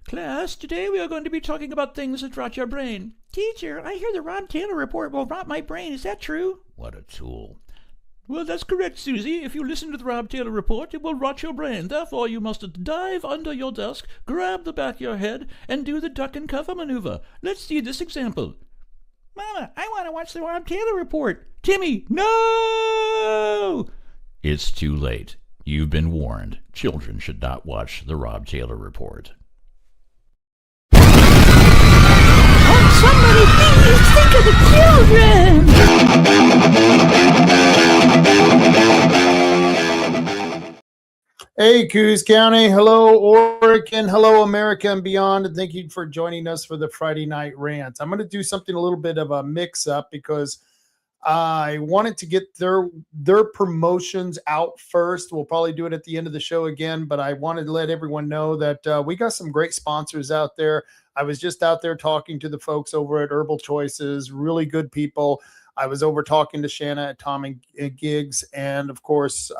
Class, today we are going to be talking about things that rot your brain. Teacher, I hear the Rob Taylor report will rot my brain. Is that true? What a tool. Well, that's correct, Susie. If you listen to the Rob Taylor report, it will rot your brain. Therefore, you must dive under your desk, grab the back of your head, and do the duck and cover maneuver. Let's see this example. Mama, I want to watch the Rob Taylor report. Timmy, no! It's too late. You've been warned. Children should not watch the Rob Taylor report. Somebody please think of the children! Hey, Coos County. Hello, Oregon. Hello, America and beyond. And thank you for joining us for the Friday night rant. I'm going to do something a little bit of a mix-up because I wanted to get their promotions out first. We'll probably do it at the end of the show again, but I wanted to let everyone know that we got some great sponsors out there. I was just out there talking to the folks over at Herbal Choices, really good people. I was over talking to Shanna at Tom and Gigs, and of course,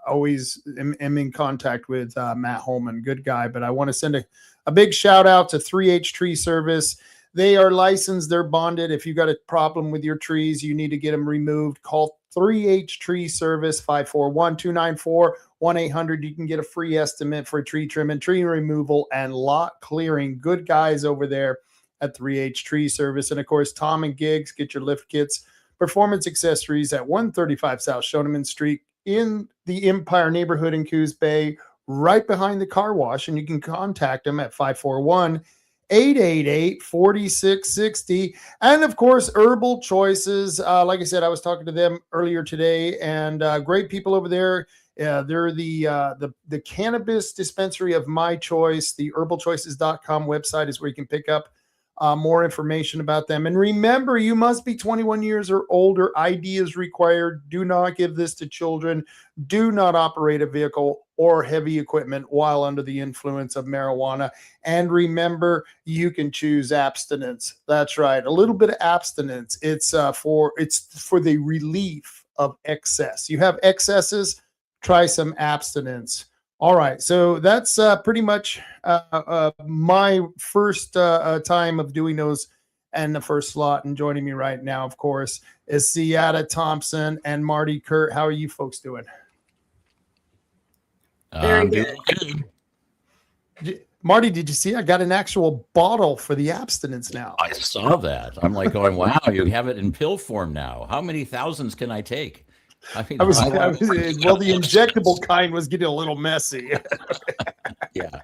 always am in contact with Matt Holman, good guy. But I want to send a big shout out to 3H Tree Service. They are licensed, they're bonded. If you got a problem with your trees, you need to get them removed, call 3H Tree Service, 541-294-1800. You can get a free estimate for tree trimming, tree removal, and lot clearing. Good guys over there at 3H Tree Service. And of course, Tom and Gigs, get your lift kits, performance accessories at 135 South Shoneman Street in the Empire neighborhood in Coos Bay, right behind the car wash. And you can contact them at 541-888-4660. And of course, Herbal Choices. Like I said, I was talking to them earlier today, and great people over there. They're the cannabis dispensary of my choice. The herbalchoices.com website is where you can pick up more information about them. And remember, you must be 21 years or older. ID is required. Do not give this to children. Do not operate a vehicle or heavy equipment while under the influence of marijuana. And remember, you can choose abstinence. That's right. A little bit of abstinence. It's for the relief of excess. You have excesses, try some abstinence. All right, so that's pretty much my first time of doing those, and the first slot. And joining me right now, of course, is Ciatta Thompson and Marty Kuhrt. How are you folks doing? Very good. Marty, did you see I got an actual bottle for the abstinence now? I saw that. I'm like going, wow, you have it in pill form now. How many thousands can I take? I mean, well, the injectable kind was getting a little messy. Yeah.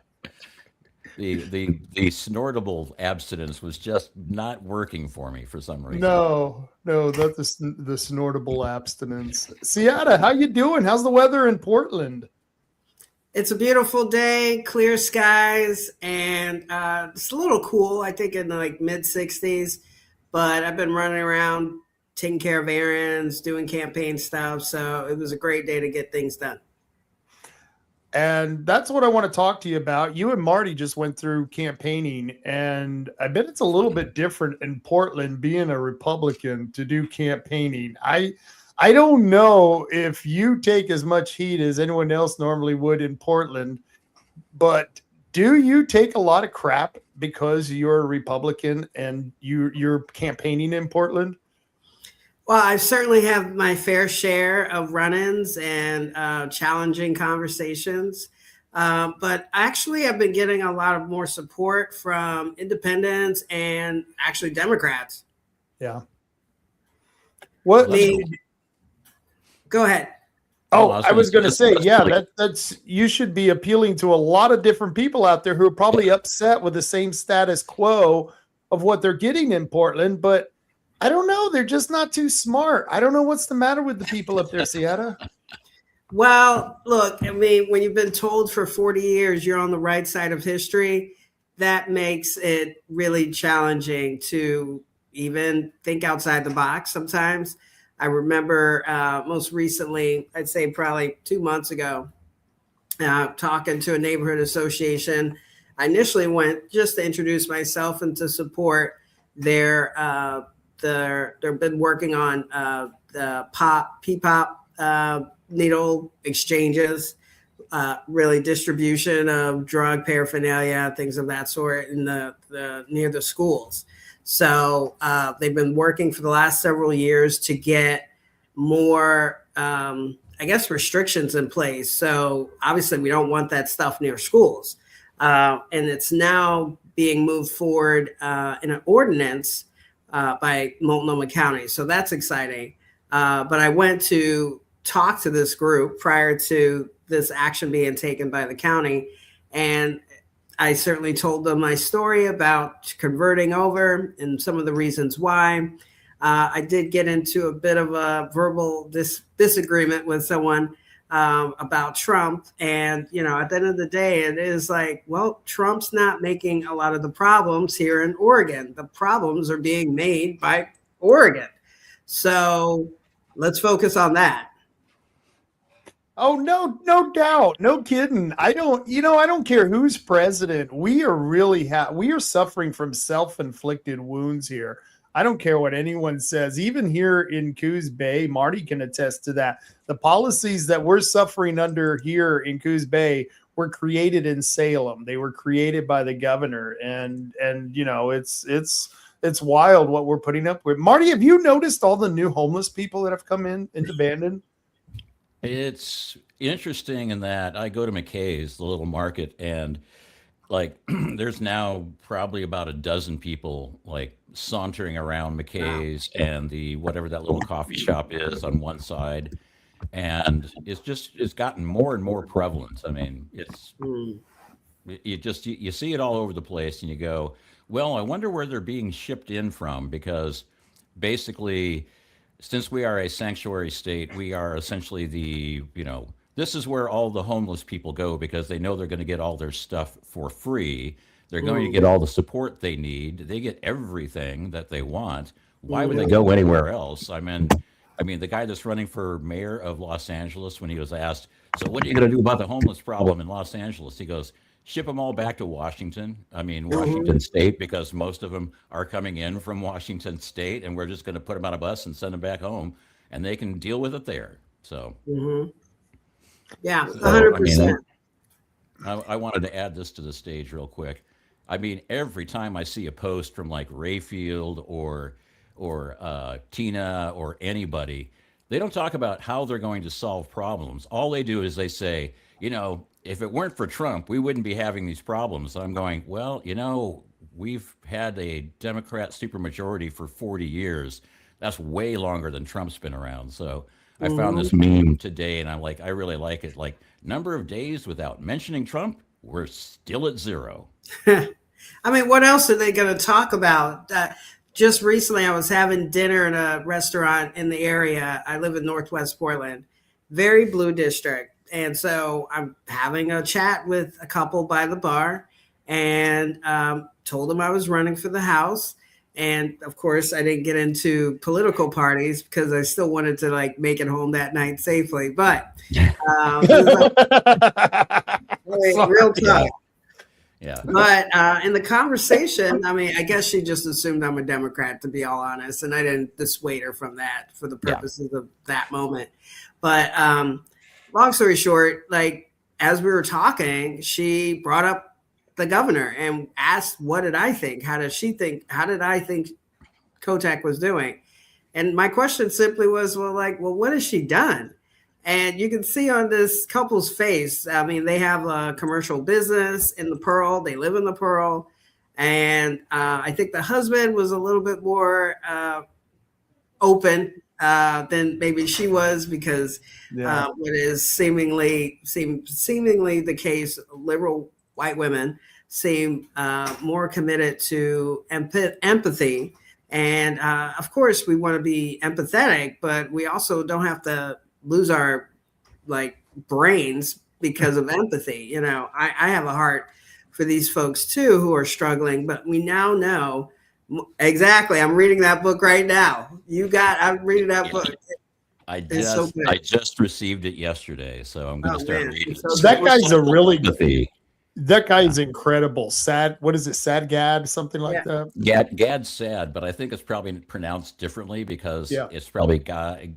The snortable abstinence was just not working for me for some reason. No, that's the snortable abstinence. Ciatta, how you doing? How's the weather in Portland? It's a beautiful day, clear skies, and it's a little cool. I think in the mid 60s, but I've been running around taking care of errands, doing campaign stuff. So it was a great day to get things done. And that's what I want to talk to you about. You and Marty just went through campaigning, and I bet it's a little bit different in Portland being a Republican to do campaigning. I don't know if you take as much heat as anyone else normally would in Portland, but do you take a lot of crap because you're a Republican and you're campaigning in Portland? Well, I certainly have my fair share of run-ins and challenging conversations. But actually, I've been getting a lot of more support from independents and actually Democrats. Yeah. Go ahead. Oh, I was going to say, yeah, that's you should be appealing to a lot of different people out there who are probably upset with the same status quo of what they're getting in Portland, but I don't know. They're just not too smart. I don't know what's the matter with the people up there, Ciatta. Well, look, I mean, when you've been told for 40 years you're on the right side of history, that makes it really challenging to even think outside the box sometimes. I remember most recently, I'd say probably 2 months ago, talking to a neighborhood association. I initially went just to introduce myself and to support they've been working on the PPOP needle exchanges. really distribution of drug paraphernalia, things of that sort in the near the schools. So they've been working for the last several years to get more, I guess, restrictions in place. So obviously we don't want that stuff near schools. And it's now being moved forward in an ordinance by Multnomah County. So that's exciting. But I went to talk to this group prior to this action being taken by the county. And I certainly told them my story about converting over and some of the reasons why. I did get into a bit of a verbal disagreement with someone about Trump. And, you know, at the end of the day, it is like, well, Trump's not making a lot of the problems here in Oregon. The problems are being made by Oregon. So let's focus on that. Oh, no doubt. No kidding. I don't care who's president. We are we are suffering from self-inflicted wounds here. I don't care what anyone says. Even here in Coos Bay, Marty can attest to that. The policies that we're suffering under here in Coos Bay were created in Salem. They were created by the governor. And you know, it's wild what we're putting up with. Marty, have you noticed all the new homeless people that have come into Bandon? It's interesting in that I go to McKay's, the little market, and like there's now probably about a dozen people like sauntering around McKay's and the whatever that little coffee shop is on one side. And it's gotten more and more prevalent. I mean, you see it all over the place and you go, well, I wonder where they're being shipped in from, because basically, since we are a sanctuary state, we are essentially this is where all the homeless people go because they know they're going to get all their stuff for free. They're going to get all the support they need. They get everything that they want. Why would they go anywhere else? I mean, the guy that's running for mayor of Los Angeles, when he was asked, so what are you going to do about the homeless problem in Los Angeles? He goes, ship them all back to Washington. I mean, Washington State, because most of them are coming in from Washington State, and we're just going to put them on a bus and send them back home, and they can deal with it there. So, yeah, 100%. I wanted to add this to the stage real quick. I mean, every time I see a post from like Rayfield or Tina or anybody, they don't talk about how they're going to solve problems. All they do is they say, you know, if it weren't for Trump, we wouldn't be having these problems. I'm going, well, you know, we've had a Democrat supermajority for 40 years. That's way longer than Trump's been around. So I found this meme today, and I'm like, I really like it. Like, number of days without mentioning Trump, we're still at 0. I mean, what else are they going to talk about? Just recently, I was having dinner in a restaurant in the area. I live in Northwest Portland, very blue district. And so I'm having a chat with a couple by the bar and told them I was running for the House. And of course, I didn't get into political parties because I still wanted to like make it home that night safely. But real tough. Yeah. But in the conversation, I mean, I guess she just assumed I'm a Democrat, to be all honest. And I didn't dissuade her from that for the purposes of that moment. But long story short, like as we were talking, she brought up the governor and asked, what did I think? How did I think Kotek was doing? And my question simply was, well, what has she done? And you can see on this couple's face, I mean, they have a commercial business in the Pearl. They live in the Pearl. And I think the husband was a little bit more open than maybe she was, because what is seemingly the case, liberal white women seem more committed to empathy. And of course, we want to be empathetic, but we also don't have to lose our brains because of empathy. You know, I have a heart for these folks too who are struggling, but we now know exactly. I'm reading that book right now. I'm reading that book. I just received it yesterday, so I'm going to start reading. So that guy's a really good. That guy is incredible. Sad. What is it? Sad Gad, something like that. Gad's sad, but I think it's probably pronounced differently because Yeah. it's probably Gad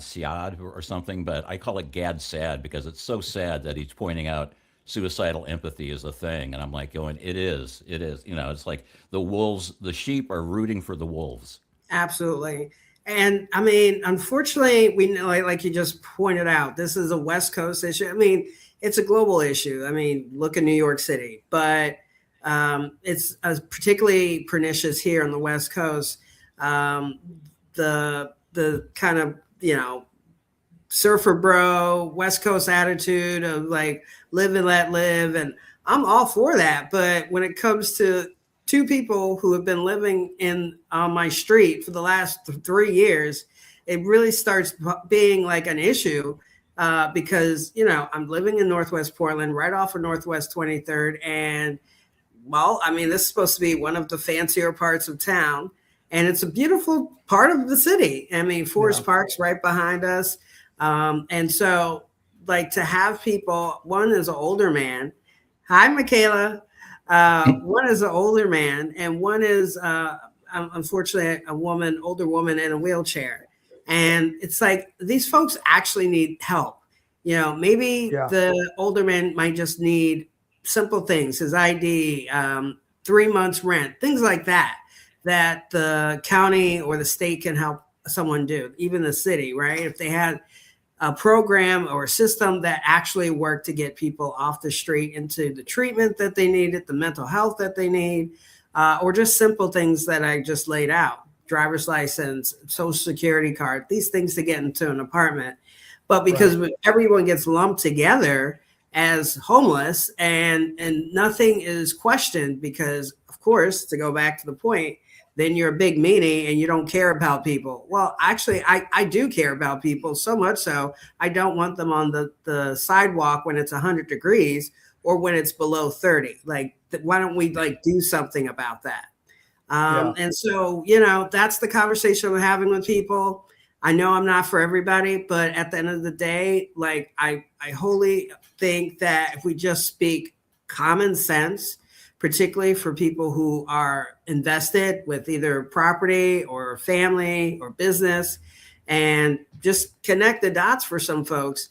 Siad or something. But I call it Gad sad because it's so sad that he's pointing out suicidal empathy is a thing, and I'm like going, it is. You know, it's like the sheep are rooting for the wolves. Absolutely. And I mean, unfortunately, we know, like you just pointed out, this is a West Coast issue. I mean, it's a global issue. I mean, look at New York City, but it's particularly pernicious here on the West Coast. The kind of, you know, surfer bro, West Coast attitude of like live and let live. And I'm all for that. But when it comes to two people who have been living on my street for the last 3 years, it really starts being like an issue because, you know, I'm living in Northwest Portland, right off of Northwest 23rd. And, well, I mean, this is supposed to be one of the fancier parts of town. And it's a beautiful part of the city. I mean, Forest Park's right behind us. And so, like, to have people, one is an older man. Hi, Michaela. One is an older man, and one is, unfortunately, older woman in a wheelchair. And it's like these folks actually need help. You know, maybe the older man might just need simple things, his ID, 3 months rent, things like that, that the county or the state can help someone do, even the city, right? If they had a program or a system that actually worked to get people off the street into the treatment that they needed, the mental health that they need, or just simple things that I just laid out, driver's license, social security card, these things to get into an apartment. But because everyone gets lumped together as homeless and nothing is questioned because, of course, to go back to the point, then you're a big meanie and you don't care about people. Well, actually, I do care about people, so much so I don't want them on the sidewalk when it's 100 degrees or when it's below 30. Like, why don't we like do something about that? And so, you know, that's the conversation I'm having with people. I know I'm not for everybody, but at the end of the day, like I wholly think that if we just speak common sense, particularly for people who are invested with either property or family or business, and just connect the dots for some folks,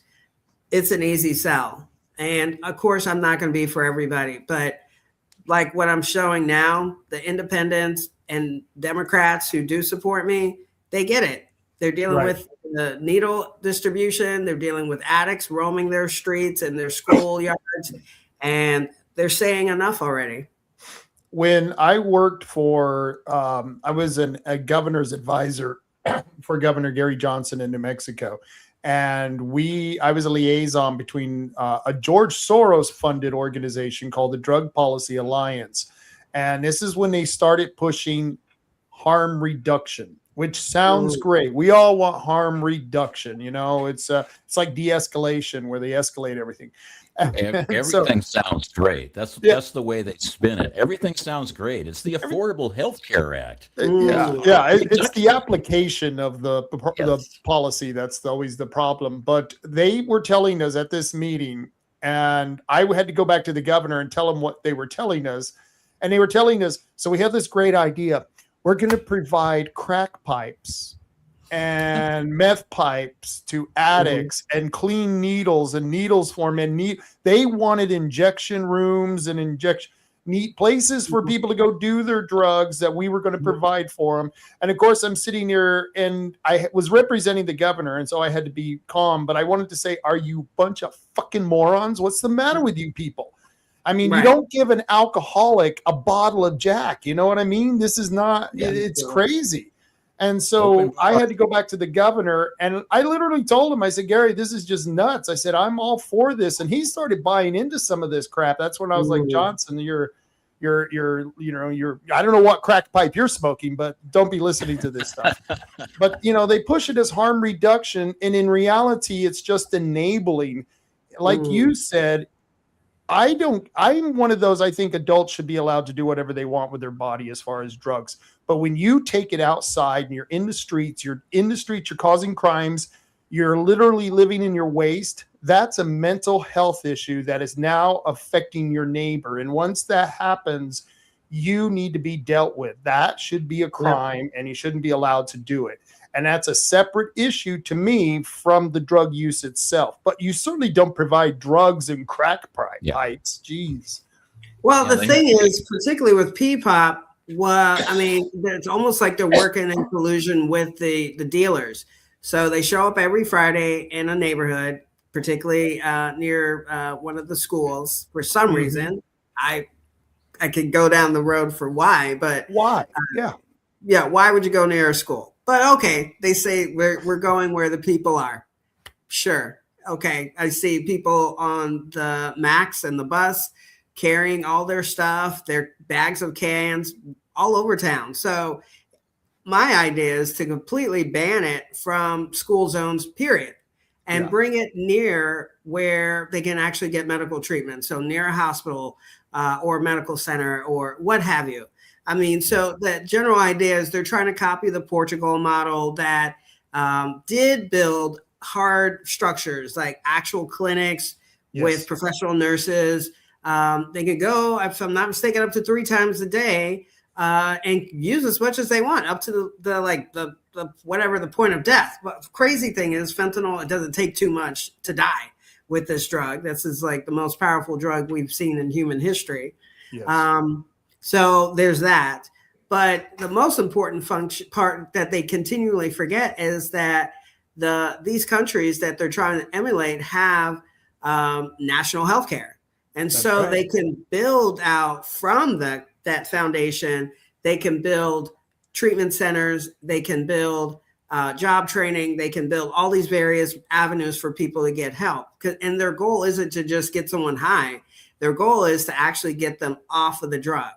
it's an easy sell. And of course, I'm not going to be for everybody, but like what I'm showing now, the independents and Democrats who do support me, they get it. They're dealing with the needle distribution. They're dealing with addicts roaming their streets and their schoolyards, and they're saying enough already. When I worked for, I was a governor's advisor for Governor Gary Johnson in New Mexico. And I was a liaison between a George Soros funded organization called the Drug Policy Alliance. And this is when they started pushing harm reduction, which sounds great. We all want harm reduction. You know, it's like de-escalation where they escalate everything. Everything sounds great. That's the way they spin it. Everything sounds great. It's the Affordable Health Care Act. It's the application of the policy that's always the problem. But they were telling us at this meeting, and I had to go back to the governor and tell him what they were telling us. And they were telling us, so we have this great idea. We're going to provide crack pipes and meth pipes to addicts and clean needles and needles for them. They wanted injection rooms and neat places for people to go do their drugs that we were going to provide for them. And of course, I'm sitting here and I was representing the governor, and so I had to be calm. But I wanted to say, are you a bunch of fucking morons? What's the matter with you people? I mean, you don't give an alcoholic a bottle of Jack. You know what I mean? This is not, it's crazy. And so I had to go back to the governor, and I literally told him, I said, Gary, this is just nuts. I said, I'm all for this. And he started buying into some of this crap. That's when I was like, Johnson, you're, I don't know what crack pipe you're smoking, but don't be listening to this stuff. But, you know, they push it as harm reduction. And in reality, it's just enabling. Like you said, I'm one of those, I think adults should be allowed to do whatever they want with their body as far as drugs. But when you take it outside and you're in the streets, you're causing crimes, you're literally living in your waste. that's a mental health issue that is now affecting your neighbor. And once that happens, you need to be dealt with. That should be a crime, and you shouldn't be allowed to do it. And that's a separate issue to me from the drug use itself. But you certainly don't provide drugs and crack pipes. Jeez. Well, the thing is, particularly with P-pop, well, I mean, it's almost like they're working in collusion with the dealers. So they show up every Friday in a neighborhood, particularly near one of the schools. For some reason, I could go down the road for why, but why? Yeah. Why would you go near a school? But okay, they say we're going where the people are. Sure. Okay. I see people on the Max and the bus carrying all their stuff, their bags of cans all over town. So my idea is to completely ban it from school zones, period, and bring it near where they can actually get medical treatment. So near a hospital or medical center or what have you. I mean, so the general idea is they're trying to copy the Portugal model that did build hard structures like actual clinics with professional nurses. They could go, if I'm not mistaken, up to 3 times a day and use as much as they want, up to the whatever the point of death. But the crazy thing is fentanyl, it doesn't take too much to die with this drug. This is like the most powerful drug we've seen in human history. Yes. So there's that. But the most important part that they continually forget is that these countries that they're trying to emulate have national health care. And that's so they can build out from that foundation. They can build treatment centers. They can build job training. They can build all these various avenues for people to get help. And their goal isn't to just get someone high. Their goal is to actually get them off of the drug.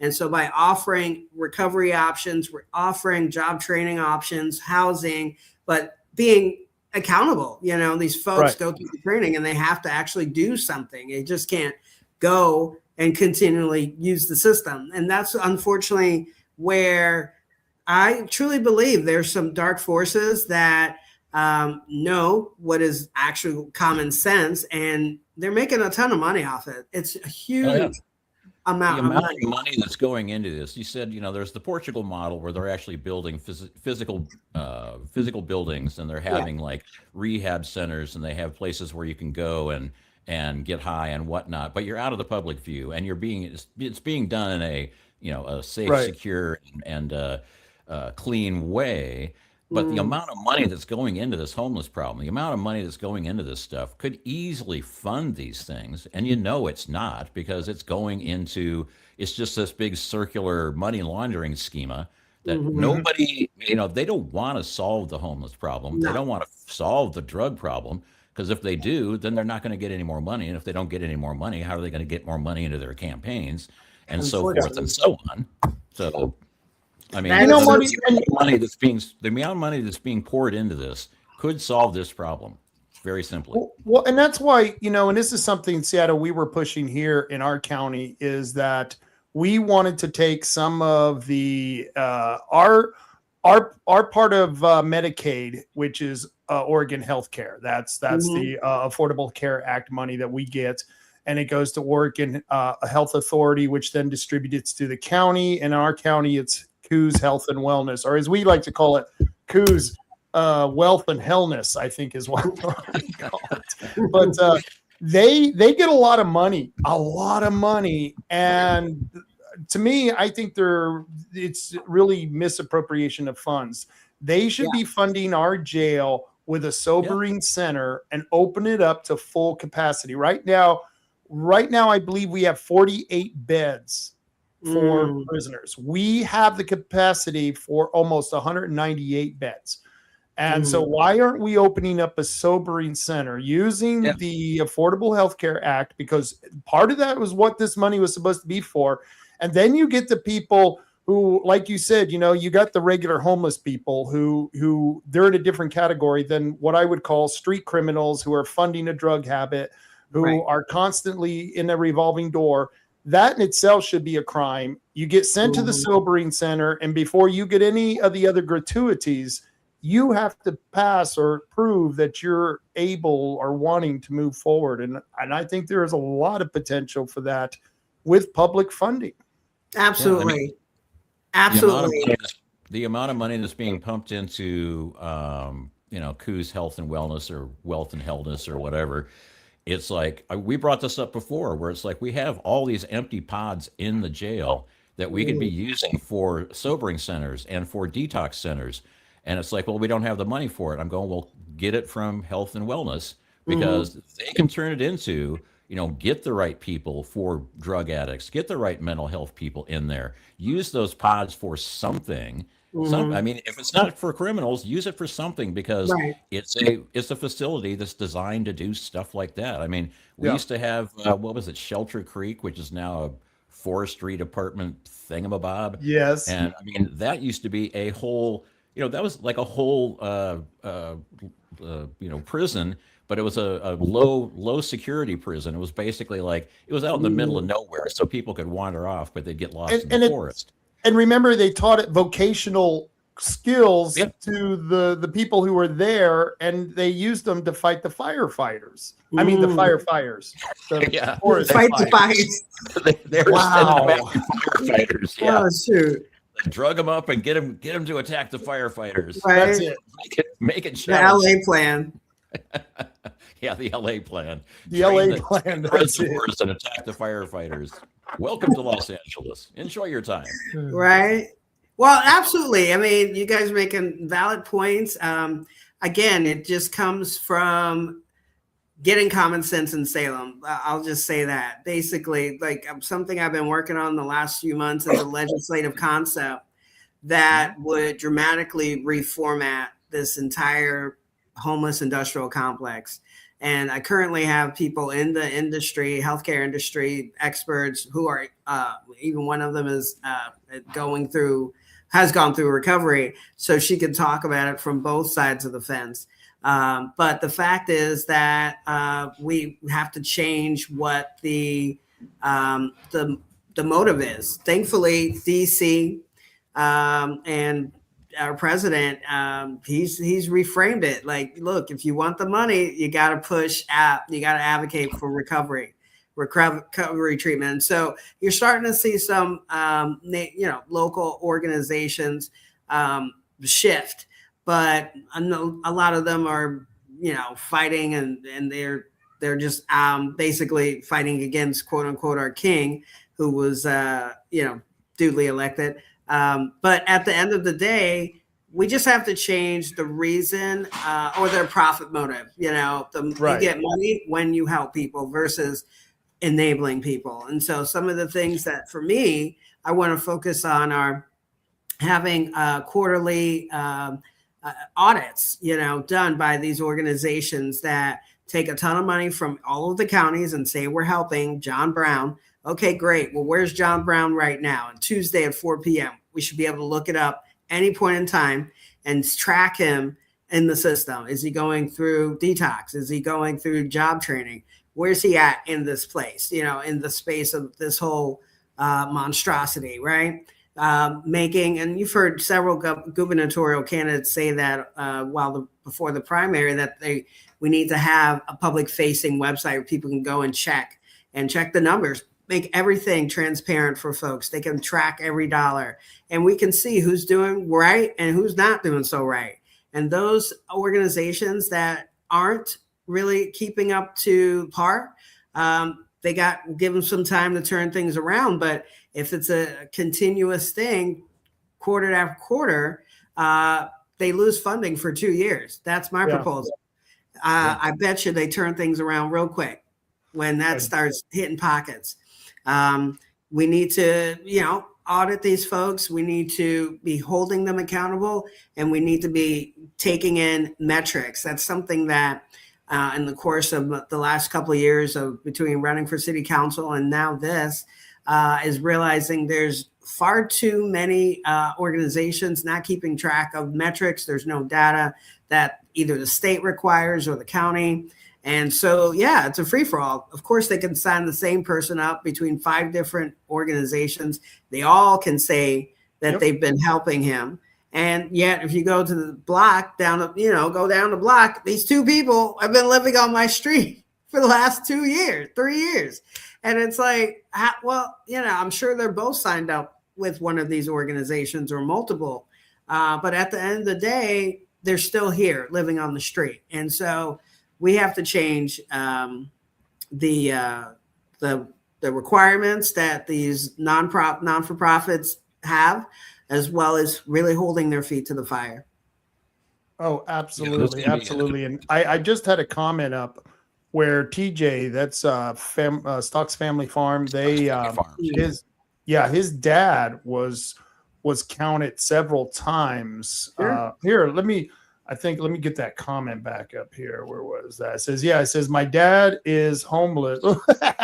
And so by offering recovery options, we're offering job training options, housing, but being accountable. You know, these folks go through the training and they have to actually do something. They just can't go and continually use the system. And that's unfortunately where I truly believe there's some dark forces that know what is actual common sense, and they're making a ton of money off it. It's a huge amount of money that's going into this. You said, you know, there's the Portugal model where they're actually building physical buildings, and they're having like rehab centers, and they have places where you can go and get high and whatnot, but you're out of the public view, and it's being done in a safe, secure, and clean way. But the amount of money that's going into this homeless problem, the amount of money that's going into this stuff could easily fund these things. And you know it's not, because it's just this big circular money laundering schema that nobody, they don't want to solve the homeless problem. No. They don't want to solve the drug problem, because if they do, then they're not going to get any more money. And if they don't get any more money, how are they going to get more money into their campaigns and so forth and so on? So... I mean, the amount of money that's being poured into this could solve this problem very simply. Well, and that's why, and this is something, Ciatta, we were pushing here in our county, is that we wanted to take some of the our part of Medicaid, which is Oregon Healthcare. That's the Affordable Care Act money that we get. And it goes to Oregon Health Authority, which then distributes to the county. And in our county, it's Coos Health and Wellness, or as we like to call it, Coos Wealth and Hellness, I think is what we call it. But they get a lot of money. And to me, I think it's really misappropriation of funds. They should be funding our jail with a sobering center and open it up to full capacity. Right now, I believe we have 48 beds for prisoners. We have the capacity for almost 198 beds. And so why aren't we opening up a sobering center using the Affordable Health Care Act? Because part of that was what this money was supposed to be for. And then you get the people who, like you said, you got the regular homeless people who they're in a different category than what I would call street criminals who are funding a drug habit, who are constantly in a revolving door. That in itself should be a crime. You get sent to the sobering center, and before you get any of the other gratuities, you have to pass or prove that you're able or wanting to move forward. And I think there is a lot of potential for that with public funding. Absolutely. Yeah, Absolutely. the amount of money that's being pumped into, Coos Health and Wellness or Wealth and Wellness or whatever. It's like we brought this up before, where it's like we have all these empty pods in the jail that we could be using for sobering centers and for detox centers. And it's like, well, we don't have the money for it. I'm going, well, get it from Health and Wellness, because they can turn it into, get the right people for drug addicts, get the right mental health people in there, use those pods for something. I mean, if it's not for criminals, use it for something, because Right. it's a facility that's designed to do stuff like that. I mean, we Yeah. used to have what was it, Shelter Creek, which is now a forestry department thingamabob. Yes. And I mean, that used to be a whole, that was like a whole, prison, but it was a low security prison. It was basically like, it was out in the middle of nowhere, so people could wander off, but they'd get lost in the forest. And remember, they taught it vocational skills Yep. to the people who were there, and they used them to fight the firefighters. I mean, the firefighters. The Yeah. forest Fight the fires. fires. They were Wow. sending back the firefighters. Yeah. Oh, shoot. They drug them up and get them to attack the firefighters. Right. That's it. Make it The challenge. LA plan. Yeah, the LA plan. The Train LA plan, that's it. reservoirs and attack the firefighters. Welcome to Los Angeles. Enjoy your time. Right. Well, absolutely. I mean, you guys are making valid points. Again, it just comes from getting common sense in Salem. I'll just say that. Basically, like something I've been working on the last few months is a legislative concept that would dramatically reformat this entire homeless industrial complex. And I currently have people in the industry, healthcare industry experts, who are even one of them is has gone through recovery, so she can talk about it from both sides of the fence. But the fact is that we have to change what the motive is. Thankfully, DC and our president, he's reframed it like, look, if you want the money, you got to advocate for recovery treatment. And so you're starting to see some, local organizations shift, but a lot of them are, fighting and they're just basically fighting against quote unquote our king, who was, duly elected. But at the end of the day, we just have to change the reason or their profit motive. Right. You get money when you help people versus enabling people. And so some of the things that for me, I want to focus on are having quarterly audits, done by these organizations that take a ton of money from all of the counties and say, we're helping John Brown. Okay, great. Well, where's John Brown right now? And Tuesday at 4 p.m. We should be able to look it up any point in time and track him in the system. Is he going through detox? Is he going through job training? Where's he at in this place, in the space of this whole monstrosity, right? And you've heard several gubernatorial candidates say that before the primary, that we need to have a public facing website where people can go and check the numbers. Make everything transparent for folks. They can track every dollar, and we can see who's doing right and who's not doing so right. And those organizations that aren't really keeping up to par, they got given some time to turn things around. But if it's a continuous thing, quarter after quarter, they lose funding for 2 years. That's my proposal. I bet you they turn things around real quick when that starts hitting pockets. We need to, audit these folks. We need to be holding them accountable, and we need to be taking in metrics. That's something that in the course of the last couple of years of between running for city council and now this is realizing there's far too many organizations not keeping track of metrics. There's no data that either the state requires or the county. And so, it's a free-for-all. Of course, they can sign the same person up between 5 different organizations. They all can say that they've been helping him. And yet, if you go to the block go down the block, these two people have been living on my street for the last 2 years, 3 years. And it's like, well, I'm sure they're both signed up with one of these organizations or multiple. But at the end of the day, they're still here living on the street. And so we have to change the requirements that these non-for-profits have, as well as really holding their feet to the fire. Oh, absolutely. Absolutely. And I just had a comment up where TJ, that's Stock's Family Farm. His dad was counted several times. Sure. Let me get that comment back up here. Where was that? It says my dad is homeless.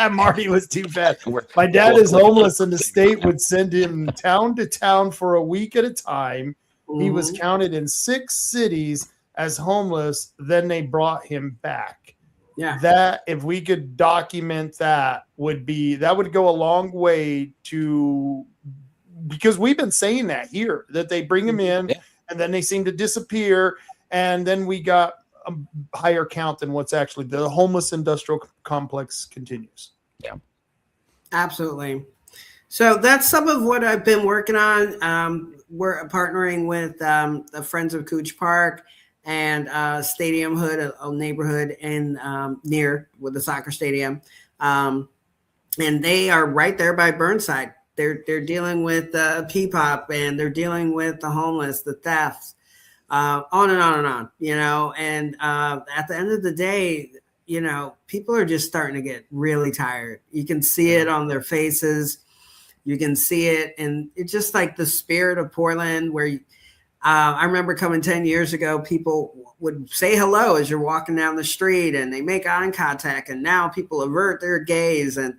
Marty was too fast. My dad is homeless, and the state would send him town to town for a week at a time. Mm-hmm. He was counted in 6 cities as homeless. Then they brought him back. Yeah. That, if we could document that would go a long way because we've been saying that here, that they bring him in and then they seem to disappear. And then we got a higher count than what's actually the homeless industrial complex continues. Yeah, absolutely. So that's some of what I've been working on. We're partnering with the Friends of Cooch Park and Stadium Hood, a neighborhood in near with the soccer stadium, and they are right there by Burnside. They're dealing with P-pop, and they're dealing with the homeless, the thefts. On and on and on, and at the end of the day, people are just starting to get really tired. You can see it on their faces. You can see it. And it's just like the spirit of Portland where I remember coming 10 years ago, people would say hello as you're walking down the street and they make eye contact. And now people avert their gaze, and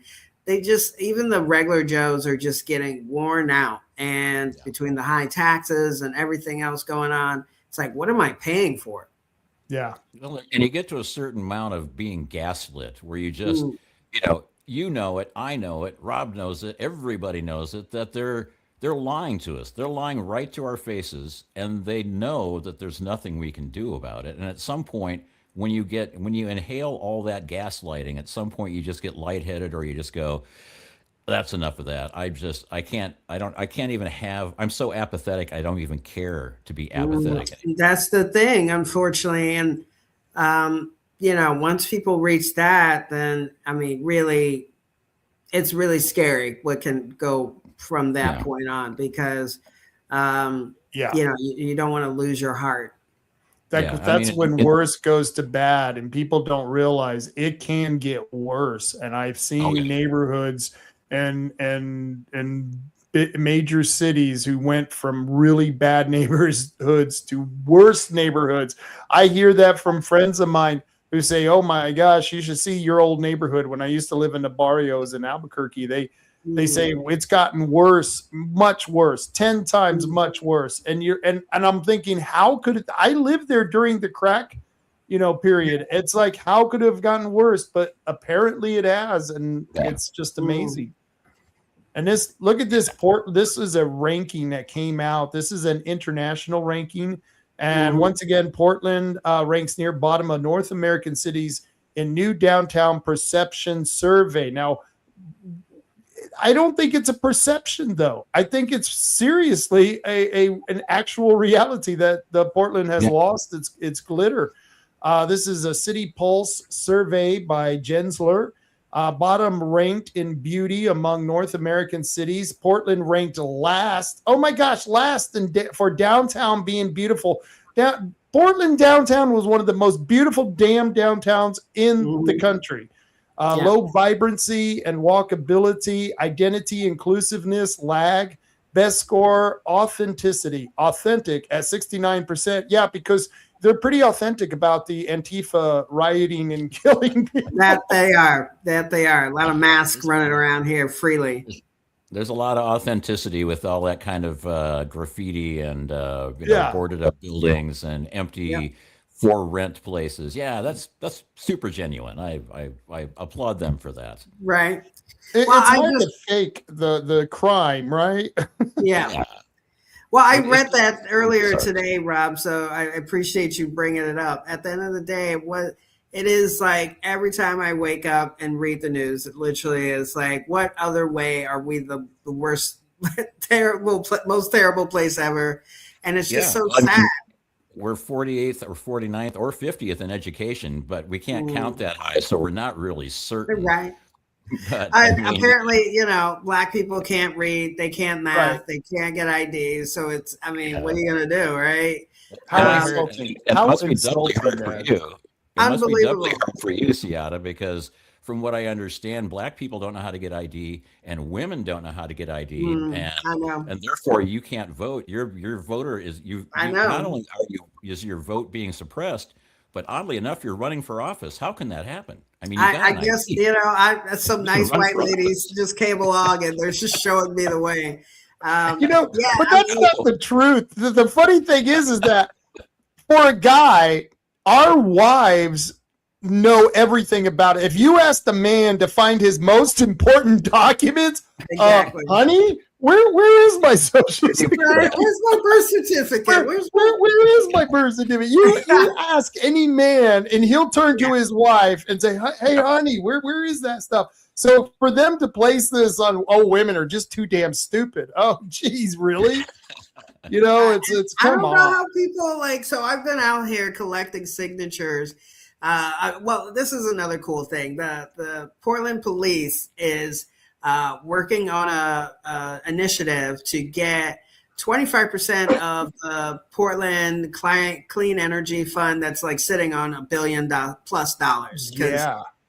even the regular Joes are just getting worn out. And between the high taxes and everything else going on, it's like, what am I paying for? Yeah. And you get to a certain amount of being gaslit where you just, you know it, I know it, Rob knows it, everybody knows it, that they're lying to us. They're lying right to our faces, and they know that there's nothing we can do about it. And at some point, when you inhale all that gaslighting, at some point you just get lightheaded, or you just go, that's enough of that. I'm so apathetic. I don't even care to be apathetic anymore. That's the thing, unfortunately. And, once people reach that, then, really, it's really scary what can go from that point on, because, you don't want to lose your heart. That's when worse goes to bad, and people don't realize it can get worse. And I've seen neighborhoods and major cities who went from really bad neighborhoods to worse neighborhoods. I hear that from friends of mine who say, "Oh my gosh, you should see your old neighborhood." When I used to live in the barrios in Albuquerque, they say it's gotten worse, much worse, 10 times much worse. And I'm thinking, how could I lived there during the crack, period? It's like, how could it have gotten worse? But apparently it has, and it's just amazing. And look at this this is a ranking that came out. This is an international ranking. And once again, Portland ranks near bottom of North American cities in new downtown perception survey. Now, I don't think it's a perception, though. I think it's seriously an actual reality that the Portland has lost its glitter. This is a City Pulse survey by Gensler. Bottom ranked in beauty among North American cities. Portland ranked last. Oh my gosh, last for downtown being beautiful. Portland downtown was one of the most beautiful damn downtowns in the country. Low vibrancy and walkability, identity, inclusiveness, lag. Best score, authenticity. Authentic at 69%. Yeah, because they're pretty authentic about the Antifa rioting and killing people. That they are. A lot of masks running around here freely. There's a lot of authenticity with all that kind of graffiti and boarded up buildings and empty for rent places. Yeah, that's super genuine. I applaud them for that. Right. It's hard to fake the crime, right? Yeah. Well, I It's read just, that earlier sorry. today, Rob. So I appreciate you bringing it up. At the end of the day, what it is like every time I wake up and read the news, it literally is like, what other way are we the worst, most terrible place ever? And it's just Yeah. so I sad. mean, we're 48th or 49th or 50th in education, but we can't count Mm, that high. So we're not really certain. right. But I mean, Apparently, black people can't read, they can't Right. math, they can't get IDs. So I mean, what yeah. are you going to do, right? How And I Um, heard, insulting. and it How must be doubly insulting, hard for man. you. It must be doubly Unbelievable. hard for you, Ciatta, because from what I understand, black people don't know how to get ID, and women don't know how to get ID, I know. and therefore you can't vote. Your voter is I you not know. only are you is your vote being suppressed, but oddly enough, you're running for office. How can that happen? I mean, you got I an guess, ID. some You can nice run white for ladies office. just came along and they're just showing me the way. Yeah, But I that's mean, not the truth. The funny thing is that for a guy, our wives know everything about it. If you ask the man to find his most important documents, exactly. honey, where is my social security? Right? Where's my birth certificate? Where's my Where is my birth certificate? You ask any man, and he'll turn yeah. to his wife and say, "Hey, honey, where is that stuff?" So for them to place this on, oh, women are just too damn stupid. Oh, geez, really? It's I come don't know on. how people so I've been out here collecting signatures. Well, this is another cool thing. The Portland police is working on a initiative to get 25% of the Portland Clean Energy Fund that's like sitting on $1 billion+ because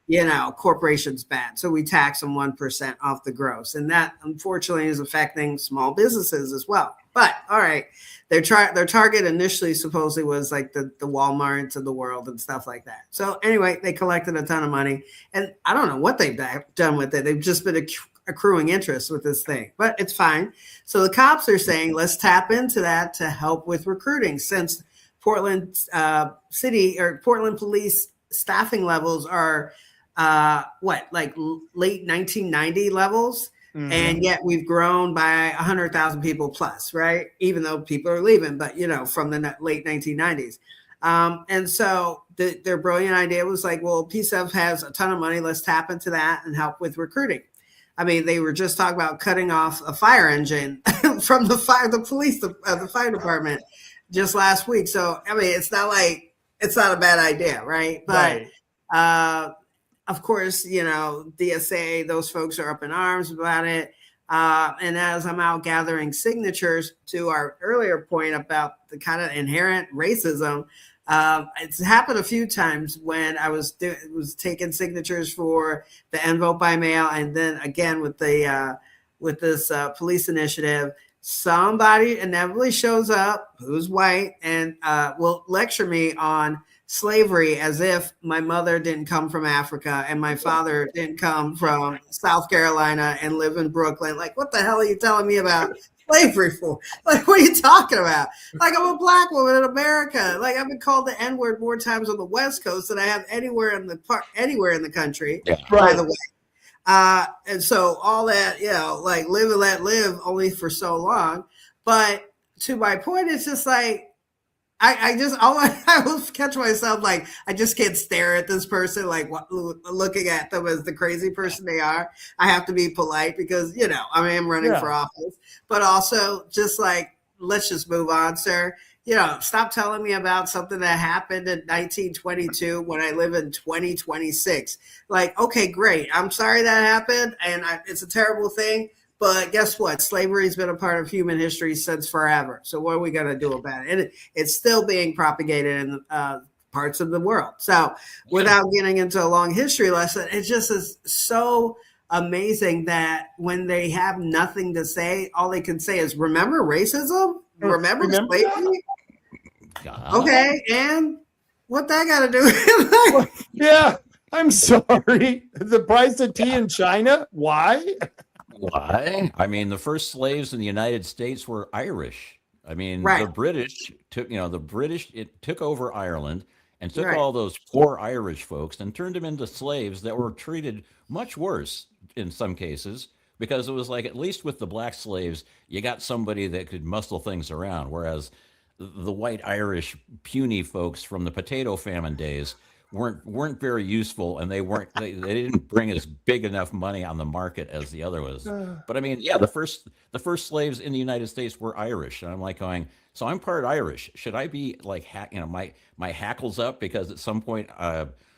Yeah. corporations bad. So we tax them 1% off the gross. And that unfortunately is affecting small businesses as well. But all right, their target initially supposedly was like the Walmarts of the world and stuff like that. So anyway, they collected a ton of money. And I don't know what they've done with it. They've just been accruing interest with this thing, but it's fine. So the cops are saying, let's tap into that to help with recruiting, since Portland city or Portland police staffing levels are like late 1990 levels, and yet we've grown by 100,000 people plus, right? Even though people are leaving, but from the late 1990s. And so their brilliant idea was like, well, PSF has a ton of money, let's tap into that and help with recruiting. I mean, they were just talking about cutting off a fire engine from the fire department just last week. So I mean, it's not a bad idea, right? But Right. of course, DSA, those folks are up in arms about it. And as I'm out gathering signatures to our earlier point about the kind of inherent racism, it's happened a few times when I was taking signatures for the end vote by mail, and then again with this police initiative. Somebody inevitably shows up who's white and will lecture me on slavery as if my mother didn't come from Africa and my father didn't come from South Carolina and live in Brooklyn. Like, what the hell are you telling me about slavery for? Like, what are you talking about? Like, I'm a black woman in America. Like, I've been called the N-word more times on the West Coast than I have anywhere in the country, Yeah. by the way. And so all that, like live and let live only for so long. But to my point, it's just like, I will catch myself like I just can't stare at this person like looking at them as the crazy person they are. I have to be polite because I mean, I'm running for office, but also just like, let's just move on, sir. Stop telling me about something that happened in 1922 when I live in 2026. Like, okay, great. I'm sorry that happened, and it's a terrible thing. But guess what? Slavery has been a part of human history since forever. So what are we going to do about it? And it's still being propagated in parts of the world. So without getting into a long history lesson, it just is so amazing that when they have nothing to say, all they can say is, remember racism? Remember slavery? God. Okay, and what that got to do with it? Yeah, I'm sorry. The price of tea in China? Why? Why? I mean, the first slaves in the United States were Irish. I mean, Right. the British took over Ireland and took Right. all those poor Irish folks and turned them into slaves that were treated much worse in some cases because it was like, at least with the black slaves, you got somebody that could muscle things around, whereas the white Irish puny folks from the potato famine days weren't very useful, and they didn't bring as big enough money on the market as the other was. But I mean, yeah, the first slaves in the United States were Irish, and I'm like going, so I'm part Irish. Should I be like, my hackles up because at some point,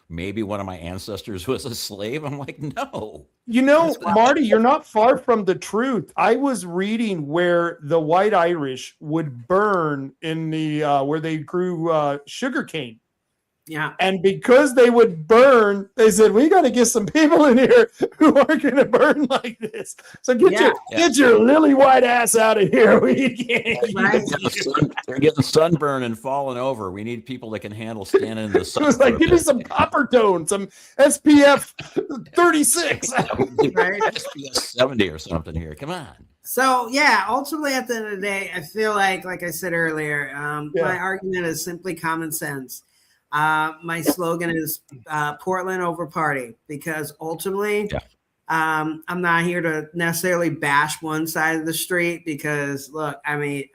maybe one of my ancestors was a slave? I'm like, no. Marty, you're not far from the truth. I was reading where the white Irish would burn in the where they grew sugar cane. Yeah. And because they would burn, they said, we got to get some people in here who aren't going to burn like this. So get your lily white ass out of here. We can't. Right. They're getting sunburn and falling over. We need people that can handle standing in the sun. It was like, give me some copper tone, some SPF 36. Right. SPF 70 or something here. Come on. So yeah, ultimately at the end of the day, I feel like I said earlier, my argument is simply common sense. My slogan is Portland over party, because ultimately I'm not here to necessarily bash one side of the street, because look, I mean,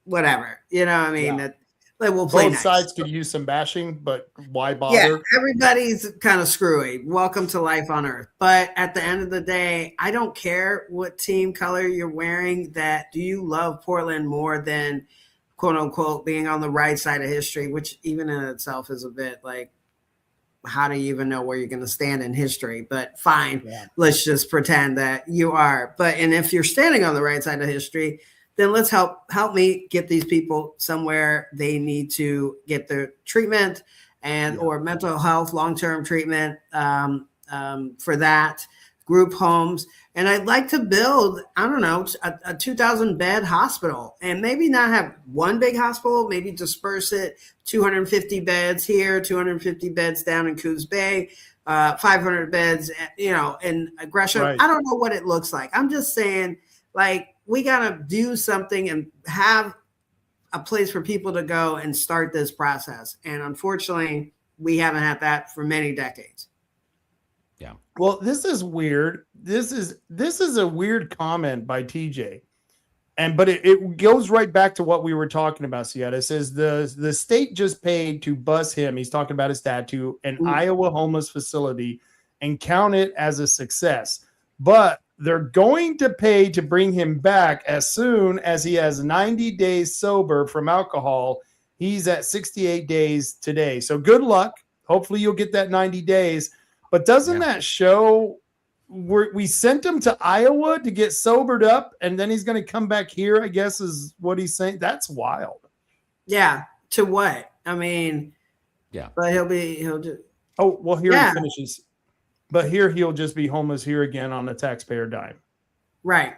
whatever, that we'll play both nice. Sides could use some bashing, but why bother? Yeah, everybody's kind of screwy. Welcome to life on earth. But at the end of the day, I don't care what team color you're wearing. Do you love Portland more than, quote unquote, being on the right side of history, which even in itself is a bit like, how do you even know where you're going to stand in history? But fine, let's just pretend that you are. And if you're standing on the right side of history, then let's help me get these people somewhere they need to get their treatment or mental health, long-term treatment for that, group homes. And I'd like to build, I don't know, a 2,000 bed hospital, and maybe not have one big hospital, maybe disperse it, 250 beds here, 250 beds down in Coos Bay, 500 beds, in Gresham. Right. I don't know what it looks like. I'm just saying, like, we got to do something and have a place for people to go and start this process. And unfortunately, we haven't had that for many decades. Yeah. Well, this is weird. This is a weird comment by TJ. But it goes right back to what we were talking about, Ciatta. It says the state just paid to bus him. He's talking about his dad to an Iowa homeless facility and count it as a success. But they're going to pay to bring him back as soon as he has 90 days sober from alcohol. He's at 68 days today. So good luck. Hopefully you'll get that 90 days. But doesn't that show we sent him to Iowa to get sobered up, and then he's going to come back here, I guess is what he's saying? That's wild. Yeah. To what? I mean, but he'll do. Oh, well, here he finishes. But here he'll just be homeless here again on the taxpayer dime. Right.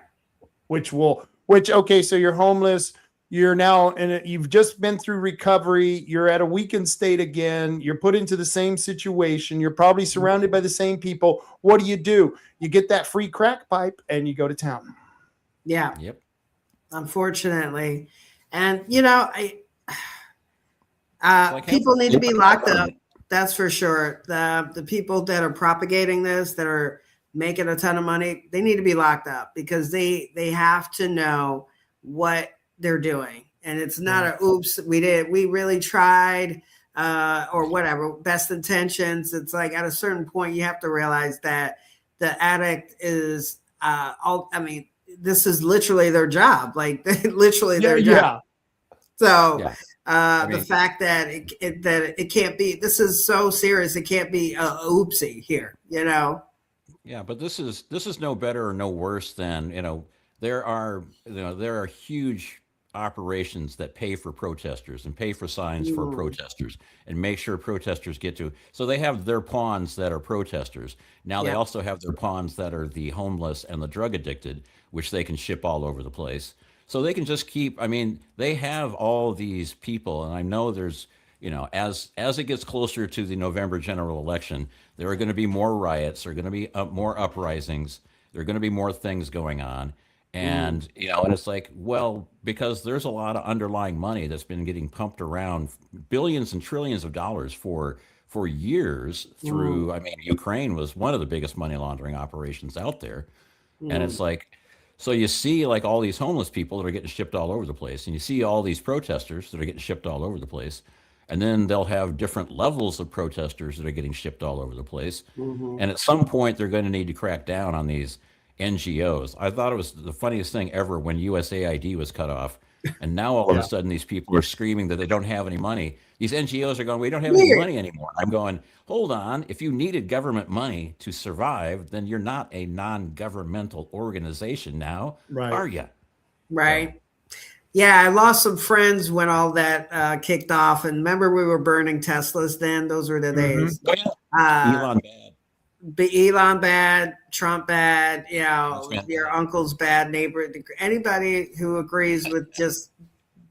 Okay, so you're homeless. You're now you've just been through recovery. You're at a weakened state again. You're put into the same situation. You're probably surrounded by the same people. What do? You get that free crack pipe and you go to town. Yeah. Yep. Unfortunately. And, people need to be locked up. That's for sure. The people that are propagating this, that are making a ton of money, they need to be locked up, because they have to know what they're doing. And it's not oops, we really tried, or whatever, best intentions. It's like at a certain point, you have to realize that the addict is, this is literally their job. Like literally their job. So the fact that it can't be, this is so serious, it can't be a oopsie here, Yeah, but this is no better or no worse than, there are huge operations that pay for protesters and pay for signs for protesters and make sure protesters get to. So they have their pawns that are protesters. Now they also have their pawns that are the homeless and the drug addicted, which they can ship all over the place. So they can just keep, they have all these people, and I know there's, as it gets closer to the November general election, there are going to be more riots, there are going to be more uprisings, there are going to be more things going on. And, and it's like, well, because there's a lot of underlying money that's been getting pumped around, billions and trillions of dollars for years through, Ukraine was one of the biggest money laundering operations out there. And it's like, so you see like all these homeless people that are getting shipped all over the place, and you see all these protesters that are getting shipped all over the place. And then they'll have different levels of protesters that are getting shipped all over the place. And at some point, they're going to need to crack down on these NGOs. I thought it was the funniest thing ever when USAID was cut off. And now all of a sudden, these people are screaming that they don't have any money. These NGOs are going, we don't have any money anymore. I'm going, hold on. If you needed government money to survive, then you're not a non-governmental organization now, are you? Right. Yeah, I lost some friends when all that kicked off. And remember, we were burning Teslas then. Those were the days. Oh, yeah. Elon bad. Elon bad, Trump bad, you know, your uncle's bad, neighbor, anybody who agrees with just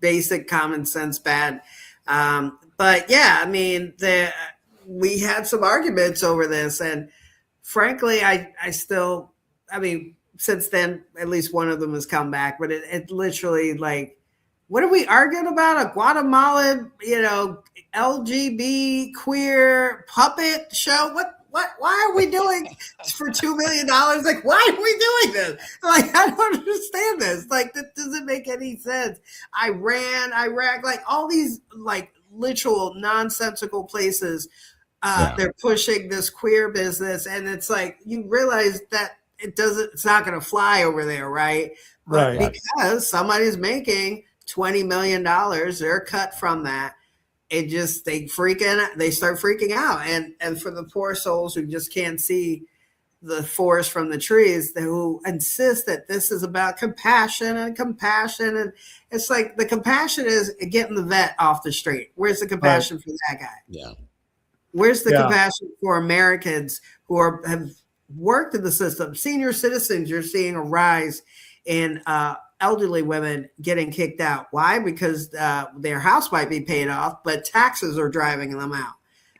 basic common sense bad. But yeah, I mean, we had some arguments over this. And frankly, I mean, since then, at least one of them has come back, but it literally like, what are we arguing about? A Guatemalan, you know, LGBT queer puppet show? Why are we doing for $2 million? Like, why are we doing this? Like, I don't understand this. Like, that doesn't make any sense. Iran, Iraq, like all these like literal nonsensical places. They're pushing this queer business, and it's like you realize that it's not going to fly over there, right? But because somebody's making $20 million, they're cut from that. They start freaking out. And for the poor souls who just can't see the forest from the trees, who insist that this is about compassion. And it's like the compassion is getting the vet off the street. Where's the compassion for that guy? Yeah. Where's the compassion for Americans who have worked in the system? Senior citizens, you're seeing a rise in elderly women getting kicked out. Why? Because their house might be paid off, but taxes are driving them out.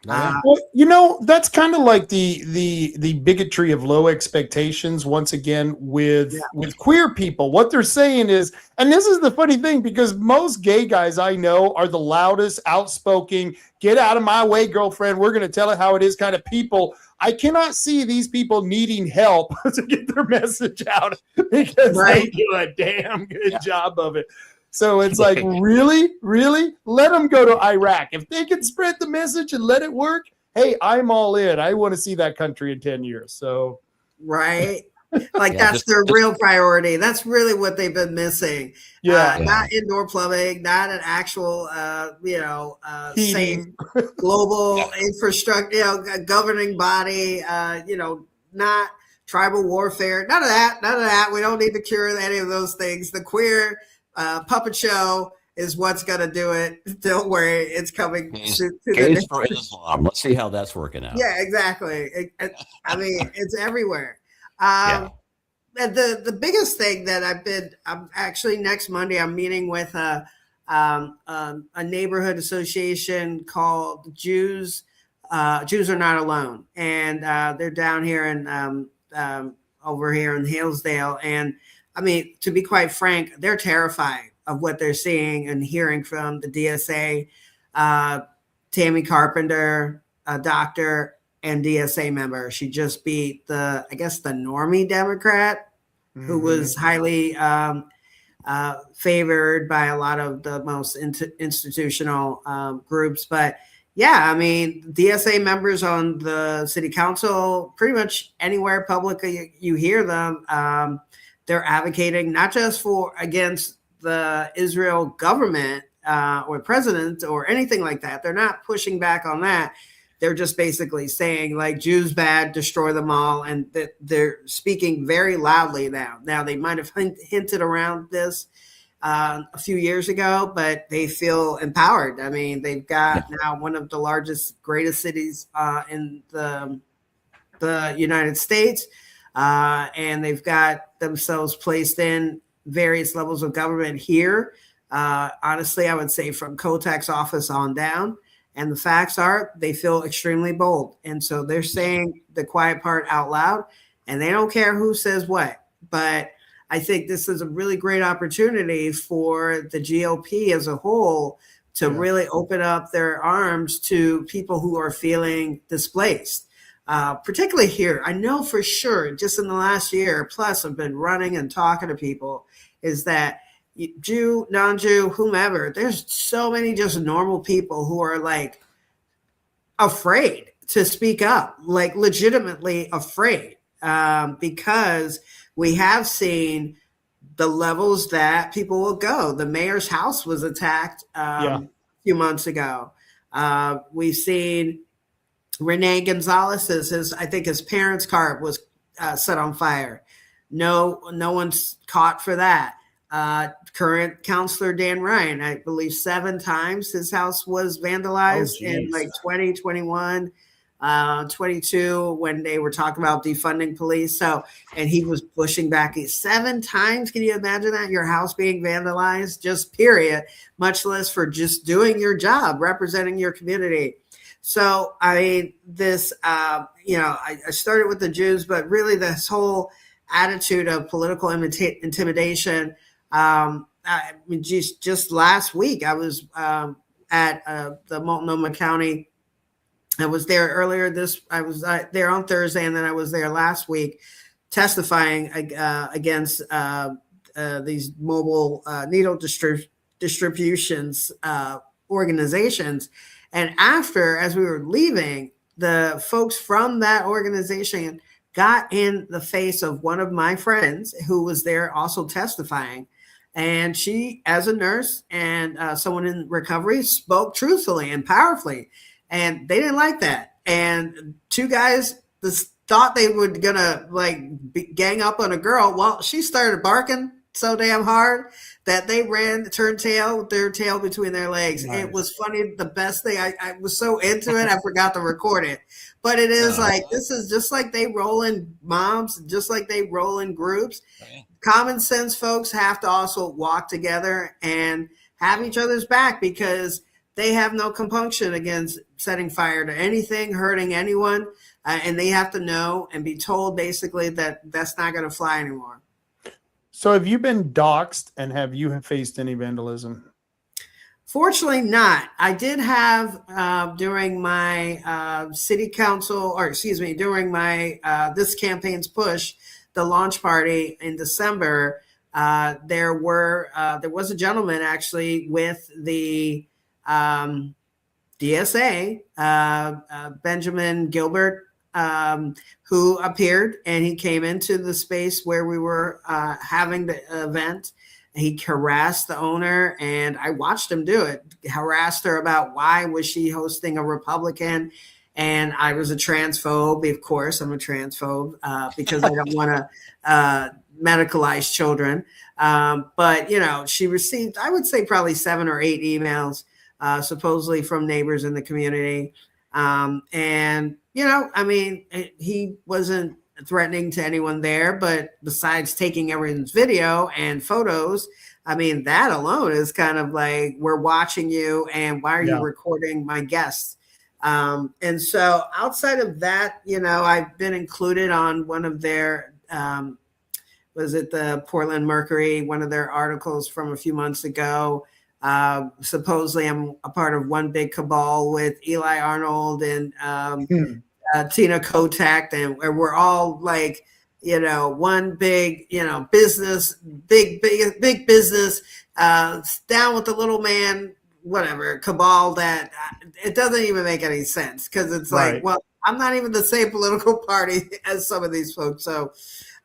Well, you know, that's kind of like the bigotry of low expectations once again with queer people. What they're saying is, and this is the funny thing, because most gay guys I know are the loudest, outspoken, get out of my way, girlfriend, we're going to tell it how it is kind of people. I cannot see these people needing help to get their message out because they do a damn good job of it. So it's like, really? Let them go to Iraq. If they can spread the message and let it work, hey, I'm all in. I want to see that country in 10 years. So, right. Like that's their real priority. That's really what they've been missing. Not indoor plumbing, not an actual, safe global infrastructure, governing body, not tribal warfare. None of that. We don't need to cure any of those things. The queer puppet show is what's going to do it. Don't worry, it's coming. Case for Islam. Let's see how that's working out. Yeah, exactly. I mean, it's everywhere. And the biggest thing that I'm actually next Monday, I'm meeting with a neighborhood association called Jews Are Not Alone, and they're down here in over here in Hillsdale. And I mean, to be quite frank, they're terrified of what they're seeing and hearing from the DSA. Tammy Carpenter, a doctor and DSA member. She just beat the normie Democrat, who was highly favored by a lot of the most institutional groups. But yeah, I mean, DSA members on the city council, pretty much anywhere publicly you hear them, they're advocating not just against the Israel government or president or anything like that. They're not pushing back on that. They're just basically saying like Jews bad, destroy them all. And they're speaking very loudly now. Now they might have hinted around this a few years ago, but they feel empowered. I mean, they've got now one of the largest, greatest cities in the United States. And they've got themselves placed in various levels of government here. Honestly, I would say from Kotak's office on down. And the facts are they feel extremely bold. And so they're saying the quiet part out loud, and they don't care who says what. But I think this is a really great opportunity for the GOP as a whole to really open up their arms to people who are feeling displaced. particularly here, I know for sure, just in the last year plus, I've been running and talking to people, is that Jew, non-Jew, whomever, there's so many just normal people who are like afraid to speak up, like legitimately afraid, because we have seen the levels that people will go. The mayor's house was attacked a few months ago. We've seen Renee Gonzalez's, I think his parents' car was set on fire. No one's caught for that. Current counselor Dan Ryan, I believe 7 times his house was vandalized in like 2021, 22, when they were talking about defunding police. So, and he was pushing back 7 times. Can you imagine that? Your house being vandalized, just period, much less for just doing your job, representing your community. So, I mean, this, I started with the Jews, but really this whole attitude of political intimidation. Just last week, I was at the Multnomah County. I was there earlier I was there on Thursday, and then I was there last week testifying against these mobile needle distributions organizations. And as we were leaving, the folks from that organization got in the face of one of my friends who was there also testifying. And she, as a nurse and someone in recovery, spoke truthfully and powerfully. And they didn't like that. And 2 guys thought they were gonna gang up on a girl. Well, she started barking so damn hard that they turned tail with their tail between their legs. Nice. It was funny. The best thing, I was so into it, I forgot to record it. But it is this is just like they roll in mobs, just like they roll in groups. Okay. Common sense folks have to also walk together and have each other's back, because they have no compunction against setting fire to anything, hurting anyone. And they have to know and be told basically that that's not going to fly anymore. So have you been doxxed, and have you faced any vandalism? Fortunately not. I did have during my city council, during my this campaign's push, the launch party in December, there was a gentleman actually with the DSA, Benjamin Gilbert, who appeared, and he came into the space where we were having the event. He harassed the owner, and I watched him do it. Harassed her about why was she hosting a Republican, and I was a transphobe. Of course, I'm a transphobe because I don't want to medicalize children. But she received, I would say, probably 7 or 8 emails, supposedly from neighbors in the community. He wasn't threatening to anyone there, but besides taking everyone's video and photos, that alone is kind of like, we're watching you, and why are you recording my guests? And so outside of that, I've been included on one of their, was it the Portland Mercury, one of their articles from a few months ago. Supposedly I'm a part of one big cabal with Eli Arnold and Tina Kotek, and we're all like, one big, business, big business, down with the little man, whatever, cabal, that it doesn't even make any sense, because it's like, well, I'm not even the same political party as some of these folks, so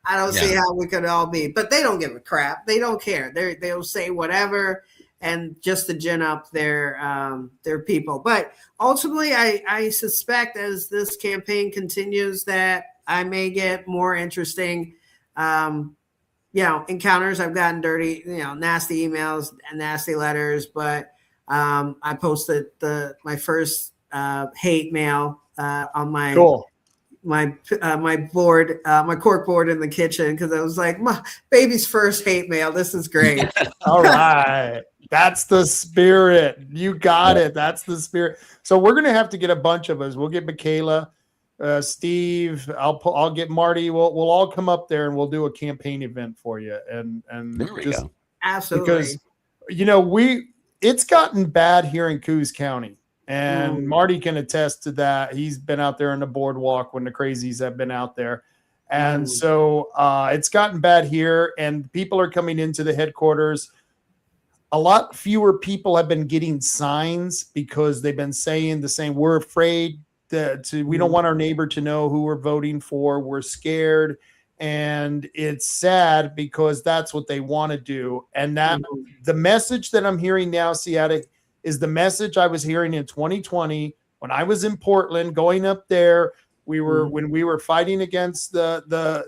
I don't see how we could all be. But they don't give a crap. They don't care. They'll say whatever, and just to gin up their people. But ultimately, I suspect as this campaign continues that I may get more interesting, encounters. I've gotten dirty, nasty emails and nasty letters, but I posted my first hate mail on my my board, my cork board in the kitchen, because I was like, my baby's first hate mail. This is great. All right. That's the spirit. You got it. That's the spirit. So we're going to have to get a bunch of us. We'll get Michaela, Steve. I'll get Marty. We'll all come up there, and we'll do a campaign event for you. And there we go. Absolutely. Because, it's gotten bad here in Coos County. And Marty can attest to that. He's been out there on the boardwalk when the crazies have been out there. And so it's gotten bad here, and people are coming into the headquarters. A lot fewer people have been getting signs because they've been saying the same, we're afraid we don't want our neighbor to know who we're voting for. We're scared. And it's sad because that's what they want to do. And that the message that I'm hearing now, Ciatta, is the message I was hearing in 2020 when I was in Portland going up there. When we were fighting against the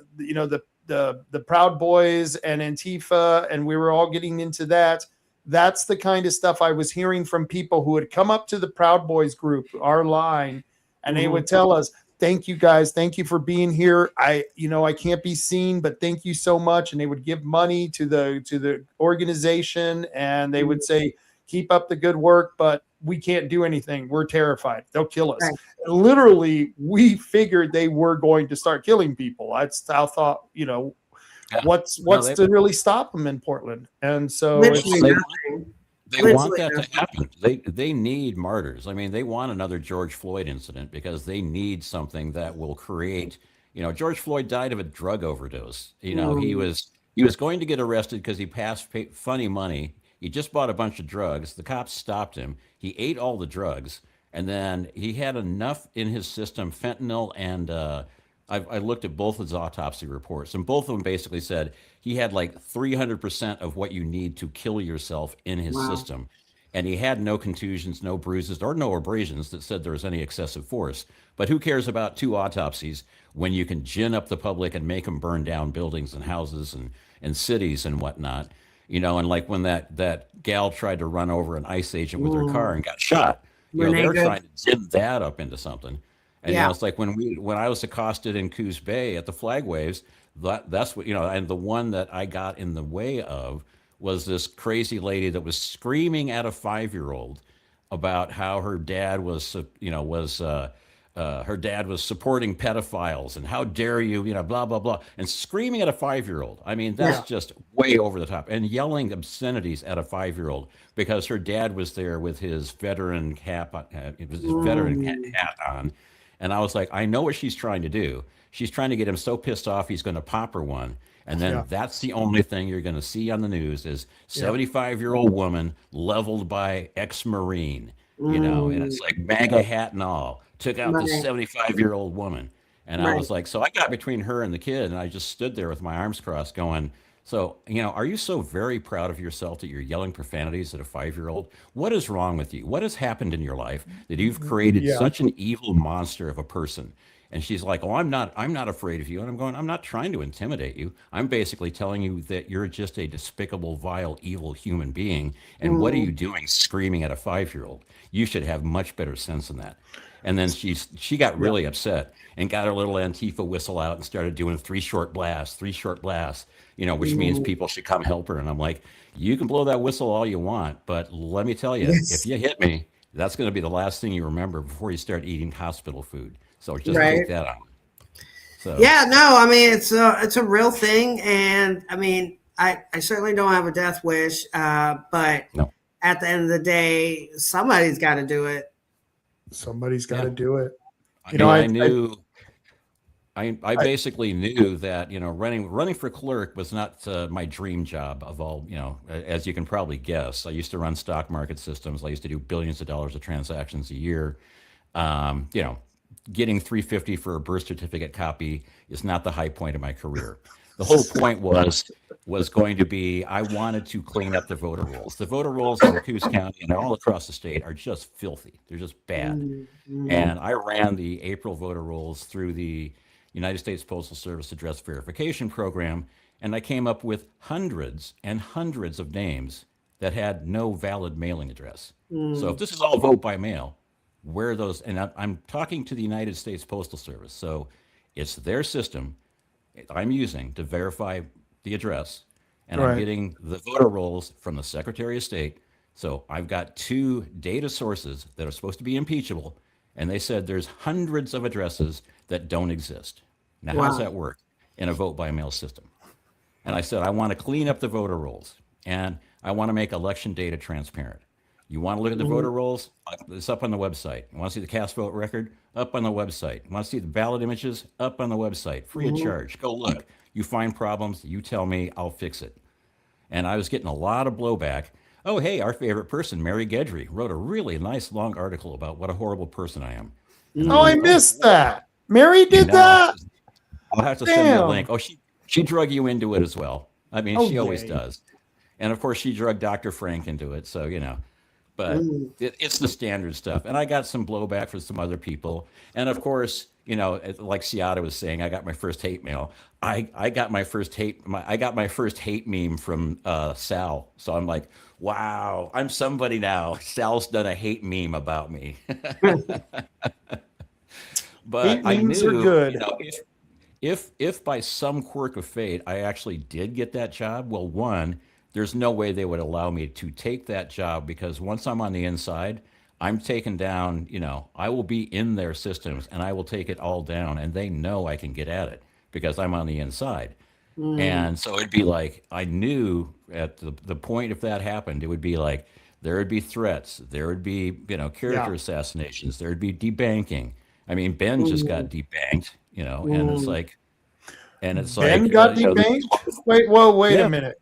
Proud Boys and Antifa, and we were all getting into that. That's the kind of stuff I was hearing from people who had come up to the Proud Boys group, our line, and they would tell us, "Thank you guys, thank you for being here. I can't be seen, but thank you so much." And they would give money to the organization, and they would say, "Keep up the good work, but we can't do anything. We're terrified. They'll kill us." Right. Literally, we figured they were going to start killing people. That's how thought, what's to really stop them in Portland. And so they want that to happen. They need martyrs. I mean, they want another George Floyd incident because they need something that will create, George Floyd died of a drug overdose. He was going to get arrested because he passed funny money. He just bought a bunch of drugs. The cops stopped him. He ate all the drugs, and then he had enough in his system, fentanyl, and I looked at both of his autopsy reports, and both of them basically said he had like 300% of what you need to kill yourself in his system. And he had no contusions, no bruises, or no abrasions that said there was any excessive force. But who cares about 2 autopsies when you can gin up the public and make them burn down buildings and houses and cities and whatnot? And like when that gal tried to run over an ICE agent with her car and got shot, they're trying to gin that up into something. And it's like when I was accosted in Coos Bay at the flag waves, that's what, and the one that I got in the way of was this crazy lady that was screaming at a 5-year-old about how her dad was supporting pedophiles and how dare you, blah, blah, blah, and screaming at a 5-year-old. I mean, that's just way over the top, and yelling obscenities at a 5-year-old because her dad was there with his veteran hat on. And I was like, I know what she's trying to do. She's trying to get him so pissed off he's going to pop her one. And then that's the only thing you're going to see on the news is 75-year-old woman leveled by ex-Marine, and it's like MAGA hat and all. Took out this 75-year-old woman. And I was like, so I got between her and the kid, and I just stood there with my arms crossed going, so, are you so very proud of yourself that you're yelling profanities at a 5-year-old? What is wrong with you? What has happened in your life that you've created such an evil monster of a person? And she's like, oh, I'm not afraid of you. And I'm going, I'm not trying to intimidate you. I'm basically telling you that you're just a despicable, vile, evil human being. And what are you doing screaming at a 5-year-old? You should have much better sense than that. And then she got really upset and got her little Antifa whistle out and started doing 3 short blasts, which means people should come help her. And I'm like, you can blow that whistle all you want, but let me tell you, if you hit me, that's going to be the last thing you remember before you start eating hospital food. So just take that on. So. Yeah, no, I mean, it's a real thing. And I mean, I certainly don't have a death wish, but at the end of the day, somebody's got to do it. Somebody's got to do it. I basically knew that, running for clerk was not my dream job of all, as you can probably guess. I used to run stock market systems. I used to do billions of dollars of transactions a year. Getting $350 for a birth certificate copy is not the high point of my career. The whole point was going to be, I wanted to clean up the voter rolls. The voter rolls in Coos County and all across the state are just filthy. They're just bad. And I ran the April voter rolls through the United States Postal Service address verification program, and I came up with hundreds and hundreds of names that had no valid mailing address. So if this is all vote by mail, where are those? And I'm talking to the United States Postal Service. So it's their system I'm using to verify the address, and I'm getting the voter rolls from the Secretary of State. So I've got 2 data sources that are supposed to be impeachable, and they said there's hundreds of addresses that don't exist. Now, how does that work in a vote by mail system? And I said, I want to clean up the voter rolls, and I want to make election data transparent. You want to look at the voter rolls? It's up on the website. You want to see the cast vote record? Up on the website. You want to see the ballot images? Up on the website, free of charge. Go look. You find problems, you tell me, I'll fix it. And I was getting a lot of blowback. Oh, hey, our favorite person, Mary Gedry, wrote a really nice long article about what a horrible person I am. Oh, I missed that. Mary did that? I'll have to send you a link. Oh, she drug you into it as well. I mean, she always does. And of course, she drugged Dr. Frank into it. So, but it's the standard stuff. And I got some blowback from some other people. And of course, like Ciatta was saying, I got my first hate mail. I got my first hate meme from Sal. So I'm like, wow, I'm somebody now. Sal's done a hate meme about me. But hate I memes knew, are good. If by some quirk of fate I actually did get that job, well, one, there's no way they would allow me to take that job, because once I'm on the inside, I'm taken down, I will be in their systems and I will take it all down, and they know I can get at it because I'm on the inside. And so it'd be like, I knew at the point if that happened, it would be like, there would be threats, there would be, character assassinations, there would be debanking. I mean, Ben just got debanked, and it's like, Ben got debanked? Wait a minute.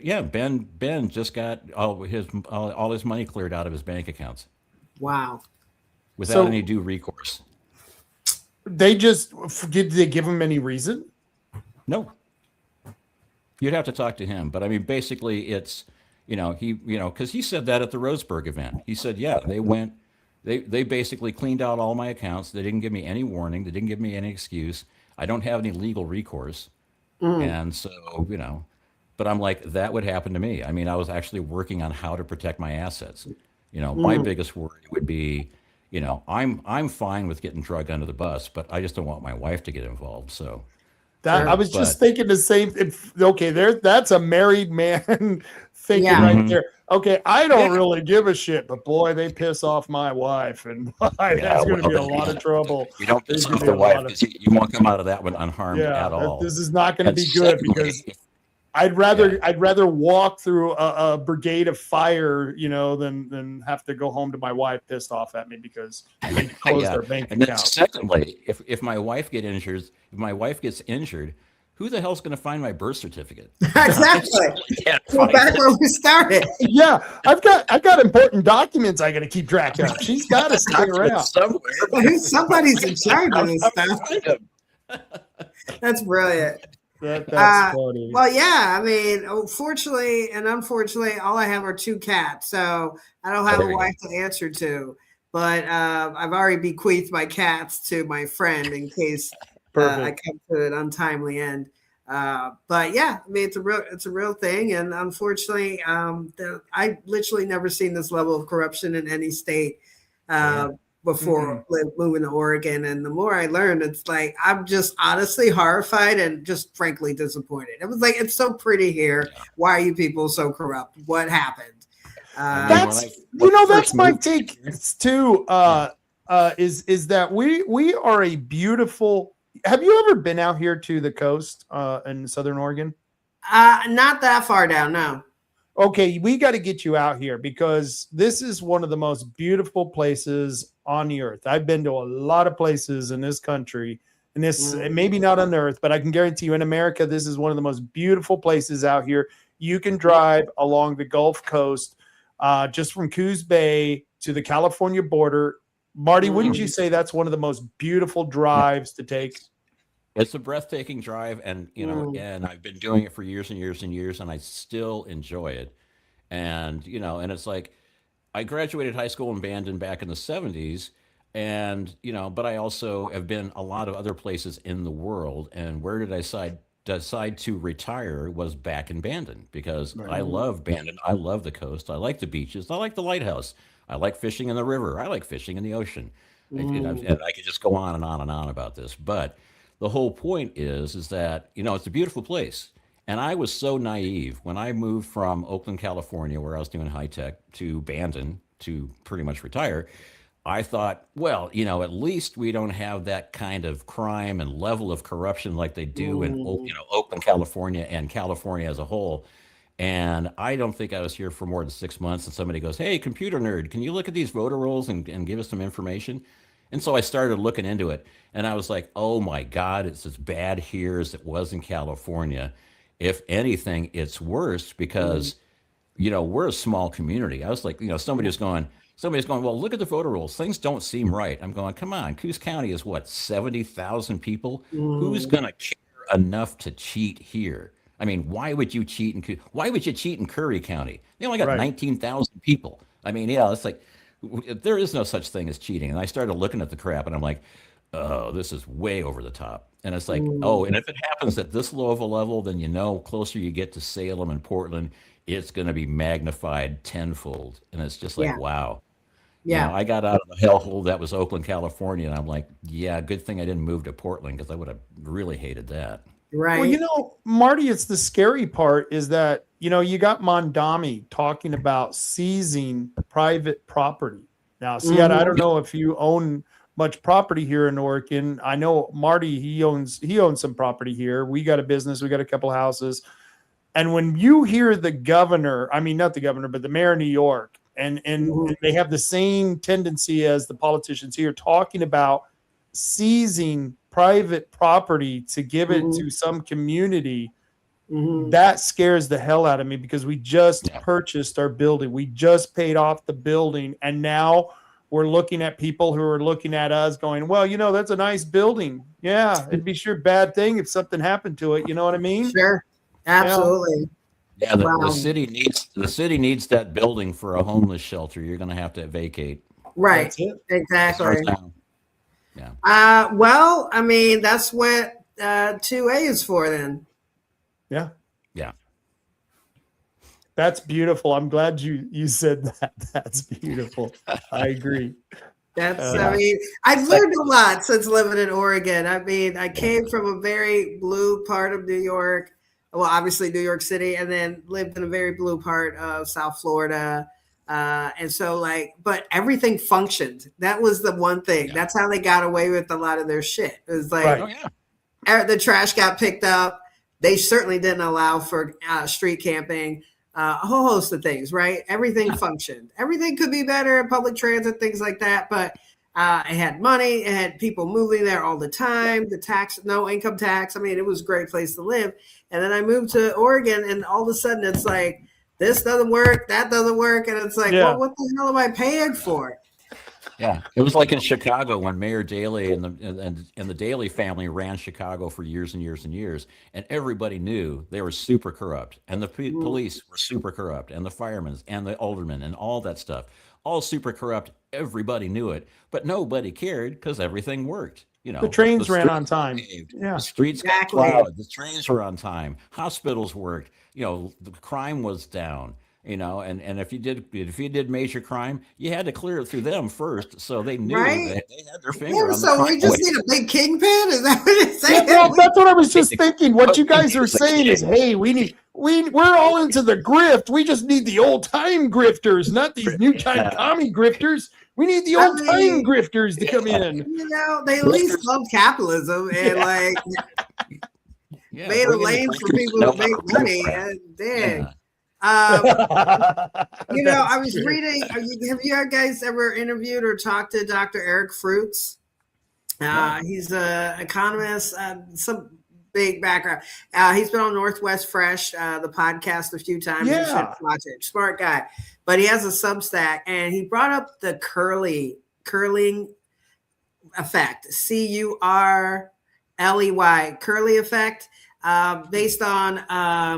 Yeah, Ben just got all his money cleared out of his bank accounts. Wow. Without any due recourse. Did they give him any reason? No. You'd have to talk to him. But I mean, basically it's, because he said that at the Roseburg event. He said, yeah, they basically cleaned out all my accounts. They didn't give me any warning. They didn't give me any excuse. I don't have any legal recourse. And so, but I'm like, that would happen to me. I mean, I was actually working on how to protect my assets. My biggest worry would be, I'm fine with getting drugged under the bus, but I just don't want my wife to get involved. So I was just thinking the same. That's a married man thinking right there. Okay, I don't really give a shit, but boy, they piss off my wife, and that's going to be a lot of trouble. You don't piss off the wife because you won't come out of that one unharmed at all. This is not going to be good, because I'd rather walk through a brigade of fire, than have to go home to my wife pissed off at me because they closed their bank account. Then secondly, if my wife gets injured, who the hell's going to find my birth certificate? Exactly. We're back where we started. Yeah, I've got important documents I got to keep track of. She's got to stay around somewhere. Somebody's in charge of this stuff. That's brilliant. That's funny. Well, yeah. I mean, fortunately and unfortunately, all I have are 2 cats, so I don't have a wife to answer to. But I've already bequeathed my cats to my friend in case I come to an untimely end. But yeah, I mean, it's a real thing, and unfortunately, I literally never seen this level of corruption in any state before moving to Oregon. And the more I learned, it's like I'm just honestly horrified and just frankly disappointed. It was like, it's so pretty here. Why are you people so corrupt? What happened? That's my take too. Is that we are a beautiful. Have you ever been out here to the coast in Southern Oregon? Not that far down, no. Okay, we got to get you out here because this is one of the most beautiful places on the earth. I've been to a lot of places in this country, and this maybe not on the earth, but I can guarantee you in America, this is one of the most beautiful places out here. You can drive along the Gulf Coast, just from Coos Bay to the California border. Marty, wouldn't you say that's one of the most beautiful drives to take? It's a breathtaking drive, and and I've been doing it for years and years and years, and I still enjoy it. And and it's like I graduated high school in Bandon back in the 70s, and but I also have been a lot of other places in the world. And where did I decide to retire was back in Bandon, because I love Bandon. I love the coast. I like the beaches. I like the lighthouse. I like fishing in the river. I like fishing in the ocean. And I could just go on and on and on about this. But the whole point is that, it's a beautiful place. And I was so naive when I moved from Oakland, California, where I was doing high tech, to Bandon to pretty much retire. I thought, well, at least we don't have that kind of crime and level of corruption like they do in, Oakland, California, and California as a whole. And I don't think I was here for more than 6 months. And somebody goes, "Hey, computer nerd, can you look at these voter rolls and give us some information?" And so I started looking into it. And I was like, oh my God, it's as bad here as it was in California. If anything, it's worse because, we're a small community. I was like, somebody's going, well, look at the voter rolls. Things don't seem right. I'm going, come on, Coos County is what, 70,000 people? Who's going to care enough to cheat here? I mean, why would you cheat why would you cheat in Curry County? They only got Right. 19,000 people. I mean, it's like there is no such thing as cheating. And I started looking at the crap and I'm like, oh, this is way over the top. And it's like, oh, and if it happens at this low of a level, then closer you get to Salem and Portland, it's going to be magnified tenfold. And it's just like, Yeah. wow. Yeah. I got out of the hellhole that was Oakland, California, and I'm like, yeah, good thing I didn't move to Portland because I would have really hated that. Right. Well, Marty, it's the scary part is that, you got Mondami talking about seizing private property. Now, Ciatta, I don't know if you own much property here in Oregon. I know Marty, he owns some property here. We got a business, we got a couple houses. And when you hear the governor, I mean, not the governor, but the mayor of New York, and they have the same tendency as the politicians here talking about seizing private property to give it to some community, that scares the hell out of me because we just purchased our building. We just paid off the building. And now we're looking at people who are looking at us going, well, that's a nice building. Yeah, it'd be sure bad thing if something happened to it. You know what I mean? Sure. Absolutely. Yeah, the city needs that building for a homeless shelter. You're going to have to vacate. Right. That's it. Exactly. Yeah. Well, I mean, that's what 2A is for then. Yeah. Yeah. That's beautiful. I'm glad you said that. That's beautiful. I agree. I mean, I've learned a lot since living in Oregon. I mean, I came from a very blue part of New York. Well, obviously New York City, and then lived in a very blue part of South Florida. And so but everything functioned. That was the one thing. Yeah. That's how they got away with a lot of their shit. It was like, the trash got picked up. They certainly didn't allow for street camping, a whole host of things, right? Everything functioned. Everything could be better, public transit, things like that. But it had money. It had people moving there all the time. The tax, no income tax. I mean, it was a great place to live. And then I moved to Oregon, and all of a sudden it's like, this doesn't work, that doesn't work. And it's like, well, what the hell am I paying for? Yeah. It was like in Chicago when Mayor Daley and the Daley family ran Chicago for years and years and years. And everybody knew they were super corrupt. And the police were super corrupt. And the firemen and the aldermen and all that stuff. All super corrupt. Everybody knew it. But nobody cared because everything worked. The trains ran on time. The streets got plowed. The trains were on time. Hospitals worked. The crime was down. And if you did major crime, you had to clear it through them first, so they knew that they had their finger on the so crime. We just need a big kingpin. Is that what it's saying? Yeah, that's what I was just thinking. What you guys are saying is, hey, we're all into the grift. We just need the old time grifters, not these new time commie grifters. We need the old time grifters to come in. They at least love capitalism and made a lane for people to make money. I was reading. Have you guys ever interviewed or talked to Dr. Eric Fruits? He's an economist, some big background. He's been on Northwest Fresh, the podcast, a few times. You should watch it. Smart guy. But he has a Substack, and he brought up the curling effect, Curley, Curley effect, based on, I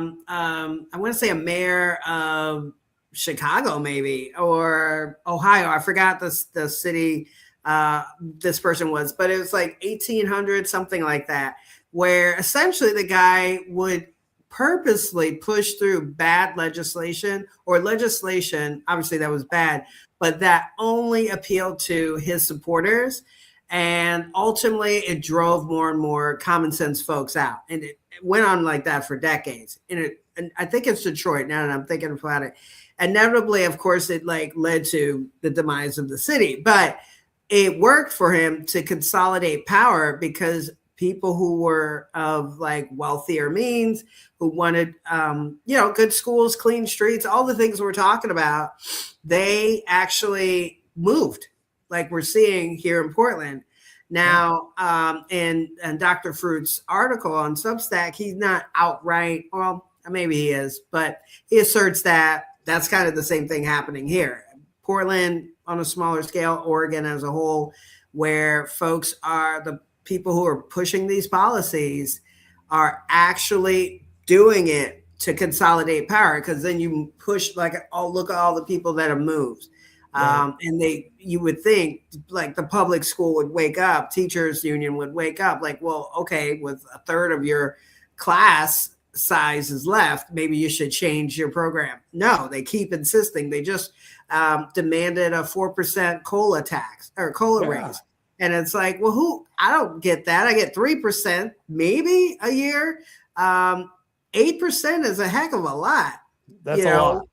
want to say a mayor of Chicago, maybe, or Ohio. I forgot the city this person was, but it was like 1800, something like that, where essentially the guy would purposely push through bad legislation or legislation, obviously that was bad, but that only appealed to his supporters. And ultimately it drove more and more common sense folks out. And it went on like that for decades. And I think it's Detroit now that I'm thinking about it. Inevitably, of course, it led to the demise of the city, but it worked for him to consolidate power because people who were of like wealthier means, who wanted, good schools, clean streets, all the things we're talking about, they actually moved, like we're seeing here in Portland. Now, in Dr. Fruit's article on Substack, he's not outright, well, maybe he is, but he asserts that that's kind of the same thing happening here. Portland on a smaller scale, Oregon as a whole, where folks are, the people who are pushing these policies are actually doing it to consolidate power, because then you push, like, oh, look at all the people that have moved. Right. And you would think like the public school would wake up, teachers union would wake up, like, well, okay, with a third of your class size is left, maybe you should change your program. No, they keep insisting. They just demanded a 4% COLA tax or COLA raise. And it's like, well, I don't get that. I get 3% maybe a year. 8% is a heck of a lot. That's a lot.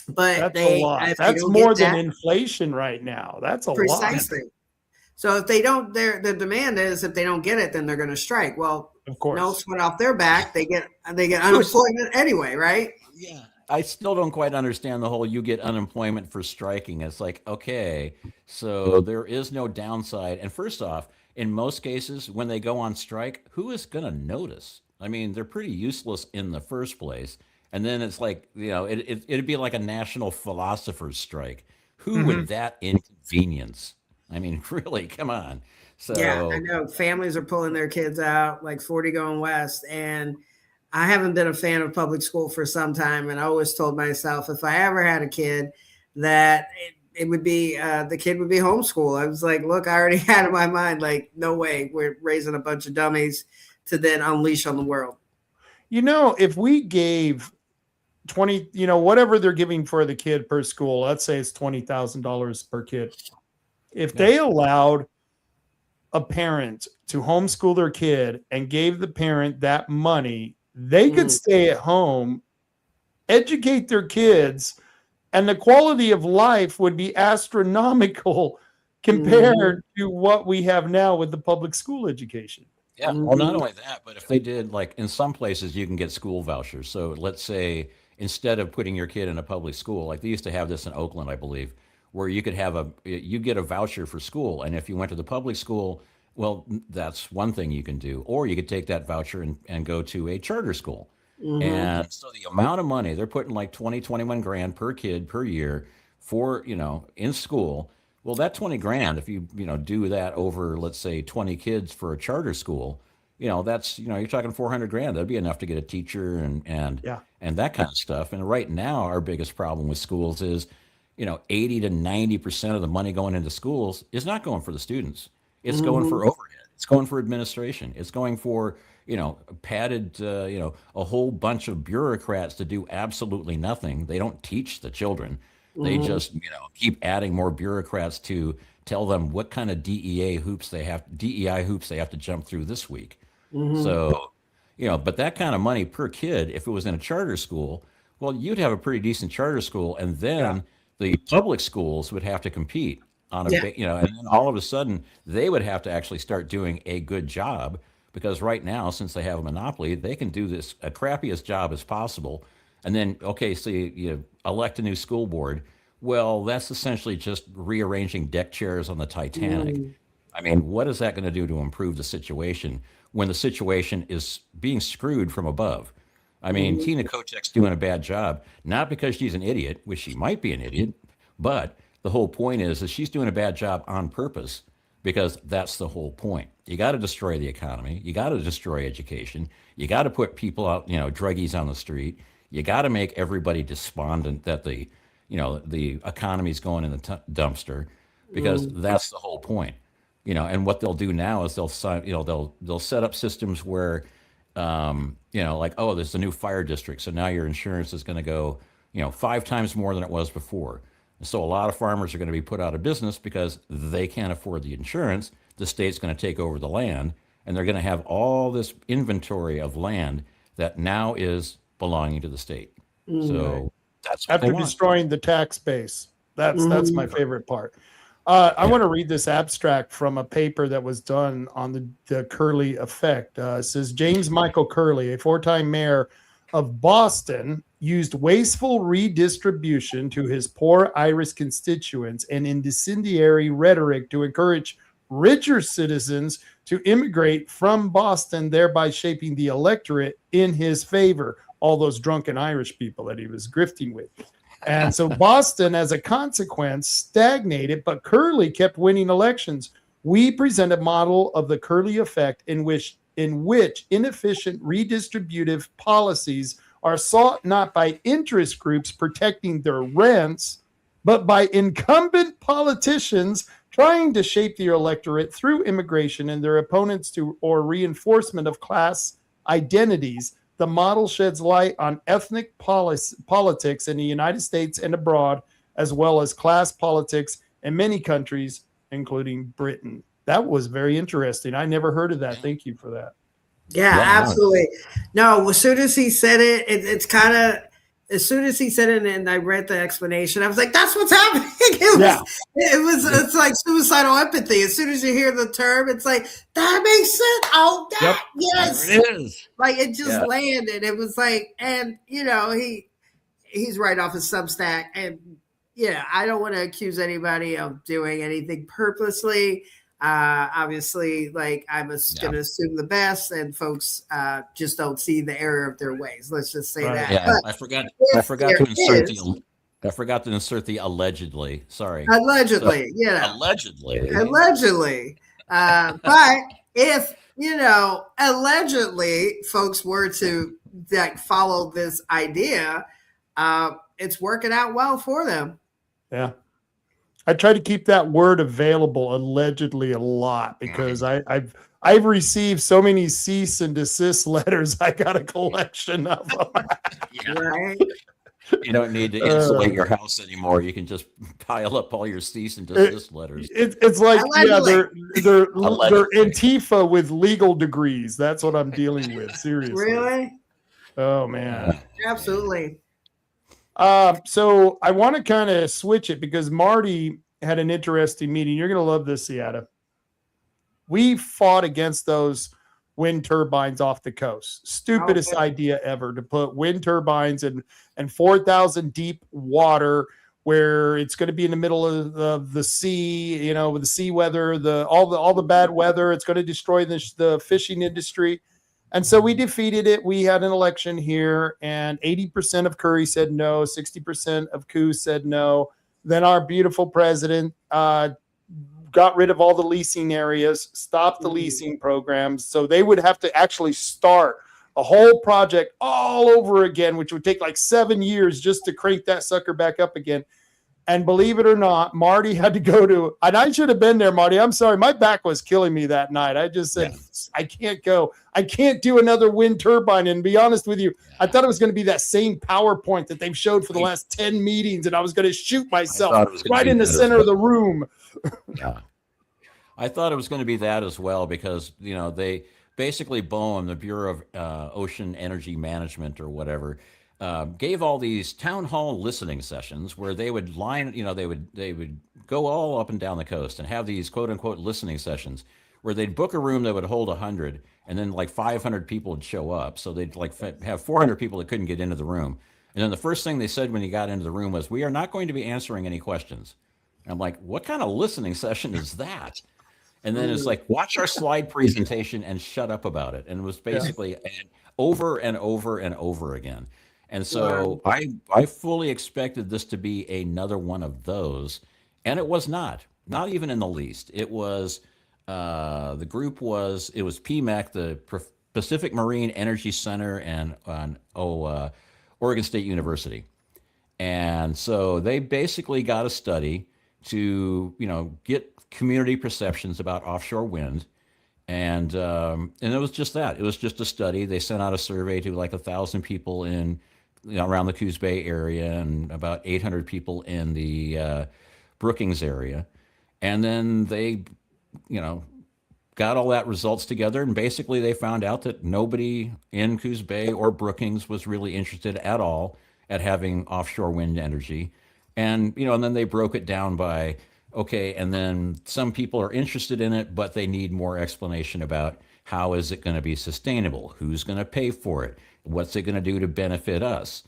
But that's more than inflation right now. That's a lot. Precisely. So if they don't, their demand is if they don't get it, then they're going to strike. Well, of course, no sweat off their back. They get unemployment anyway, right? Yeah. I still don't quite understand the whole you get unemployment for striking. It's like, okay, so there is no downside. And first off, in most cases, when they go on strike, who is going to notice? I mean, they're pretty useless in the first place. And then it's like, it'd be like a national philosopher's strike. Who would that inconvenience? I mean, really, come on. So yeah, I know families are pulling their kids out, like 40 going west. And I haven't been a fan of public school for some time. And I always told myself, if I ever had a kid, that it would be, the kid would be homeschooled. I was like, look, I already had in my mind, like, no way, we're raising a bunch of dummies to then unleash on the world. If we gave 20, whatever they're giving for the kid per school, let's say it's $20,000 per kid. If they allowed a parent to homeschool their kid and gave the parent that money, they could stay at home, educate their kids, and the quality of life would be astronomical compared to what we have now with the public school education. Yeah, well, not only that, but if they did, like in some places you can get school vouchers. So let's say instead of putting your kid in a public school, like they used to have this in Oakland, I believe, where you could you get a voucher for school. And if you went to the public school, well, that's one thing you can do. Or you could take that voucher and go to a charter school. And so the amount of money, they're putting like 21 grand per kid per year for, in school. Well, that 20 grand, if you, do that over, let's say 20 kids for a charter school, that's, you're talking 400 grand. That'd be enough to get a teacher and that kind of stuff. And right now, our biggest problem with schools is, 80 to 90% of the money going into schools is not going for the students. It's going for overhead. It's going for administration. It's going for, padded, a whole bunch of bureaucrats to do absolutely nothing. They don't teach the children. They just, keep adding more bureaucrats to tell them what kind of DEI hoops they have to jump through this week. So, but that kind of money per kid, if it was in a charter school, well, you'd have a pretty decent charter school, and then the public schools would have to compete on and then all of a sudden they would have to actually start doing a good job, because right now, since they have a monopoly, they can do this a crappiest job as possible. And then, okay, so you elect a new school board. Well, that's essentially just rearranging deck chairs on the Titanic. I mean, what is that going to do to improve the situation when the situation is being screwed from above? I mean, Tina Kotek's doing a bad job, not because she's an idiot, which she might be an idiot, but the whole point is that she's doing a bad job on purpose, because that's the whole point. You got to destroy the economy. You got to destroy education. You got to put people out, druggies on the street. You got to make everybody despondent that the economy's going in the dumpster, because that's the whole point. And what they'll do now is they'll set up systems where, like, oh, there's a new fire district, so now your insurance is going to go, 5 times more than it was before. So a lot of farmers are going to be put out of business because they can't afford the insurance. The state's going to take over the land, and they're going to have all this inventory of land that now is belonging to the state. So that's what after destroying the tax base. That's my favorite part. I want to read this abstract from a paper that was done on the Curley effect. It says James Michael Curley, a 4-time mayor of Boston, used wasteful redistribution to his poor Irish constituents and incendiary rhetoric to encourage richer citizens to immigrate from Boston, thereby shaping the electorate in his favor. All those drunken Irish people that he was grifting with. And so Boston, as a consequence, stagnated, but Curley kept winning elections. We present a model of the Curley effect in which inefficient redistributive policies are sought not by interest groups protecting their rents, but by incumbent politicians trying to shape their electorate through immigration and their opponents or reinforcement of class identities. The model sheds light on ethnic politics in the United States and abroad, as well as class politics in many countries, including Britain. That was very interesting. I never heard of that. Thank you for that. Yeah, absolutely. No, as soon as he said it, it's kind of, as soon as he said it and I read the explanation, I was like, that's what's happening. It's like suicidal empathy. As soon as you hear the term, it's like, that makes sense. Oh, that, yes. There it is. Like it just landed. It was like, and you know, he's right off his Substack. And yeah, I don't want to accuse anybody of doing anything purposely. Obviously, like I'm going to assume the best, and folks just don't see the error of their ways. Let's just say that. Yeah, but I forgot to insert the allegedly. Sorry. Allegedly, Allegedly. But if allegedly folks were to follow this idea, it's working out well for them. Yeah. I try to keep that word available, allegedly, a lot because I've received so many cease and desist letters. I got a collection of them. Right. You don't need to insulate your house anymore. You can just pile up all your cease and desist letters. It's like they're Antifa with legal degrees. That's what I'm dealing with. Seriously. Really? Oh man. Absolutely. So I want to kind of switch it because Marty had an interesting meeting. You're going to love this, Ciatta. We fought against those wind turbines off the coast. Stupidest idea ever to put wind turbines in 4,000 deep water where it's going to be in the middle of the sea, with the sea weather, all the bad weather. It's going to destroy the fishing industry. And so we defeated it. We had an election here, and 80% of Curry said no, 60% of Coos said no. Then our beautiful president got rid of all the leasing areas, stopped the leasing programs. So they would have to actually start a whole project all over again, which would take like 7 years just to crank that sucker back up again. And believe it or not, Marty had to go to, and I should have been there, Marty. I'm sorry. My back was killing me that night. I just said, I can't go. I can't do another wind turbine. And be honest with you, I thought it was going to be that same PowerPoint that they've showed for the last 10 meetings. And I was going to shoot myself right in the center of the room. Yeah. I thought it was going to be that as well because, they basically BOEM, the Bureau of Ocean Energy Management or whatever, gave all these town hall listening sessions where they would they would go all up and down the coast and have these quote unquote listening sessions where they'd book a room that would hold 100 and then like 500 people would show up. So they'd have 400 people that couldn't get into the room. And then the first thing they said when you got into the room was, "We are not going to be answering any questions." And I'm like, what kind of listening session is that? And then it's like, watch our slide presentation and shut up about it. And it was basically over and over and over again. And so I fully expected this to be another one of those. And it was not even in the least. It was, the group was PMEC, the Pacific Marine Energy Center and Oregon State University. And so they basically got a study to, get community perceptions about offshore wind. And it was just that. It was just a study. They sent out a survey to like 1,000 people in around the Coos Bay area and about 800 people in the Brookings area. And then they, got all that results together. And basically they found out that nobody in Coos Bay or Brookings was really interested at all at having offshore wind energy. And, and then they broke it down by Okay, and then some people are interested in it, but they need more explanation about how is it going to be sustainable? Who's going to pay for it? What's it going to do to benefit us?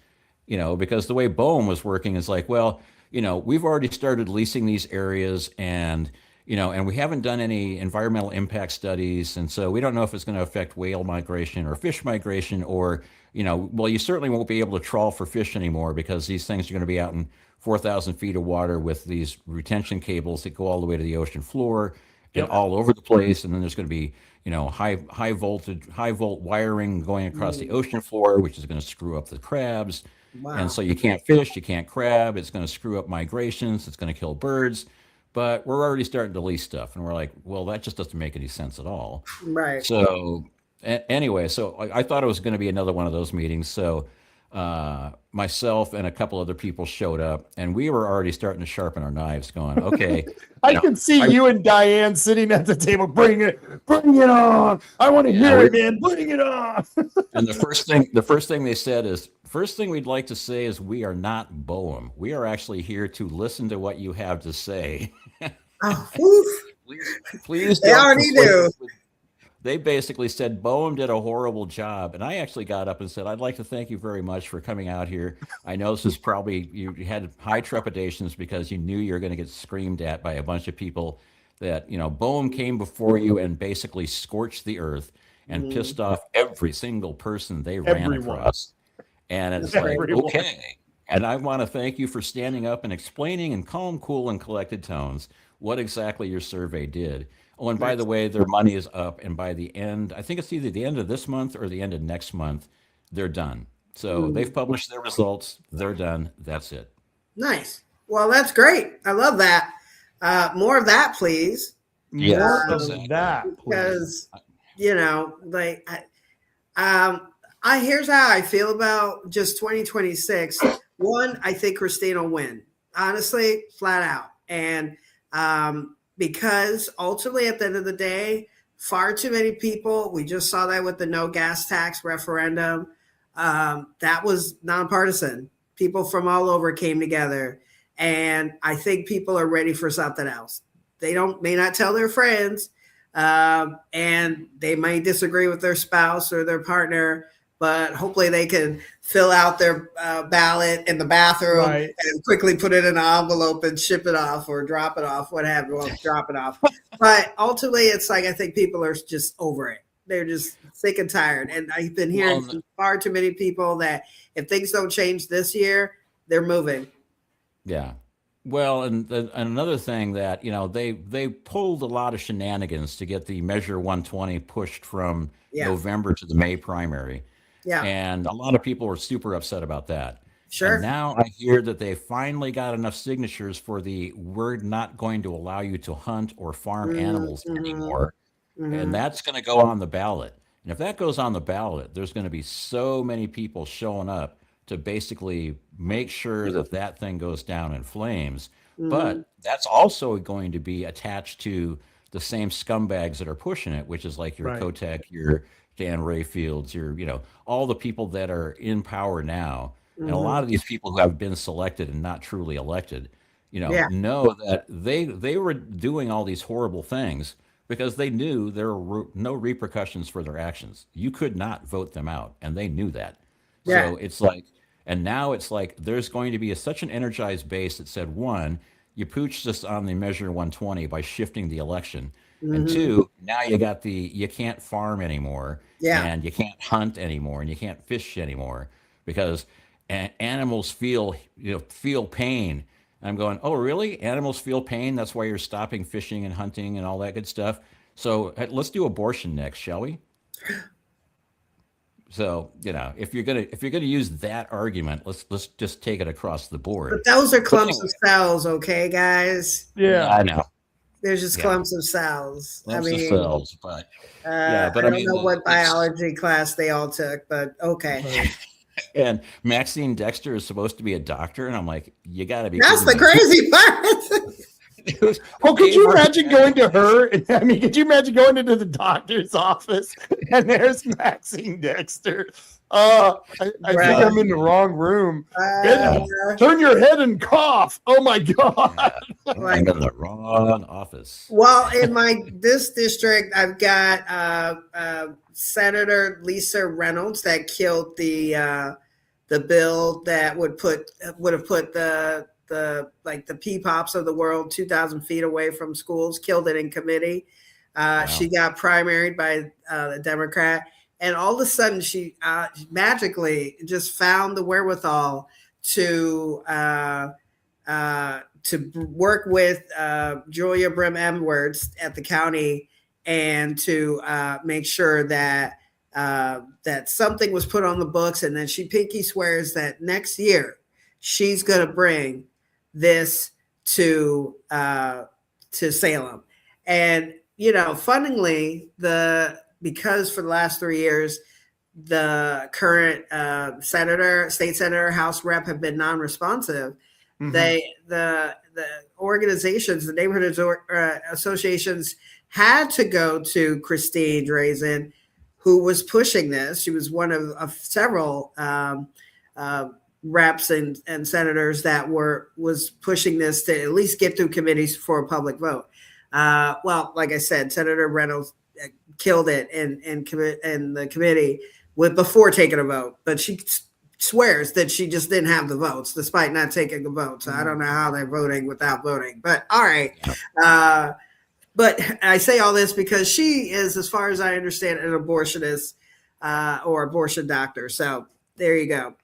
Because the way Boehm was working is like, well, we've already started leasing these areas and we haven't done any environmental impact studies. And so we don't know if it's going to affect whale migration or fish migration or, well, you certainly won't be able to trawl for fish anymore because these things are going to be out in 4,000 feet of water with these retention cables that go all the way to the ocean floor and all over the place. And then there's going to be, high volt wiring going across the ocean floor, which is going to screw up the crabs. Wow. And so you can't fish, you can't crab. It's going to screw up migrations. It's going to kill birds. But we're already starting to lease stuff. And we're like, well, that just doesn't make any sense at all. Right. So anyway, so I thought it was going to be another one of those meetings. So myself and a couple other people showed up, and we were already starting to sharpen our knives, going, okay. I can see you and Diane sitting at the table. Bring it on. I want to hear it, man. Bring it on. And the first thing they said is, first thing we'd like to say is we are not Boehm. We are actually here to listen to what you have to say. Oh, please they already do. They basically said Boehm did a horrible job. And I actually got up and said, I'd like to thank you very much for coming out here. I know this is probably, you had high trepidations because you knew you were going to get screamed at by a bunch of people that, Boehm came before you and basically scorched the earth and pissed off every single person they ran across. And it's like, okay. And I want to thank you for standing up and explaining in calm, cool, and collected tones what exactly your survey did. Oh, and by the way, their money is up. And by the end, I think it's either the end of this month or the end of next month, they're done. So they've published their results. They're done. That's it. Nice. Well, that's great. I love that. More of that, please. Yes, More exactly. of that, please. Because, here's how I feel about just 2026. One, I think Christine will win, honestly, flat out. And because ultimately at the end of the day, far too many people, we just saw that with the no gas tax referendum. That was nonpartisan. People from all over came together. And I think people are ready for something else. They may not tell their friends, and they might disagree with their spouse or their partner, but hopefully they can fill out their ballot in the bathroom and quickly put it in an envelope and ship it off or drop it off, what have you. Well, drop it off. But ultimately, it's like I think people are just over it. They're just sick and tired. And I've been hearing from far too many people that if things don't change this year, they're moving. Yeah. Well, and another thing that, they pulled a lot of shenanigans to get the Measure 120 pushed from November to the May primary. Yeah. And a lot of people were super upset about that. Sure. And now I hear that they finally got enough signatures for we're not going to allow you to hunt or farm animals anymore. And that's going to go on the ballot. And if that goes on the ballot, there's going to be so many people showing up to basically make sure that thing goes down in flames. But that's also going to be attached to the same scumbags that are pushing it, which is like your Kotek, your Dan Rayfields, your, all the people that are in power now. And a lot of these people who have been selected and not truly elected, know that they were doing all these horrible things because they knew there were no repercussions for their actions. You could not vote them out, and they knew that. So it's like, and now it's like there's going to be such an energized base that said, one, you pooched us on the Measure 120 by shifting the election. And two, now you can't farm anymore, and you can't hunt anymore, and you can't fish anymore because animals feel pain. And I'm going, oh, really? Animals feel pain? That's why you're stopping fishing and hunting and all that good stuff. So let's do abortion next, shall we? So, if you're gonna use that argument, let's just take it across the board. But those are clumps of cells, okay, guys? Yeah, I know. There's just clumps of cells. Clumps of cells, but I don't know what biology class they all took, but okay. And Maxine Dexter is supposed to be a doctor, and I'm like, you got to be. That's the crazy part. Oh, could you imagine going to her? I mean, could you imagine going into the doctor's office and there's Maxine Dexter? I think I'm in the wrong room. Turn your head and cough. Oh my God. I'm in the wrong office. Well, in this district, I've got Senator Lisa Reynolds that killed the bill that would have put the P-POPs of the world 2,000 feet away from schools, killed it in committee. Wow. She got primaried by the Democrat. And all of a sudden, she magically just found the wherewithal to work with Julia Brim Edwards at the county and to make sure that something was put on the books. And then she pinky swears that next year she's going to bring this to Salem. And funnily, because for the last 3 years, the current state senator, House rep have been non-responsive. Mm-hmm. The organizations, the neighborhood associations had to go to Christine Drazen, who was pushing this. She was one of several reps and senators that was pushing this to at least get through committees for a public vote. Well, like I said, Senator Reynolds killed it in the committee before taking a vote, but she swears that she just didn't have the votes despite not taking the vote. So I don't know how they're voting without voting, but all right. But I say all this because she is, as far as I understand, an abortionist or abortion doctor. So there you go.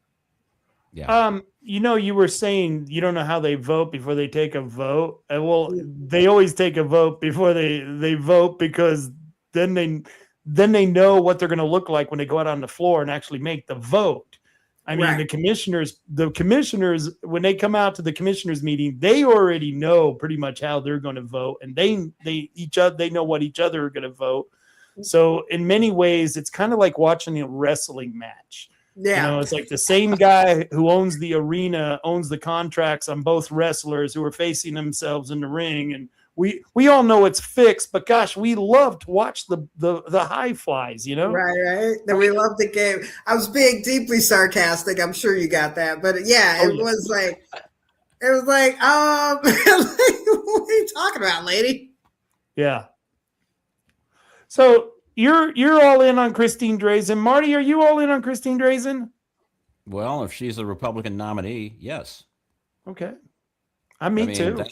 Yeah. You were saying you don't know how they vote before they take a vote. Well, they always take a vote before they vote, because then they know what they're going to look like when they go out on the floor and actually make the vote. I mean, right. the commissioners, when they come out to the commissioners meeting, they already know pretty much how they're going to vote, and they know what each other are going to vote. So in many ways, it's kind of like watching a wrestling match. Yeah. It's like the same guy who owns the arena owns the contracts on both wrestlers who are facing themselves in the ring. And we all know it's fixed, but gosh, we love to watch the high flies, Right. And we love the game. I was being deeply sarcastic. I'm sure you got that, but was like, what are you talking about, lady? Yeah. So you're all in on Christine Drazen. Marty, are you all in on Christine Drazen? Well, if she's a Republican nominee, yes. Okay. Me too.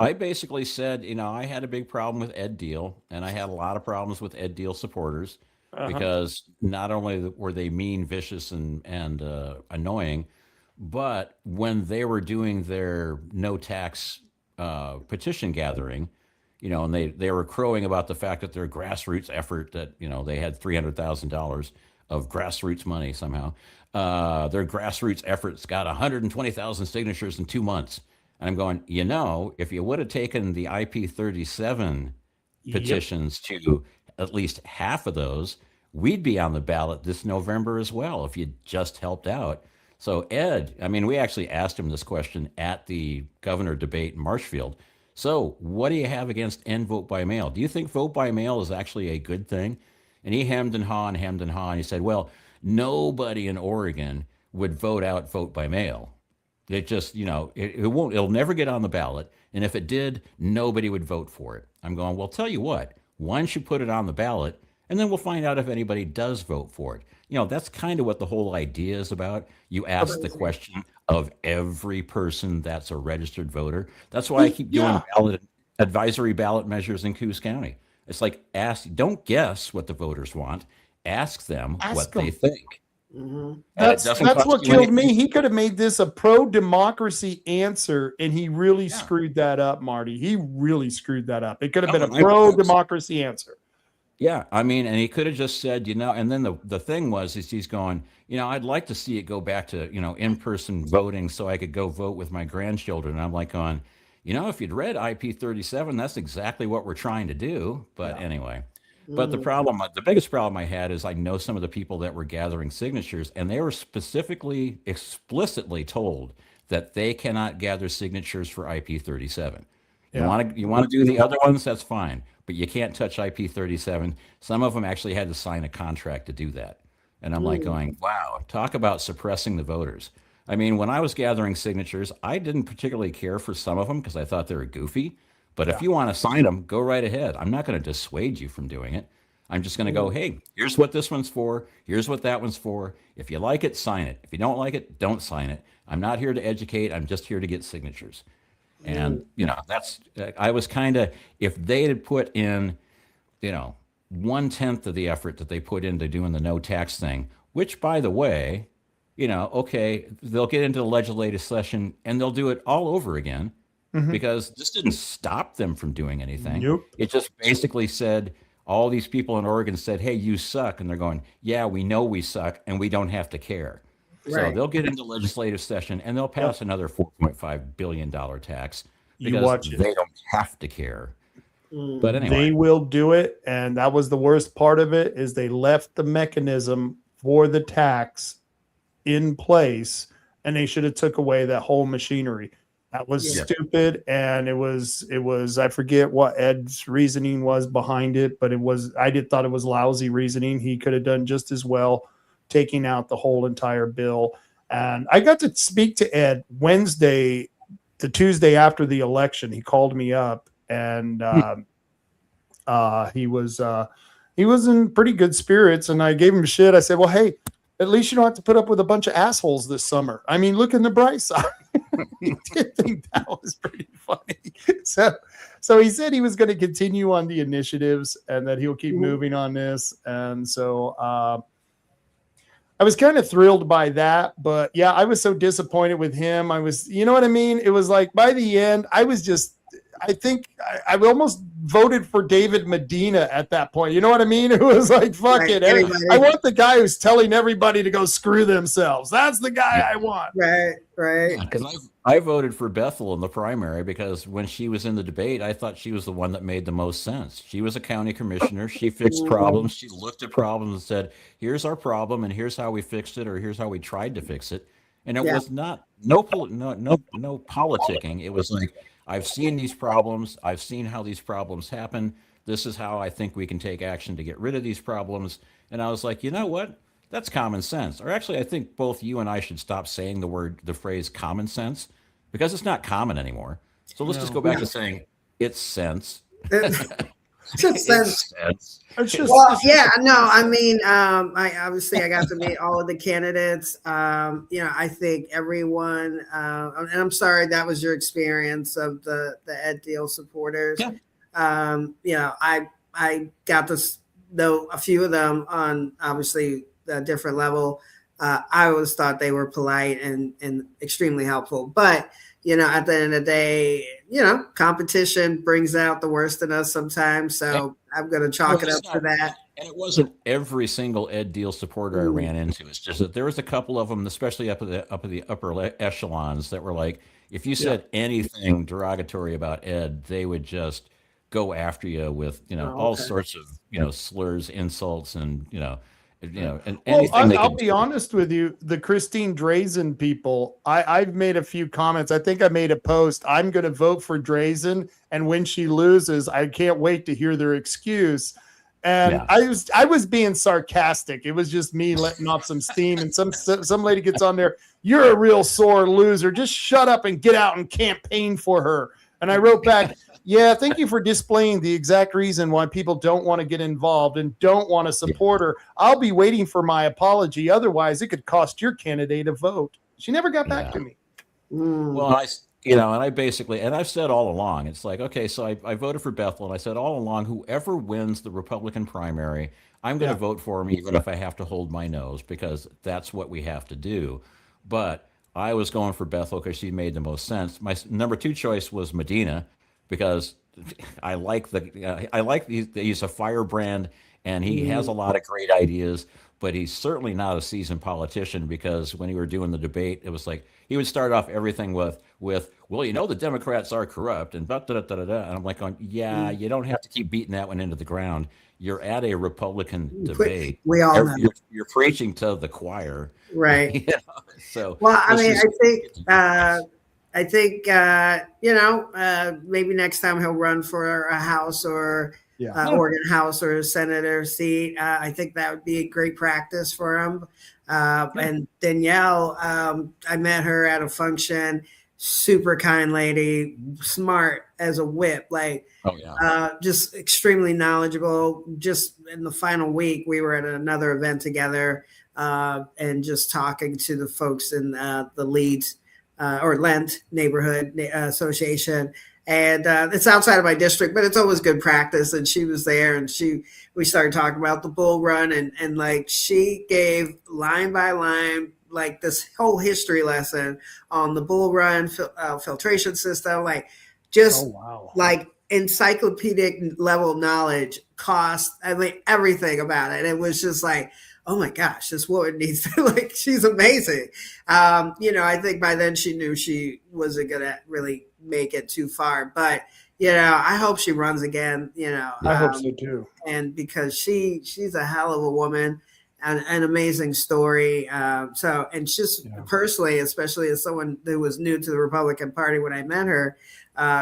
I basically said, I had a big problem with Ed Deal, and I had a lot of problems with Ed Deal supporters because not only were they mean, vicious, and annoying, but when they were doing their no tax petition gathering, and they were crowing about the fact that their grassroots effort that, they had $300,000 of grassroots money somehow. Their grassroots efforts got 120,000 signatures in 2 months. And I'm going, if you would have taken the IP37 petitions to at least half of those, we'd be on the ballot this November as well if you just helped out. So Ed, we actually asked him this question at the governor debate in Marshfield. So what do you have against end vote by mail? Do you think vote by mail is actually a good thing? And he hemmed and hawed. And he said, well, nobody in Oregon would vote by mail. It just, it'll never get on the ballot. And if it did, nobody would vote for it. I'm going, well, tell you what, why don't you put it on the ballot, and then we'll find out if anybody does vote for it. That's kind of what the whole idea is about. You ask the question of every person that's a registered voter. That's why I keep doing advisory ballot measures in Coos County. It's like, don't guess what the voters want. Ask them what they think. Mm-hmm. That's what killed me. He could have made this a pro-democracy answer, and he really screwed that up, Marty. He really screwed that up. It could have been a pro-democracy answer. Yeah, and he could have just said, and then the thing was, he's going, I'd like to see it go back to, in-person voting so I could go vote with my grandchildren. And I'm like going, if you'd read IP37, that's exactly what we're trying to do. But anyway. But the biggest problem I had is I know some of the people that were gathering signatures, and they were explicitly told that they cannot gather signatures for IP37. You want to do the other ones, that's fine, but you can't touch IP37. Some of them actually had to sign a contract to do that. And I'm like going, wow, talk about suppressing the voters. I mean, when I was gathering signatures, I didn't particularly care for some of them because I thought they were goofy. But if you want to sign them, go right ahead. I'm not going to dissuade you from doing it. I'm just going to go, hey, here's what this one's for. Here's what that one's for. If you like it, sign it. If you don't like it, don't sign it. I'm not here to educate. I'm just here to get signatures. And, that's, I was kind of, if they had put in, 1/10 of the effort that they put into doing the no tax thing, which, by the way, okay, they'll get into the legislative session and they'll do it all over again because this didn't stop them from doing anything. Nope. It just basically said, all these people in Oregon said, hey, you suck. And they're going, yeah, we know we suck and we don't have to care. So they'll get into legislative session and they'll pass another $4.5 billion tax because they don't have to care. But anyway, they will do it. And that was the worst part of it, is they left the mechanism for the tax in place and they should have took away that whole machinery. That was stupid. And it was, I forget what Ed's reasoning was behind it, but I thought it was lousy reasoning. He could have done just as well taking out the whole entire bill. And I got to speak to Ed Wednesday, the Tuesday after the election. He called me up and he was in pretty good spirits. And I gave him shit. I said, well, hey, at least you don't have to put up with a bunch of assholes this summer. I mean, look in the bright side. He did think that was pretty funny. So he said he was going to continue on the initiatives and that he'll keep moving on this. And so I was kind of thrilled by that. But yeah, I was so disappointed with him. I was, you know what I mean? It was like by the end, I think I almost voted for David Medina at that point. You know what I mean? It was like, fuck it. I want the guy who's telling everybody to go screw themselves. That's the guy I want. Right. Because I voted for Bethel in the primary because when she was in the debate, I thought she was the one that made the most sense. She was a county commissioner. She fixed problems. She looked at problems and said, here's our problem and here's how we fixed it or here's how we tried to fix it. And it was not no politicking. It was like, I've seen these problems. I've seen how these problems happen. This is how I think we can take action to get rid of these problems. And I was like, you know what? That's common sense. Or actually, I think both you and I should stop saying the phrase common sense because it's not common anymore. So let's just go back to saying it's sense. It's sense. I mean, I obviously I got to meet all of the candidates. I think everyone, and I'm sorry that was your experience of the Ed Deal supporters. Yeah. I got to know a few of them on obviously a different level. I always thought they were polite and extremely helpful, but at the end of the day, competition brings out the worst in us sometimes. So I'm going to chalk it up to that. And it wasn't every single Ed Deal supporter I ran into. It's just that there was a couple of them, especially up at the upper echelons, that were like, if you said anything derogatory about Ed, they would just go after you with all sorts of slurs, insults, and and anything. I'll be honest with you, the Christine Drazen people, I've made a few comments. I think I made a post. I'm going to vote for Drazen, and when she loses, I can't wait to hear their excuse. And I was being sarcastic. It was just me letting off some steam, and some lady gets on there. You're a real sore loser. Just shut up and get out and campaign for her. And I wrote back, yeah, thank you for displaying the exact reason why people don't want to get involved and don't want to support her. I'll be waiting for my apology. Otherwise, it could cost your candidate a vote. She never got back to me. Well, I basically, and I've said all along, it's like, okay, so I voted for Bethel, and I said all along, whoever wins the Republican primary, I'm going to vote for him, even if I have to hold my nose, because that's what we have to do. But I was going for Bethel because she made the most sense. My number 2 choice was Medina, because I like he's a firebrand and he has a lot of great ideas, but he's certainly not a seasoned politician, because when you were doing the debate, it was like he would start off everything with well, the Democrats are corrupt and da da da da da. And I'm like, you don't have to keep beating that one into the ground. You're at a Republican debate. We all know. You're preaching to the choir, right? So well, I mean, I think I think, maybe next time he'll run for a House or Oregon House or a senator seat. I think that would be a great practice for him. And Danielle, I met her at a function, super kind lady, smart as a whip, just extremely knowledgeable. Just in the final week, we were at another event together and just talking to the folks in the Leeds or Lent Neighborhood Association. And it's outside of my district, but it's always good practice. And she was there, and we started talking about the bull run, and like she gave line by line, like this whole history lesson on the bull run filtration system, like just like encyclopedic level knowledge, cost, I mean, everything about it. It was just like, oh my gosh, this woman needs to, like, she's amazing. I think by then she knew she wasn't going to really make it too far, but, I hope she runs again, I hope so too. And because she's a hell of a woman, an amazing story. And just personally, especially as someone who was new to the Republican Party when I met her,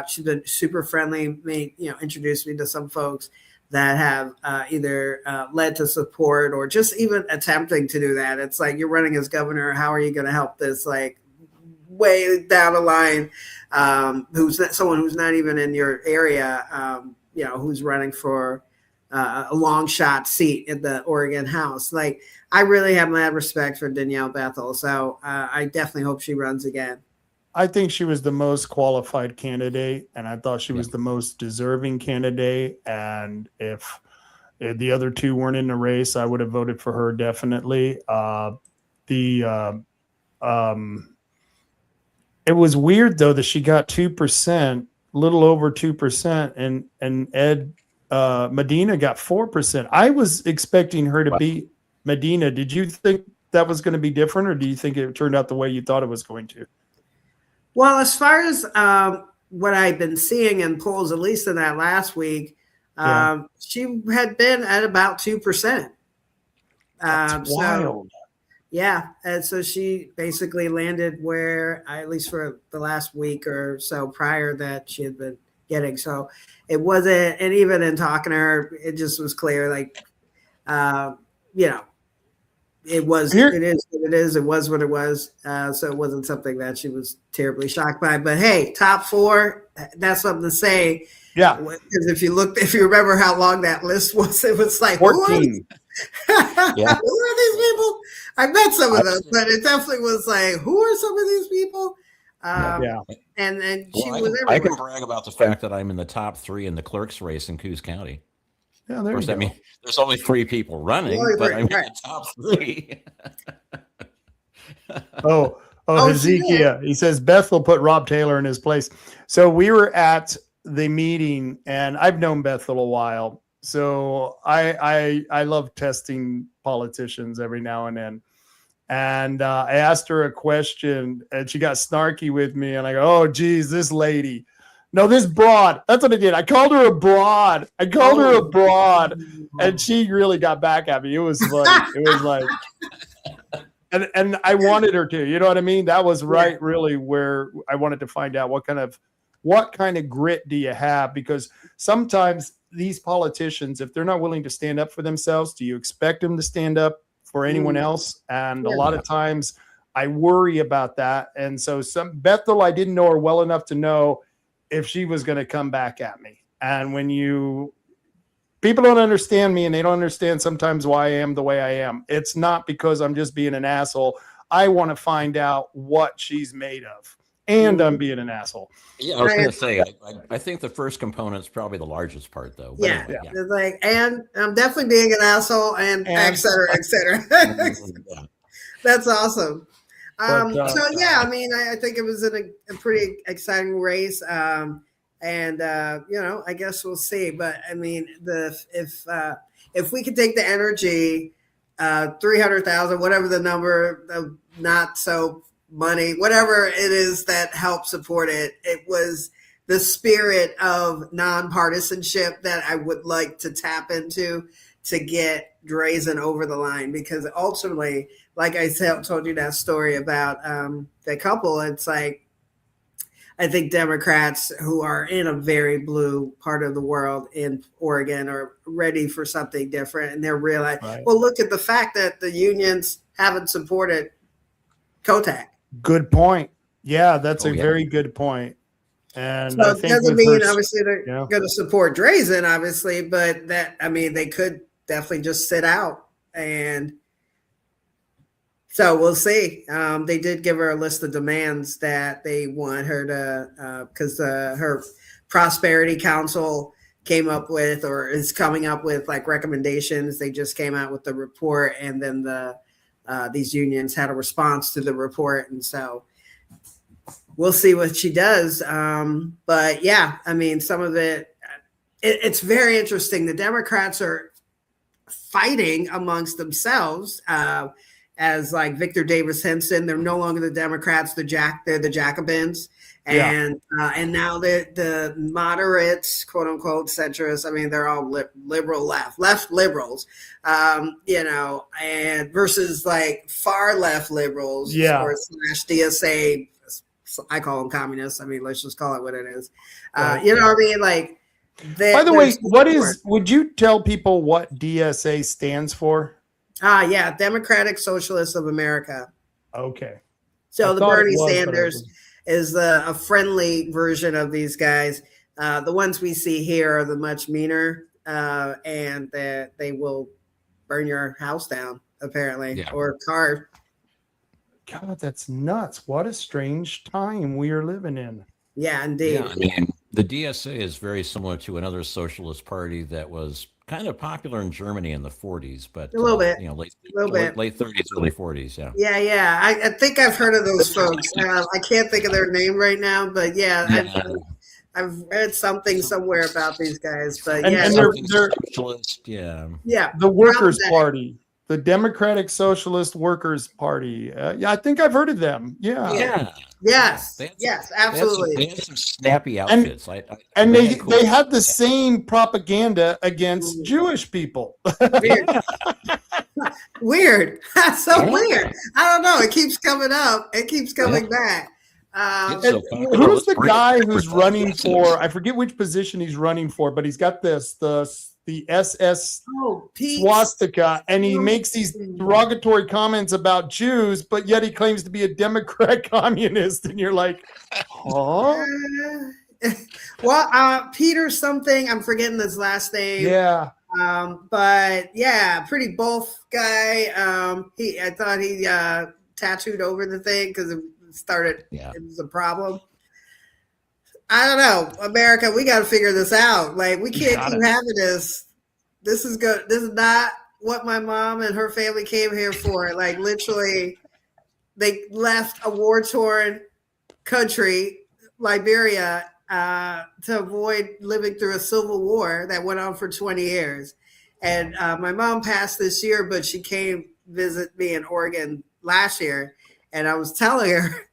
she's been super friendly, introduced me to some folks that have either led to support or just even attempting to do that. It's like, you're running as governor. How are you going to help this, like, way down the line, someone who's not even in your area, who's running for a long shot seat in the Oregon House. Like, I really have mad respect for Danielle Bethel. So I definitely hope she runs again. I think she was the most qualified candidate, and I thought she was the most deserving candidate. And if the other two weren't in the race, I would have voted for her definitely. It was weird though that she got 2%, little over 2%, and Ed Medina got 4%. I was expecting her to beat Medina. Did you think that was going to be different, or do you think it turned out the way you thought it was going to? Well, as far as what I've been seeing in polls, at least in that last week, she had been at about 2%. That's wild. Yeah. And so she basically landed where, at least for the last week or so prior, that she had been getting. So it wasn't, and even in talking to her, it just was clear, like, it was what it was. So it wasn't something that she was terribly shocked by. But hey, top four, that's something to say. Yeah. Because if you remember how long that list was, it was like 14. Who are these people? I met some of them, but it definitely was like, who are some of these people? And then she was everywhere. I can brag about the fact that I'm in the top 3 in the clerk's race in Coos County. Yeah, of course, I mean, there's only 3 people running, but I'm in the top 3. Hezekiah. He says Bethel put Rob Taylor in his place. So we were at the meeting, and I've known Bethel a while. So I love testing politicians every now and then. And I asked her a question, and she got snarky with me. And I go, oh, geez, this lady. No, this broad. That's what I did. I called her a broad. And she really got back at me. It was like, and I wanted her to, you know what I mean? That was really where I wanted to find out what kind of grit do you have? Because sometimes these politicians, if they're not willing to stand up for themselves, do you expect them to stand up for anyone else? And a lot of times I worry about that. And so Bethel, I didn't know her well enough to know if she was going to come back at me. And when people don't understand me, and they don't understand sometimes why I am the way I am, it's not because I'm just being an asshole. I want to find out what she's made of. And I'm being an asshole. Yeah, I was going to say, I think the first component is probably the largest part, though. Yeah. It's like, and I'm definitely being an asshole, and et cetera, et cetera. That's awesome. I think it was in a pretty exciting race. I guess we'll see. But I mean, if we could take the energy, 300,000, whatever the number of not so money, whatever it is that helped support it, it was the spirit of nonpartisanship that I would like to tap into to get Drazen over the line. Because ultimately, like I told you that story about the couple, it's like, I think Democrats who are in a very blue part of the world in Oregon are ready for something different. And they're realizing, Right. well, look at the fact that the unions haven't supported Kotak. Good point. Yeah, that's a yeah. very good point. And So I it think doesn't with mean her, obviously they're yeah. going to support Drazen, obviously, but that, I mean, they could definitely just sit out. And so we'll see. They did give her a list of demands that they want her to, because her Prosperity Council came up with, or is coming up with, like, recommendations. They just came out with the report, and then these unions had a response to the report, and so we'll see what she does. But yeah, I mean, some of it's very interesting. The Democrats are fighting amongst themselves. As like Victor Davis Henson, they're no longer the Democrats. They're the Jacobins, and now the moderates, quote unquote, centrists. I mean, they're all liberal left liberals, and versus like far left liberals, or slash DSA. I call them communists. I mean, let's just call it what it is. You know what I mean? Like, by the way, would you tell people what DSA stands for? Yeah, Democratic Socialists of America. Okay. So the Bernie Sanders is a friendly version of these guys. The ones we see here are the much meaner, and they will burn your house down, apparently, or car. God, that's nuts. What a strange time we are living in. Yeah, indeed. Yeah, I mean, the DSA is very similar to another socialist party that was kind of popular in Germany in the 40s, but a little bit, late 30s, early 40s. Yeah. I think I've heard of those folks. I can't think of their name right now, but I've read something somewhere about these guys. But and they're socialist. Yeah. The Workers' Party. The Democratic Socialist Workers' Party. I think I've heard of them. Yeah. Yes, absolutely. They had some snappy outfits. And they had the same propaganda against Jewish people. Weird. That's so weird. I don't know. It keeps coming up. It keeps coming back. Who's the guy who's running for? I forget which position he's running for, but he's got the SS swastika, and he makes these derogatory comments about Jews, but yet he claims to be a Democrat communist, and you're like, huh? Well, Peter something, I'm forgetting his last name. Yeah. But yeah, pretty both guy. I thought he tattooed over the thing because it started. Yeah. It was a problem. I don't know, America. We got to figure this out. Like, we can't keep having this. This is good. This is not what my mom and her family came here for. Like, literally, they left a war-torn country, Liberia, to avoid living through a civil war that went on for 20 years. And my mom passed this year, but she came visit me in Oregon last year, and I was telling her,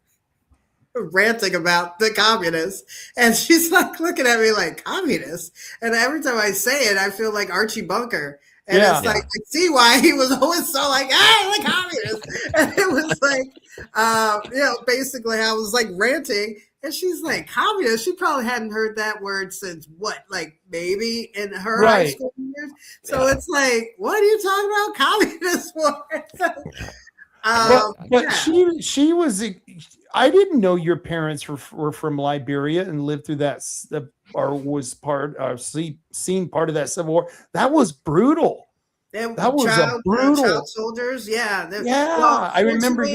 ranting about the communists, and she's like looking at me like, communists? And every time I say it, I feel like Archie Bunker, and it's like, I see why he was always so like, hey, the communists. And it was like, basically I was like ranting, and she's like, communist? She probably hadn't heard that word since what, like maybe in her high school years. So it's like, what are you talking about communists for? But she was. I didn't know your parents were from Liberia and lived through that, or was seen part of that Civil War. That was brutal. That was brutal. Child soldiers, I remember.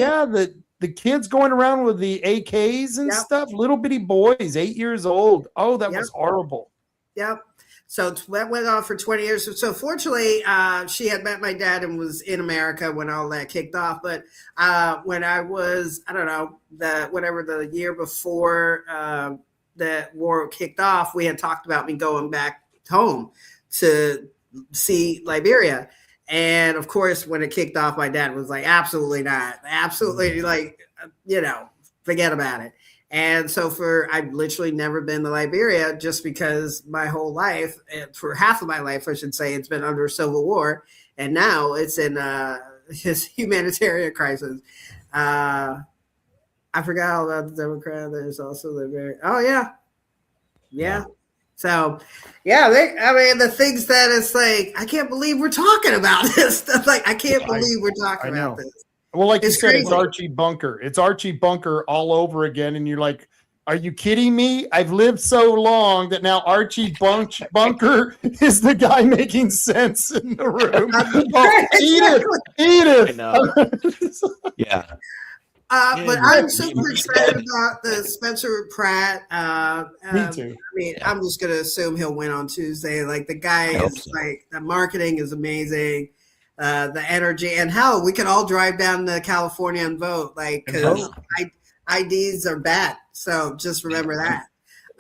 The kids going around with the AKs and stuff. Little bitty boys, 8 years old. Oh, that was horrible. Yep. So that went on for 20 years. So fortunately, she had met my dad and was in America when all that kicked off. But when I was, I don't know, the year before the war kicked off, we had talked about me going back home to see Liberia. And of course, when it kicked off, my dad was like, absolutely not. Absolutely, like, forget about it. And so I've literally never been to Liberia, just because my whole life, for half of my life, I should say, it's been under civil war. And now it's in his humanitarian crisis. I I forgot all about the Democrat. There's also the yeah. So, yeah, the things that it's like, I can't believe we're talking about this. Like, I can't believe we're talking about this. Well, like you said, crazy. it's Archie Bunker. It's Archie Bunker all over again. And you're like, are you kidding me? I've lived so long that now Archie Bunker is the guy making sense in the room. Edith. I know. Yeah. But I'm super excited about the Spencer Pratt. Me too. I mean, I'm just going to assume he'll win on Tuesday. Like, the guy is like, the marketing is amazing. The energy, and hell, we can all drive down to California and vote. Like, because IDs are bad. So just remember that.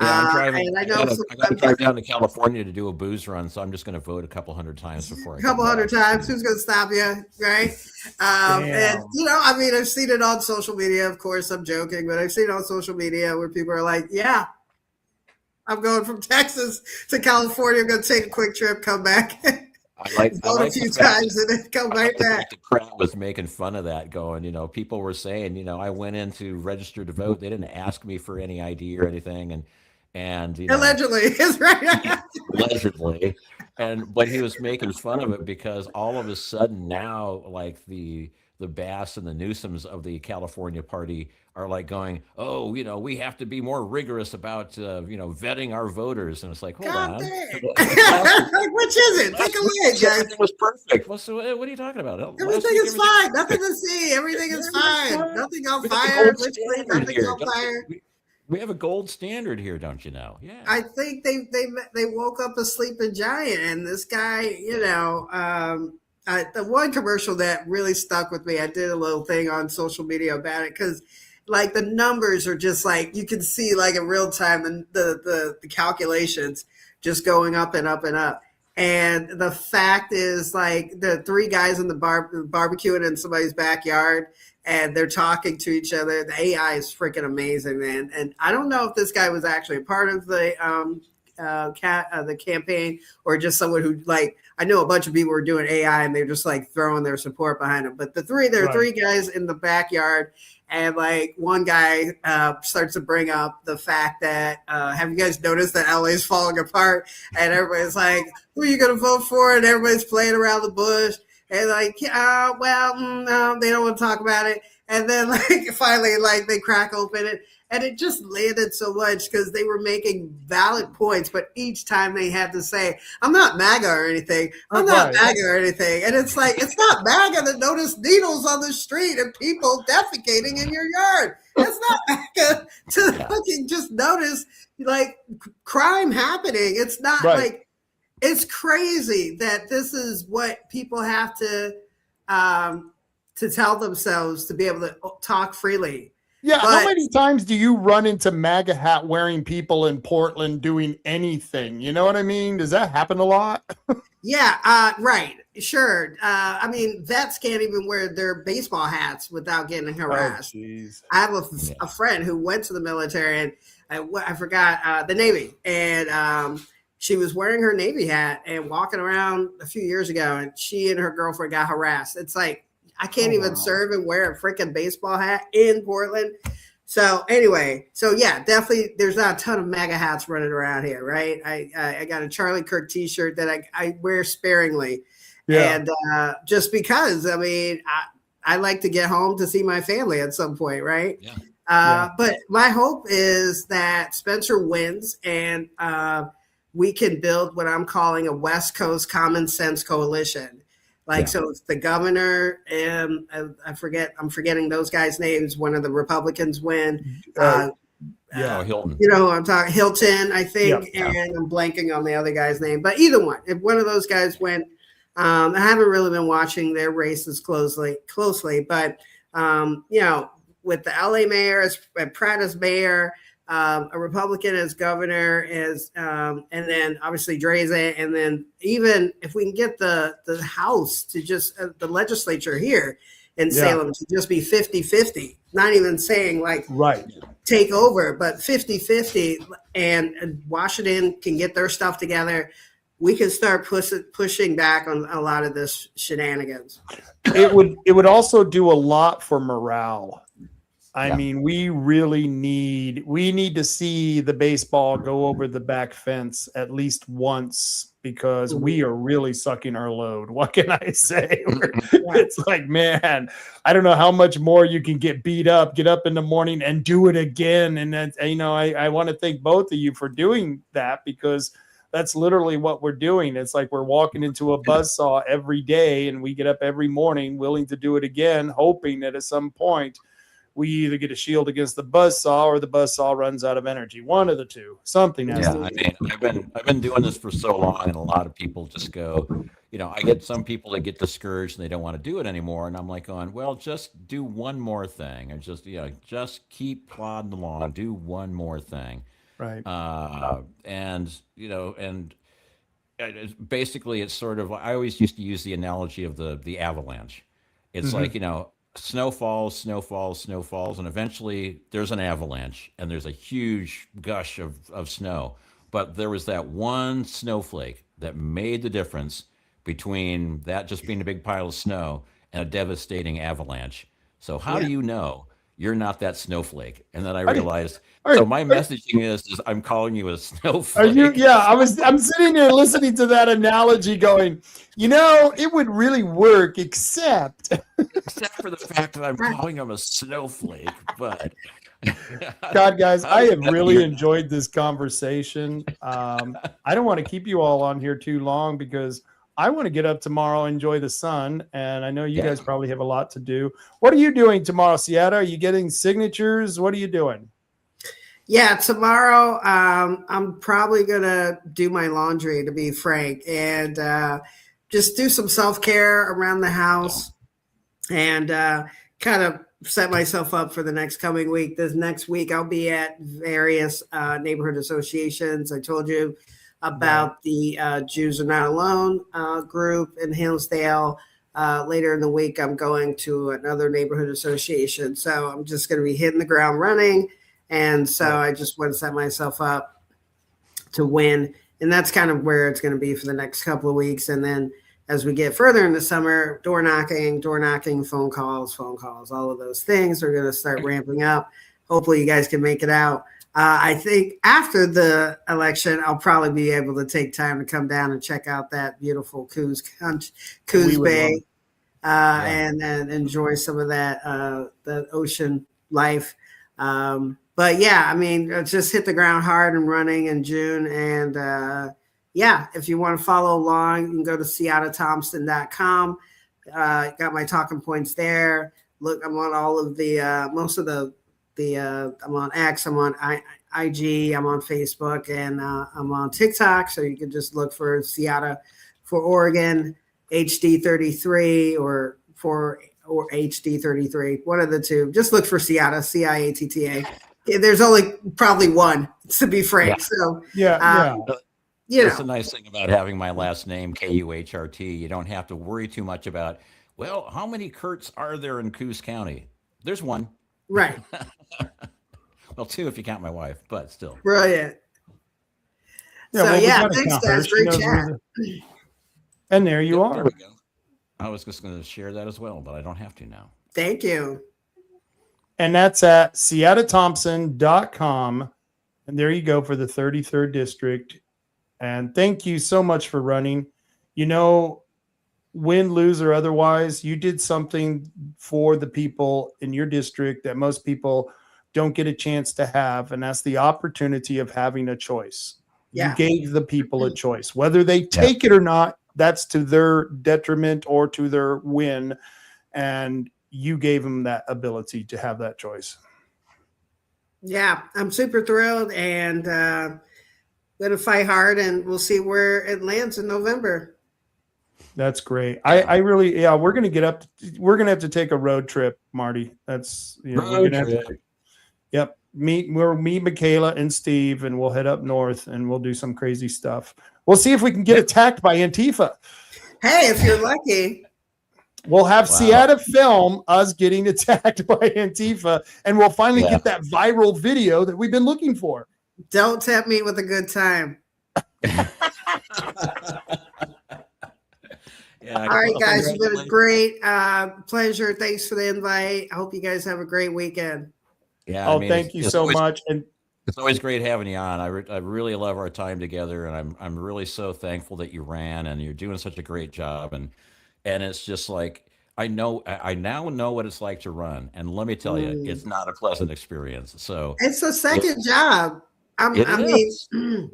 Yeah, I'm driving. I got to drive down to California to do a booze run, so I'm just going to vote a couple hundred times before. A couple hundred times. Who's going to stop you, right? And I mean, I've seen it on social media. Of course, I'm joking, but I've seen it on social media where people are like, "Yeah, I'm going from Texas to California. I'm going to take a quick trip, come back." I like a few times and then come right back. The crowd was making fun of that, going, people were saying, I went in to register to vote. They didn't ask me for any ID or anything, and allegedly, is right. Allegedly, but he was making fun of it because all of a sudden now, like the Bass and the Newsoms of the California party are like going, oh, we have to be more rigorous about, vetting our voters. And it's like, hold on. Which is it? Take a look, guys. It was perfect. What are you talking about? Everything is fine. Nothing to see. Everything is fine. Nothing on fire. Nothing on fire. We have a gold standard here, don't you know? Yeah. I think they woke up a sleeping giant, and this guy, the one commercial that really stuck with me, I did a little thing on social media about it because, like, the numbers are just like you can see, like, in real time, the calculations just going up and up and up. And the fact is, like, the three guys in the barbecuing in somebody's backyard, and they're talking to each other. The AI is freaking amazing, man. And I don't know if this guy was actually a part of the campaign or just someone who, like, I know a bunch of people were doing AI and they're just like throwing their support behind them. But there are three guys in the backyard, and like one guy starts to bring up the fact that have you guys noticed that LA is falling apart? And everybody's like, who are you going to vote for? And everybody's playing around the bush. And like, no, they don't want to talk about it. And then like finally, like they crack open it. And it just landed so much because they were making valid points, but each time they had to say, I'm not MAGA or anything. I'm not MAGA or anything. And it's like, it's not MAGA that noticed needles on the street and people defecating in your yard. It's not MAGA to fucking just notice like crime happening. It's not like, it's crazy that this is what people have to tell themselves to be able to talk freely. Yeah, how many times do you run into MAGA hat wearing people in Portland doing anything? You know what I mean? Does that happen a lot? Yeah, right. Sure. I mean, vets can't even wear their baseball hats without getting harassed. I have a friend who went to the military, and I forgot the Navy, and she was wearing her Navy hat and walking around a few years ago, and she and her girlfriend got harassed. It's like, I can't even serve and wear a freaking baseball hat in Portland. So anyway, yeah, definitely there's not a ton of MAGA hats running around here, right? I got a Charlie Kirk t-shirt that I wear sparingly. Yeah. And just because, I mean, I like to get home to see my family at some point, right? Yeah. But my hope is that Spencer wins and we can build what I'm calling a West Coast common sense coalition. So it's the governor, and I'm forgetting those guys' names. One of the Republicans win. Hilton. You know, I'm talking Hilton, I think, and I'm blanking on the other guy's name. But either one, if one of those guys win, I haven't really been watching their races closely, but you know, with the LA mayor as Pratt as mayor. A Republican as governor and then obviously Dreza, and then even if we can get the House to just the legislature here in Salem to just be 50-50, not even saying like take over, but 50-50, and Washington can get their stuff together, we can start pushing back on a lot of this shenanigans. It would also do a lot for morale. I Yeah. mean, we need to see the baseball go over the back fence at least once because we are really sucking our load. What can I say? It's like, man, I don't know how much more you can get beat up, get up in the morning and do it again. And then, I want to thank both of you for doing that because that's literally what we're doing. It's like we're walking into a buzzsaw every day and we get up every morning willing to do it again, hoping that at some point we either get a shield against the buzzsaw or the buzzsaw runs out of energy. One of the two. Something has to. I mean, I've been doing this for so long, and a lot of people just go, I get some people that get discouraged and they don't want to do it anymore, and I'm like going, well, just do one more thing, and just keep plodding along, do one more thing, Right. Basically, it's sort of, I always used to use the analogy of the avalanche. It's like, snow falls, and eventually there's an avalanche and there's a huge gush of snow. But there was that one snowflake that made the difference between that just being a big pile of snow and a devastating avalanche. So how do you know you're not that snowflake? And then I realized, my messaging is I'm calling you a snowflake. I'm sitting there listening to that analogy going, it would really work except for the fact that I'm calling him a snowflake. But God, guys, I have really enjoyed this conversation. I don't want to keep you all on here too long because I want to get up tomorrow, enjoy the sun, and I know you guys probably have a lot to do. What are you doing tomorrow, Ciatta? Are you getting signatures? What are you doing? Yeah, tomorrow I'm probably gonna do my laundry, to be frank, and just do some self-care around the house and kind of set myself up for the next coming week. This next week I'll be at various neighborhood associations. I told you about the Jews Are Not Alone group in Hillsdale. Later in the week, I'm going to another neighborhood association. So I'm just going to be hitting the ground running. And so I just want to set myself up to win. And that's kind of where it's going to be for the next couple of weeks. And then as we get further in the summer, door knocking, phone calls, all of those things are going to start ramping up. Hopefully you guys can make it out. I think after the election, I'll probably be able to take time to come down and check out that beautiful Coos Bay and enjoy some of that ocean life. But yeah, I mean, just hit the ground hard and running in June. And if you want to follow along, you can go to ciattathompson.com. Got my talking points there. Look, I'm on all of the most of the I'm on X, I'm on IG, I'm on Facebook, and I'm on TikTok. So you can just look for Ciatta for Oregon, HD33 or HD33, one of the two. Just look for Ciatta, Ciatta. There's only probably one, to be frank. So that's the nice thing about having my last name, Kuhrt. You don't have to worry too much about, well, how many Kuhrts are there in Coos County? There's one. Right. Well, 2 if you count my wife, but still. Brilliant. Yeah, thanks, guys. Great chat. And there you are. There we go. I was just going to share that as well, but I don't have to now. Thank you. And that's at ciattathompson.com. And there you go for the 33rd district. And thank you so much for running. Win, lose, or otherwise, you did something for the people in your district that most people don't get a chance to have. And that's the opportunity of having a choice. Yeah. You gave the people a choice, whether they take it or not. That's to their detriment or to their win. And you gave them that ability to have that choice. Yeah, I'm super thrilled and going to fight hard, and we'll see where it lands in November. That's great. I really, we're going to get up. We're going to have to take a road trip, Marty. That's, we're going to have to. Yep. Meet Michaela and Steve, and we'll head up north and we'll do some crazy stuff. We'll see if we can get attacked by Antifa. Hey, if you're lucky. We'll have Ciatta film us getting attacked by Antifa, and we'll finally get that viral video that we've been looking for. Don't tempt me with a good time. All right, guys, it's been a great pleasure. Thanks for the invite. I hope you guys have a great weekend. Yeah, I Oh, mean, thank you so much. And it's always great having you on. I really love our time together, and I'm really so thankful that you ran and you're doing such a great job. And it's just like I now know what it's like to run, and let me tell you, Mm. it's not a pleasant experience. So It's a second it's job. it I mean, is. I'm,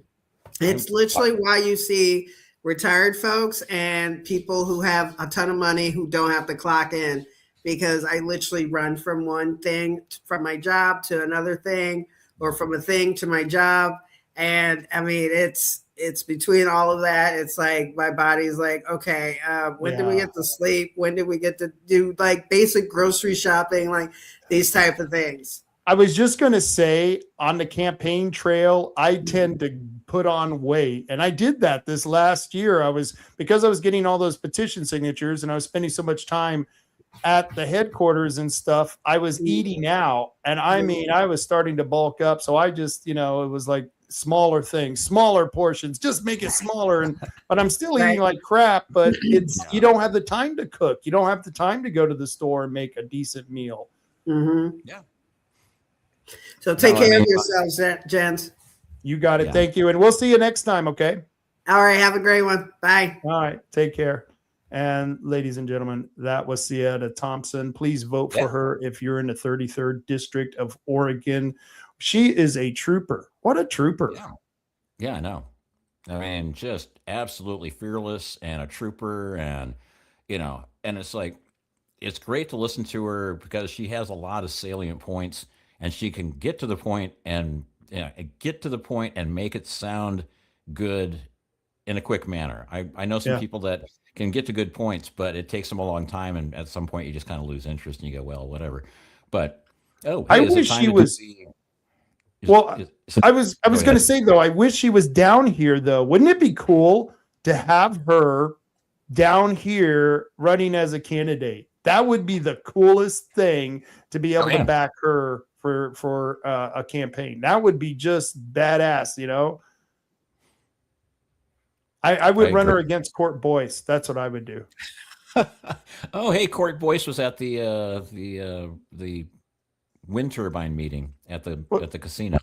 it's literally why you see retired folks and people who have a ton of money who don't have to clock in, because I literally run from one thing, from my job to another thing, or from a thing to my job. And I mean, it's between all of that. It's like my body's like, okay, when did we yeah, get to sleep? When did we get to do like basic grocery shopping, like these type of things? I was just going to say, on the campaign trail, I tend to put on weight. And I did that this last year. Because I was getting all those petition signatures and I was spending so much time at the headquarters and stuff, I was eating out. And I mean, I was starting to bulk up. So I just, it was like smaller things, smaller portions, just make it smaller. But I'm still eating like crap, but you don't have the time to cook. You don't have the time to go to the store and make a decent meal. Mm-hmm. yeah. So take No, I care mean, of yourselves, gents. You got it. Yeah. Thank you. And we'll see you next time. Okay. All right. Have a great one. Bye. All right. Take care. And ladies and gentlemen, that was Ciatta Thompson. Please vote for her if you're in the 33rd District of Oregon. She is a trooper. What a trooper. Yeah, I know. I mean, just absolutely fearless and a trooper, and and it's like it's great to listen to her because she has a lot of salient points, and she can get to the point and make it sound good in a quick manner. I know some people that can get to good points, but it takes them a long time, and at some point you just kind of lose interest and you go, well, whatever. But I wish she was. I was going to say though, I wish she was down here though. Wouldn't it be cool to have her down here running as a candidate? That would be the coolest thing, to be able to back her for a campaign. That would be just badass, I would run her against Court Boyce. That's what I would do. Oh, hey, Court Boyce was at the wind turbine meeting at the casino.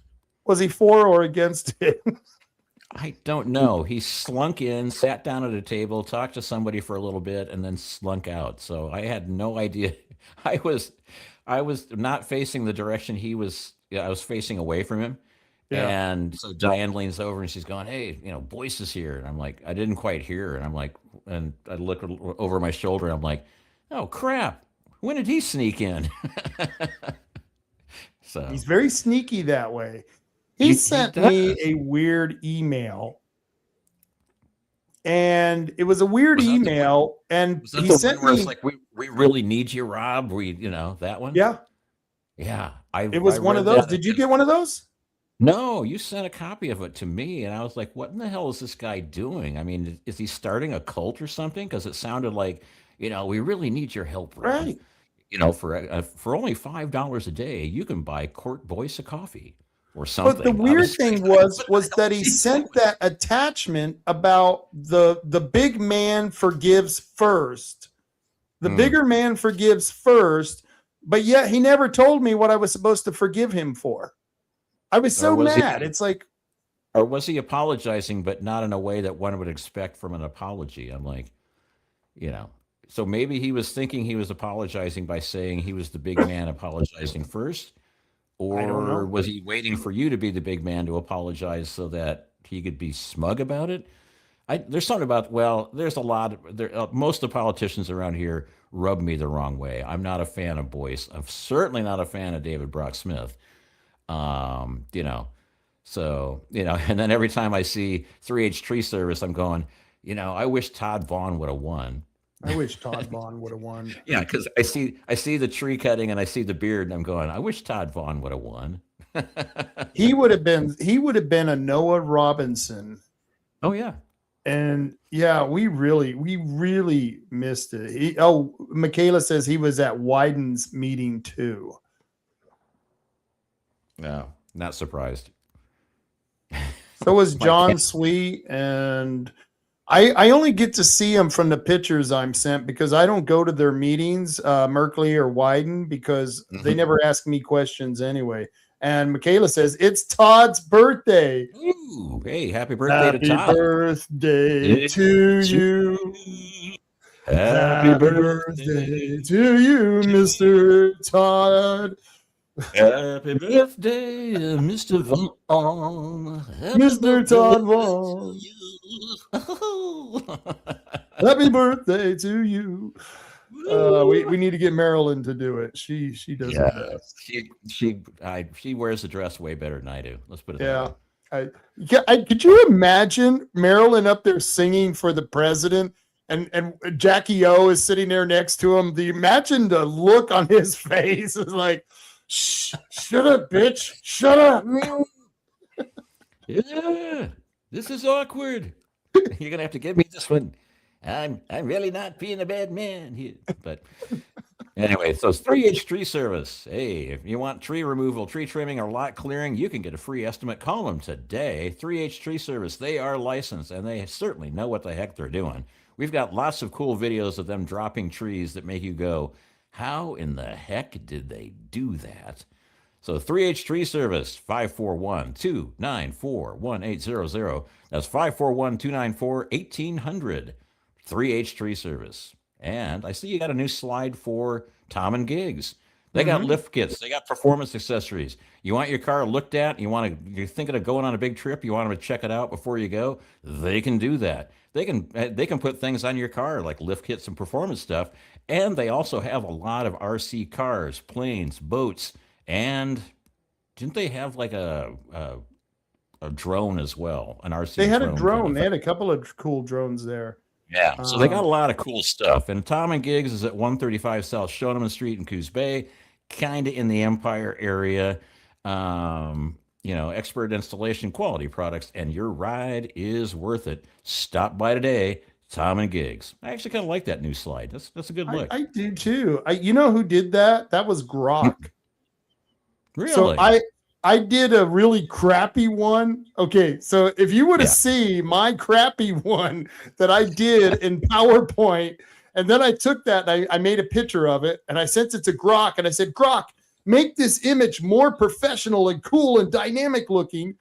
Was he for or against it? I don't know. He slunk in, sat down at a table, talked to somebody for a little bit, and then slunk out. So I had no idea. I was not facing the direction he was. I was facing away from him. Yeah. And so Diane leans over and she's going, "Hey, Boyce is here." And I'm like, I didn't quite hear. And I'm like, and I look over my shoulder. And I'm like, oh crap! When did he sneak in? So he's very sneaky that way. He sent me a weird email, and it was a weird email. And he sent me like, we really need you, Rob. That one. Yeah. It was one of those. Did you get one of those? No, you sent a copy of it to me, and I was like, what in the hell is this guy doing? I mean, is he starting a cult or something? Because it sounded like, we really need your help, Rob. Right. For only $5 a day, you can buy Court Boyce a coffee or something. But the weird thing was that he sent that attachment about the big man forgives first. The bigger man forgives first, but yet he never told me what I was supposed to forgive him for. I was so mad. It's like, or was he apologizing, but not in a way that one would expect from an apology? I'm like, so maybe he was thinking he was apologizing by saying he was the big man apologizing first, or was he waiting for you to be the big man to apologize so that he could be smug about it? There's something about, there's a lot of, most of the politicians around here rub me the wrong way. I'm not a fan of Boyce. I'm certainly not a fan of David Brock Smith. So, and then every time I see 3H Tree Service, I'm going, I wish Todd Vaughn would have won. I wish Todd Vaughn would have won. Yeah, because I see the tree cutting and I see the beard, and I'm going, I wish Todd Vaughn would have won. He would have been a Noah Robinson. Oh yeah. And yeah, we really missed it. Michaela says he was at Wyden's meeting too. No, not surprised. So was John Sweet, and I only get to see them from the pictures I'm sent because I don't go to their meetings, Merkley or Wyden, because they never ask me questions anyway. And Michaela says, it's Todd's birthday. Ooh, hey, happy birthday to Happy Todd. birthday to you. Happy birthday to you, Mr. Todd. Happy birthday, Mr. Vaughn. Mr. Todd Vaughn. Happy birthday to you. We need to get Marilyn to do it. She does it best. She wears the dress way better than I do. Let's put it Yeah. that way. Could you imagine Marilyn up there singing for the president and Jackie O is sitting there next to him? Imagine the look on his face is like, shut up, bitch. Shut up. Yeah, this is awkward. You're gonna have to give me this one. I'm really not being a bad man here. But anyway, so it's 3H Tree Service. Hey, if you want tree removal, tree trimming, or lot clearing, you can get a free estimate. Call them today. 3H Tree Service. They are licensed and they certainly know what the heck they're doing. We've got lots of cool videos of them dropping trees that make you go, how in the heck did they do that? So 3H Tree Service, 541-294-1800. That's 541-294-1800. 3H Tree Service. And I see you got a new slide for Tom and Gigs. They got lift kits. They got performance accessories. You want your car looked at? You're thinking of going on a big trip? You want them to check it out before you go? They can do that. They can put things on your car like lift kits and performance stuff. And they also have a lot of RC cars, planes, boats, and didn't they have like a drone as well? An RC. They had a drone. They had a couple of cool drones there. Yeah, so they got a lot of cool stuff. And Tom and Gigs is at 135 South Shoneman Street in Coos Bay, kind of in the Empire area. Expert installation, quality products, and your ride is worth it. Stop by today, Tom and Gigs. I actually kind of like that new slide. That's a good look. I do too. You know who did that? That was Grok. Really? So I did a really crappy one. Okay, so if you would have seen my crappy one that I did in PowerPoint, and then I took that and I made a picture of it and I sent it to Grok and I said, Grok, make this image more professional and cool and dynamic looking.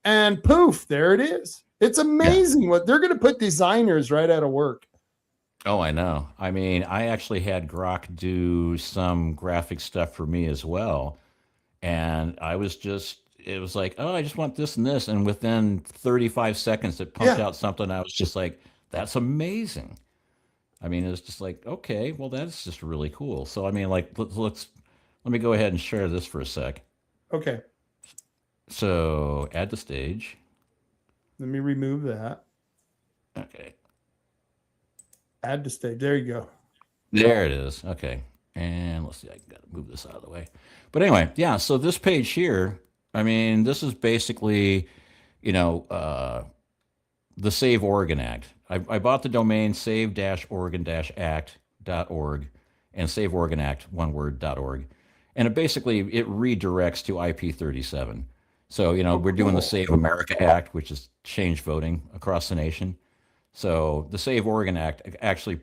And poof, there it is. It's amazing what they're going to put designers right out of work. Oh, I know. I mean, I actually had Grok do some graphic stuff for me as well. And it was like, oh, I just want this and this. And within 35 seconds, it pumped out something. I was just like, that's amazing. I mean, it's just like, okay, well, that's just really cool. So, I mean, like, let me go ahead and share this for a sec. Okay. So add the stage. Let me remove that. Okay. Add to stage. There you go. There it is. Okay. And let's see, I got to move this out of the way. But anyway, yeah, so this page here, I mean, this is basically, the Save Oregon Act. I bought the domain save-oregon-act.org and Save Oregon Act, one word, .org. And it redirects to IP37. So, we're doing the Save America Act, which is change voting across the nation. So the Save Oregon Act actually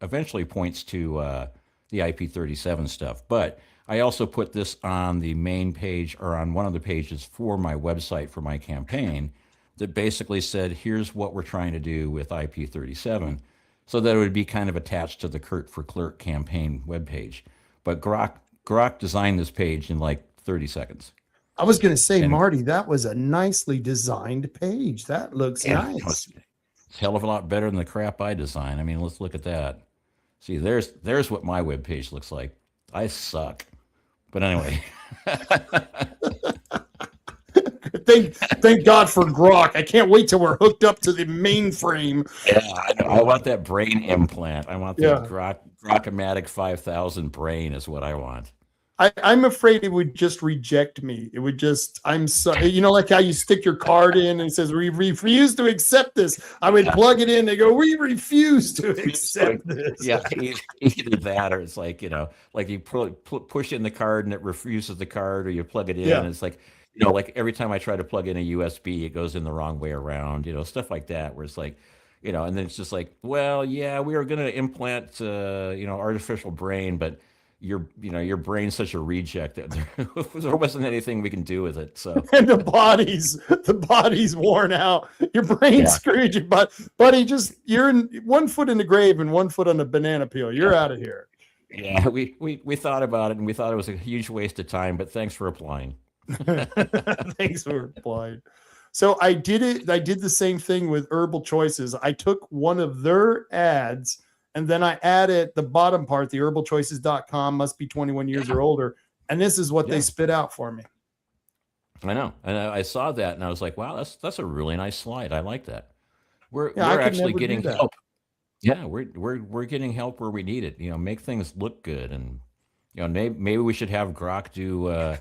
eventually points to the IP37 stuff. But I also put this on the main page or on one of the pages for my website for my campaign that basically said, here's what we're trying to do with IP37, so that it would be kind of attached to the Kuhrt for Clerk campaign webpage. But Grok designed this page in like 30 seconds. I was going to say, Marty, that was a nicely designed page. That looks nice. It's a hell of a lot better than the crap I design. I mean, let's look at that. See, there's what my webpage looks like. I suck. But anyway. Thank God for Grok. I can't wait till we're hooked up to the mainframe. Yeah, I know. I want that brain implant. I want the Grok-O-Matic 5000 brain is what I want. I'm afraid it would just reject me. It would just, like how you stick your card in and it says, we refuse to accept this. I would plug it in. They go, we refuse to accept this. Yeah, either that or it's like, like you push in the card and it refuses the card, or you plug it in and it's like, like every time I try to plug in a USB, it goes in the wrong way around, stuff like that, where it's like, and then it's just like, well, yeah, we are going to implant, artificial brain, but your brain's such a reject that there wasn't anything we can do with it. So, And the body's worn out. Your brain's screwed you, but buddy, you're in 1 foot in the grave and 1 foot on the banana peel. You're out of here. Yeah, we thought about it and we thought it was a huge waste of time, but thanks for applying. Thanks for applying. So I did the same thing with Herbal Choices. I took one of their ads and then I added the bottom part, the herbalchoices.com, must be 21 years or older. And this is what they spit out for me. I know. And I saw that and I was like, wow, that's a really nice slide. I like that. We're I could actually never getting do that. help. Yeah, we're getting help where we need it. Make things look good, and maybe we should have Grok do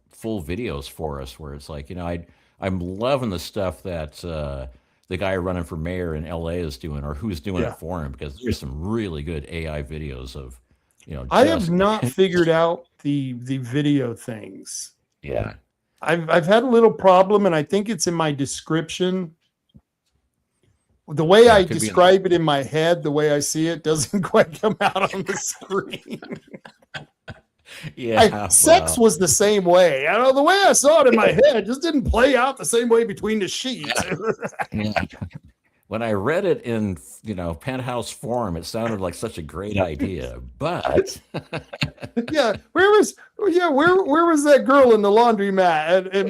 full videos for us, where it's like I'm loving the stuff that the guy running for mayor in LA is doing, or who's doing it for him, because there's some really good AI videos of I have not figured out the video things. Yeah, I've had a little problem, and I think it's in my description. The way I describe it in my head, the way I see it, doesn't quite come out on the screen. Sex was the same way. I know the way I saw it in my head just didn't play out the same way between the sheets. When I read it in penthouse form, it sounded like such a great idea. But where was that girl in the laundromat in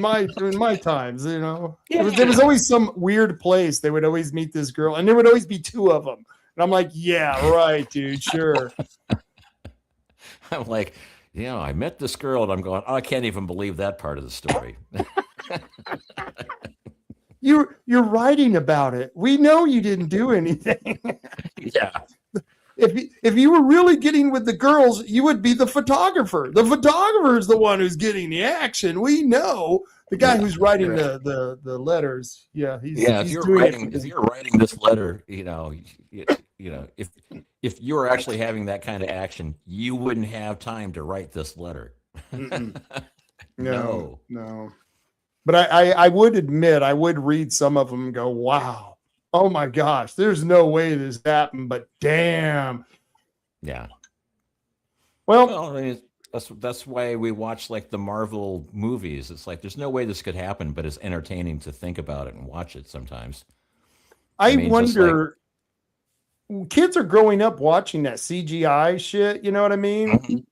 my times? There was always some weird place they would always meet this girl, and there would always be two of them. And I'm like, yeah, right, dude, sure. I'm like, I met this girl, and I'm going, I can't even believe that part of the story. You're writing about it. We know you didn't do anything. Yeah. If you were really getting with the girls, you would be the photographer. The photographer is the one who's getting the action. We know the guy who's writing the letters. Yeah, if you're writing this letter, if you were actually having that kind of action, you wouldn't have time to write this letter. No. But I would admit, I would read some of them and go, wow, oh my gosh, there's no way this happened, but damn. Yeah. Well, I mean, that's why we watch like the Marvel movies. It's like, there's no way this could happen, but it's entertaining to think about it and watch it sometimes. I wonder, kids are growing up watching that CGI shit. You know what I mean?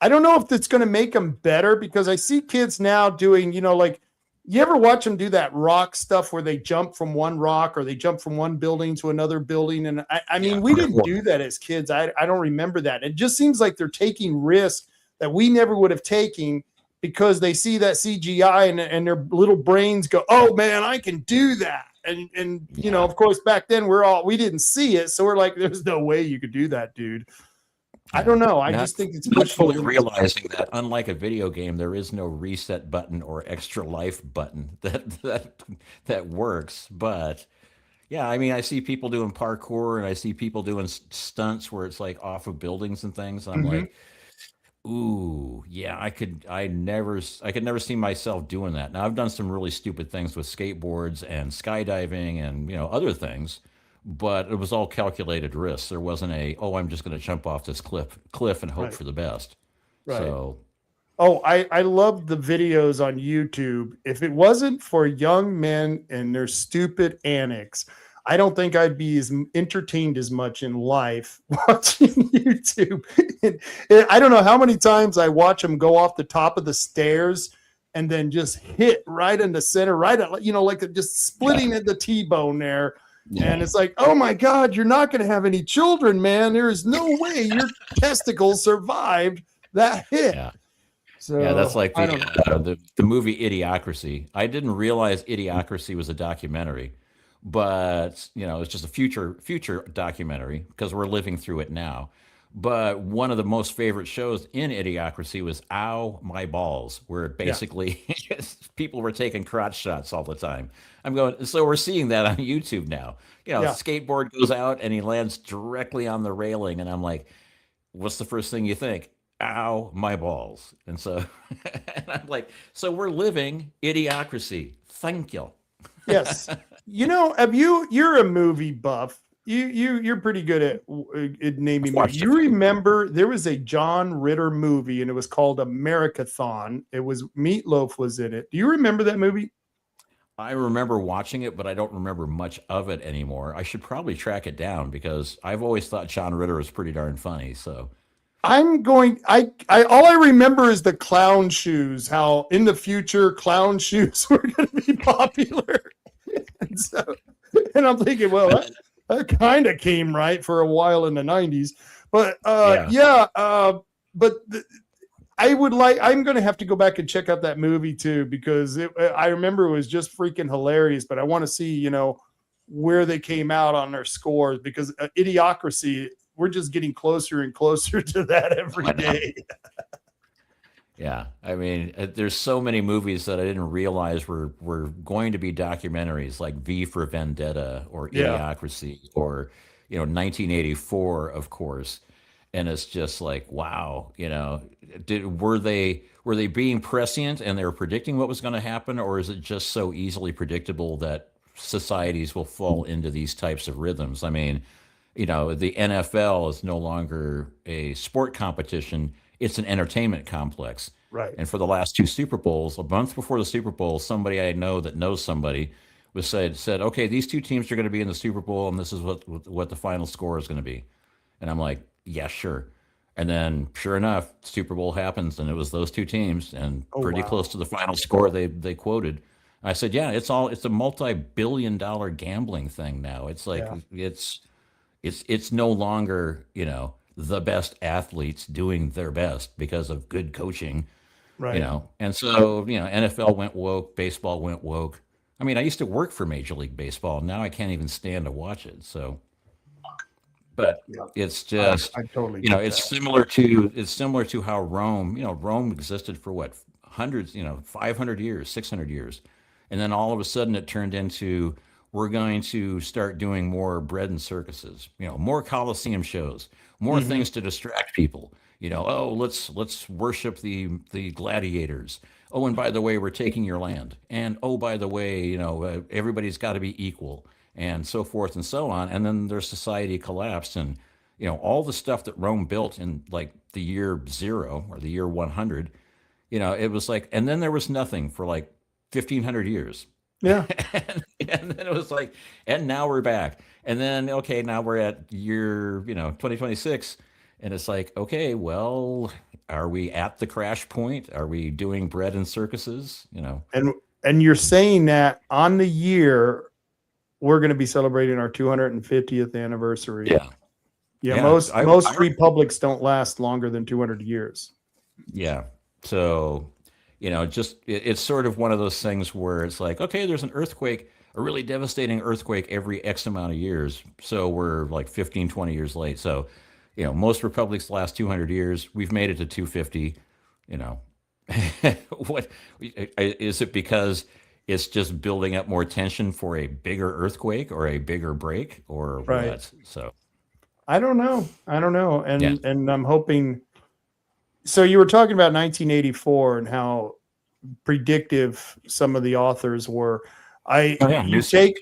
I don't know if it's going to make them better, because I see kids now doing, like, you ever watch them do that rock stuff where they jump from one rock or they jump from one building to another building? And I mean, we didn't do that as kids. I don't remember that. It just seems like they're taking risks that we never would have taken, because they see that CGI and their little brains go, oh man, I can do that. And of course, back then we didn't see it. So we're like, there's no way you could do that, dude. I don't know. I just think it's not fully realizing that, unlike a video game, there is no reset button or extra life button that works. But yeah, I mean, I see people doing parkour and I see people doing stunts where it's like off of buildings and things. I'm like, ooh, yeah, I could never see myself doing that. Now I've done some really stupid things with skateboards and skydiving and other things. But it was all calculated risks. There wasn't I'm just going to jump off this cliff and hope for the best. Right. So, I love the videos on YouTube. If it wasn't for young men and their stupid antics, I don't think I'd be as entertained as much in life watching YouTube. I don't know how many times I watch them go off the top of the stairs and then just hit right in the center, right at, like just splitting at the T-bone there. Yeah. And it's like, oh my God, you're not going to have any children, man. There is no way your testicles survived that hit. Yeah. So that's like the movie Idiocracy. I didn't realize Idiocracy was a documentary, but it's just a future documentary because we're living through it now. But one of the most favorite shows in Idiocracy was Ow, My Balls, where basically people were taking crotch shots all the time. I'm going, so we're seeing that on YouTube now. Skateboard goes out and he lands directly on the railing. And I'm like, what's the first thing you think? ow, my balls. And so, and I'm like, so we're living idiocracy. Thank you. Yes. You're a movie buff. You're pretty good at naming movies. You remember there was a John Ritter movie and it was called Americathon. It was Meatloaf was in it. Do you remember that movie? I remember watching it, but I don't remember much of it anymore. I should probably track it down because I've always thought John Ritter was pretty darn funny. So all I remember is the clown shoes, how in the future clown shoes were going to be popular. And I'm thinking, well, that kind of came right for a while in the 90s. But I'm going to have to go back and check out that movie too, because I remember it was just freaking hilarious, but I want to see, where they came out on their scores, because Idiocracy, we're just getting closer and closer to that every day. Yeah, I mean, there's so many movies that I didn't realize were going to be documentaries, like V for Vendetta or Idiocracy or 1984, of course. And it's just like, wow, were they being prescient and they were predicting what was going to happen, or is it just so easily predictable that societies will fall into these types of rhythms? I mean, the NFL is no longer a sport competition. It's an entertainment complex. Right. And for the last two Super Bowls, a month before the Super Bowl, somebody I know that knows somebody said, okay, these two teams are going to be in the Super Bowl, and this is what the final score is going to be. And I'm like, yeah, sure. And then sure enough, Super Bowl happens, and it was those two teams, and pretty close to the final score they quoted. I said, yeah, it's a multi-billion-dollar gambling thing now. It's like it's no longer, the best athletes doing their best because of good coaching, right? And so, NFL went woke, baseball went woke. I mean, I used to work for Major League Baseball. Now I can't even stand to watch it. So, but it's just, I totally, it's similar to how Rome, Rome existed for what, hundreds, 500 years, 600 years. And then all of a sudden it turned into, we're going to start doing more bread and circuses, more Coliseum shows, more things to distract people. Let's worship the gladiators. Oh, and by the way, we're taking your land. And oh, by the way, everybody's got to be equal, and so forth and so on. And then their society collapsed, and all the stuff that Rome built in like the year 0 or the year 100, it was like, and then there was nothing for like 1,500 years. Yeah. and then it was like, and now we're back. And then, okay, now we're at year, 2026. And it's like, okay, well, are we at the crash point? Are we doing bread and circuses? And you're saying that on the year, we're going to be celebrating our 250th anniversary. Yeah. Most republics don't last longer than 200 years. Yeah. So, it's sort of one of those things where it's like, okay, there's an earthquake, a really devastating earthquake every X amount of years. So we're like 15, 20 years late. So, most republics last 200 years. We've made it to 250. What is it? Because it's just building up more tension for a bigger earthquake or a bigger break or what? So I don't know. And I'm hoping. So you were talking about 1984 and how predictive some of the authors were. You take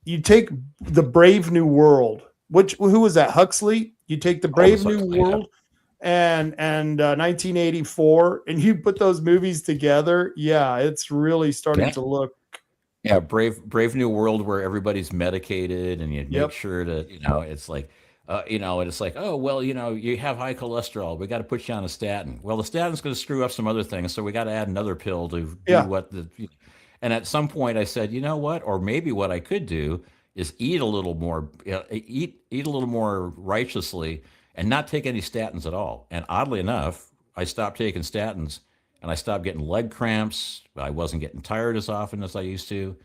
the Brave New World. Who was that? Huxley. You take the Brave New World and 1984, and you put those movies together. Yeah, it's really starting to look. Yeah, Brave New World, where everybody's medicated, and you make sure to, it's like. And it's like, oh, well, you have high cholesterol. We got to put you on a statin. Well, the statin's going to screw up some other things, so we got to add another pill to do what And at some point, I said, you know what? Or maybe what I could do is eat a little more righteously, and not take any statins at all. And oddly enough, I stopped taking statins, and I stopped getting leg cramps. I wasn't getting tired as often as I used to.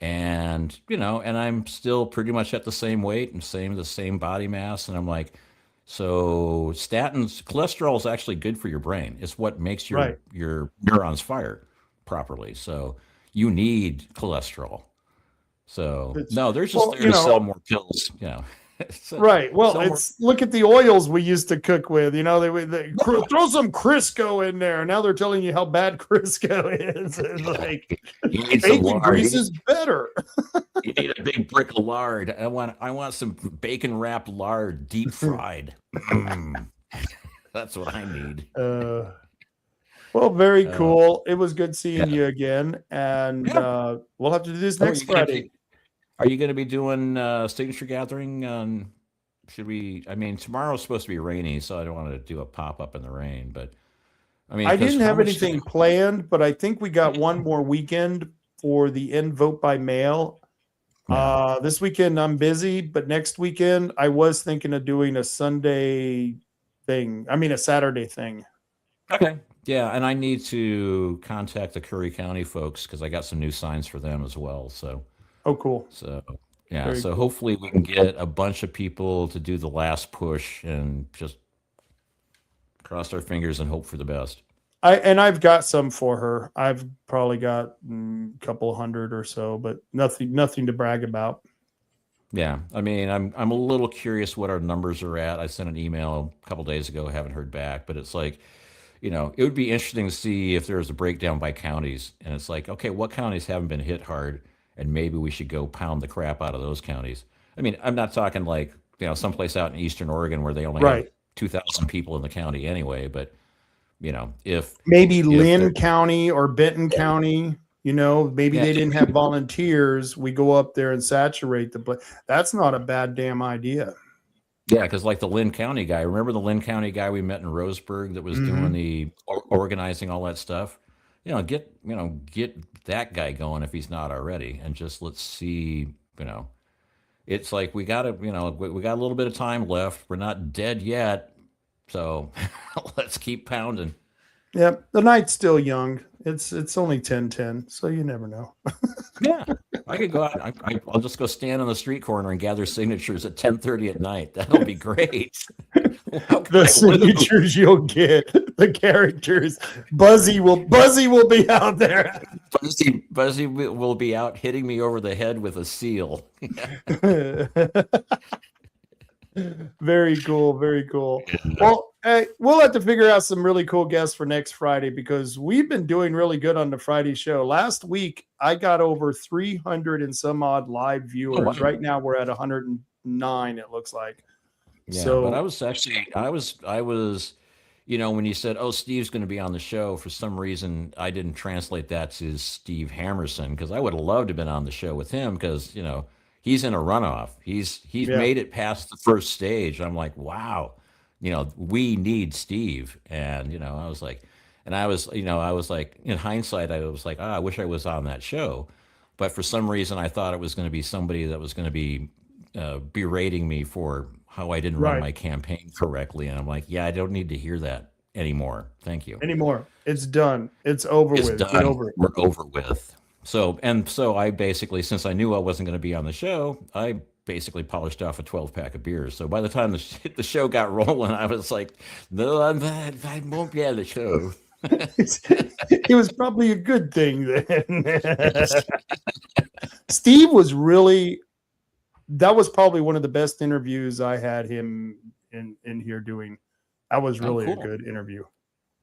And, and I'm still pretty much at the same weight and the same body mass. And I'm like, so cholesterol is actually good for your brain. It's what makes your neurons fire properly. So you need cholesterol. So there's just there to sell more pills, Right. Well, somewhere- it's look at the oils we used to cook with. You know, they throw some Crisco in there. Now they're telling you how bad Crisco is. It's like you need some bacon lard. grease is better. You need a big brick of lard. I want some bacon wrapped lard, deep fried. That's what I need. Well, very cool. It was good seeing Yeah. you again, and Yeah. we'll have to do this Oh, next you gonna Friday. be- Are you going to be doing signature gathering? Should we? I mean, tomorrow's supposed to be rainy, so I don't want to do a pop up in the rain. But I mean, I 'cause didn't how have much anything planned, but I think we got one more weekend for the end vote by mail. Yeah. This weekend I'm busy, but next weekend I was thinking of doing a Sunday thing. I mean, a Saturday thing. Okay. Yeah, and I need to contact the Curry County folks because I got some new signs for them as well. Oh, cool. Yeah, Very so cool. hopefully we can get a bunch of people to do the last push and just cross our fingers and hope for the best. I've got some for her. I've probably got a couple hundred or so, but nothing to brag about. Yeah, I mean, I'm a little curious what our numbers are at. I sent an email a couple days ago, haven't heard back, but it's like, it would be interesting to see if there's a breakdown by counties, and it's like, okay, what counties haven't been hit hard, and maybe we should go pound the crap out of those counties. I mean, I'm not talking like someplace out in Eastern Oregon where they only have 2,000 people in the county anyway, but if maybe if Lynn County or Benton County, maybe Yeah. they didn't have volunteers. We go up there and saturate the place. That's not a bad damn idea. Yeah, because like the Lynn County guy, remember the Lynn County guy we met in Roseburg that was doing the organizing all that stuff? Get that guy going if he's not already, and just let's see. It's like we got we got a little bit of time left. We're not dead yet, so let's keep pounding. Yep, the night's still young. It's only 10:10, so you never know. Yeah, I could go out. I'll just go stand on the street corner and gather signatures at 10:30 at night. That'll be great. The signatures you'll get, the characters. Buzzy will be out there. Buzzy will be out hitting me over the head with a seal. Very cool. Very cool. Well, we'll have to figure out some really cool guests for next Friday because we've been doing really good on the Friday show. Last week, I got over 300 and some odd live viewers. Oh, wow. Right now, we're at 109, it looks like. Yeah, So, but I was, when you said, "Oh, Steve's going to be on the show," for some reason I didn't translate that to Steve Hammerson because I would have loved to have been on the show with him because he's in a runoff. He's made it past the first stage. I'm like, wow, we need Steve, and I was like, in hindsight, I was like, I wish I was on that show, but for some reason I thought it was going to be somebody that was going to be berating me for how I didn't run my campaign correctly. And I'm like, yeah, I don't need to hear that anymore. Thank you. Anymore. It's done. It's over with. Done. Get over it. We're over with. So I basically, since I knew I wasn't going to be on the show, I basically polished off a 12-pack of beers. So by the time the show got rolling, I was like, no, I won't be on the show. It was probably a good thing then. Steve was really, that was probably one of the best interviews I had him in here doing. That was really a good interview.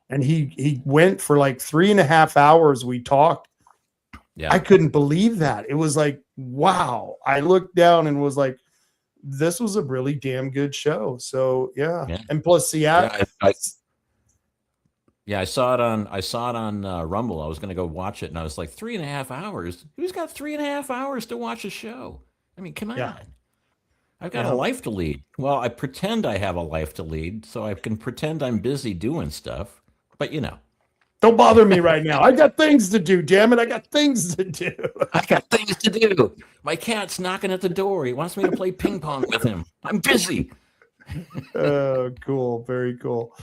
And he went for like 3.5 hours. We talked. Yeah. I couldn't believe that. It was like, wow. I looked down and was like, this was a really damn good show. So yeah. And plus Ciatta. I saw it on Rumble. I was going to go watch it, and I was like, 3.5 hours? Who's got 3.5 hours to watch a show? I mean, come on. I've got a life to lead. Well, I pretend I have a life to lead, so I can pretend I'm busy doing stuff. But don't bother me right now. I got things to do, damn it. I got things to do. I got things to do. My cat's knocking at the door. He wants me to play ping pong with him. I'm busy. Oh, cool. Very cool.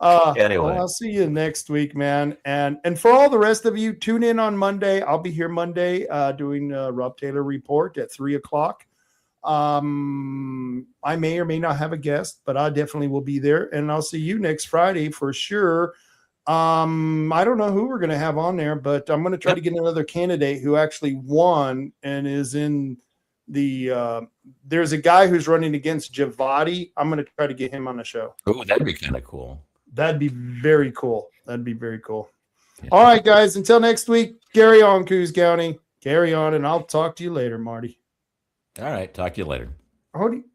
Anyway, well, I'll see you next week, man. And for all the rest of you, tune in on Monday. I'll be here Monday doing Rob Taylor Report at 3:00. I may or may not have a guest, but I definitely will be there. And I'll see you next Friday for sure. I don't know who we're going to have on there, but I'm going to try to get another candidate who actually won and is in there's a guy who's running against Javadi. I'm going to try to get him on the show. Oh, that'd be kind of cool. That'd be very cool. That'd be very cool. Yeah. All right, guys. Until next week, carry on, Coos County. Carry on, and I'll talk to you later, Marty. All right. Talk to you later.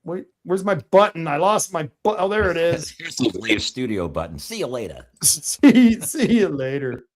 Wait, where's my button? I lost my button. Oh, there it is. Here's the leave studio button. See you later. See you later.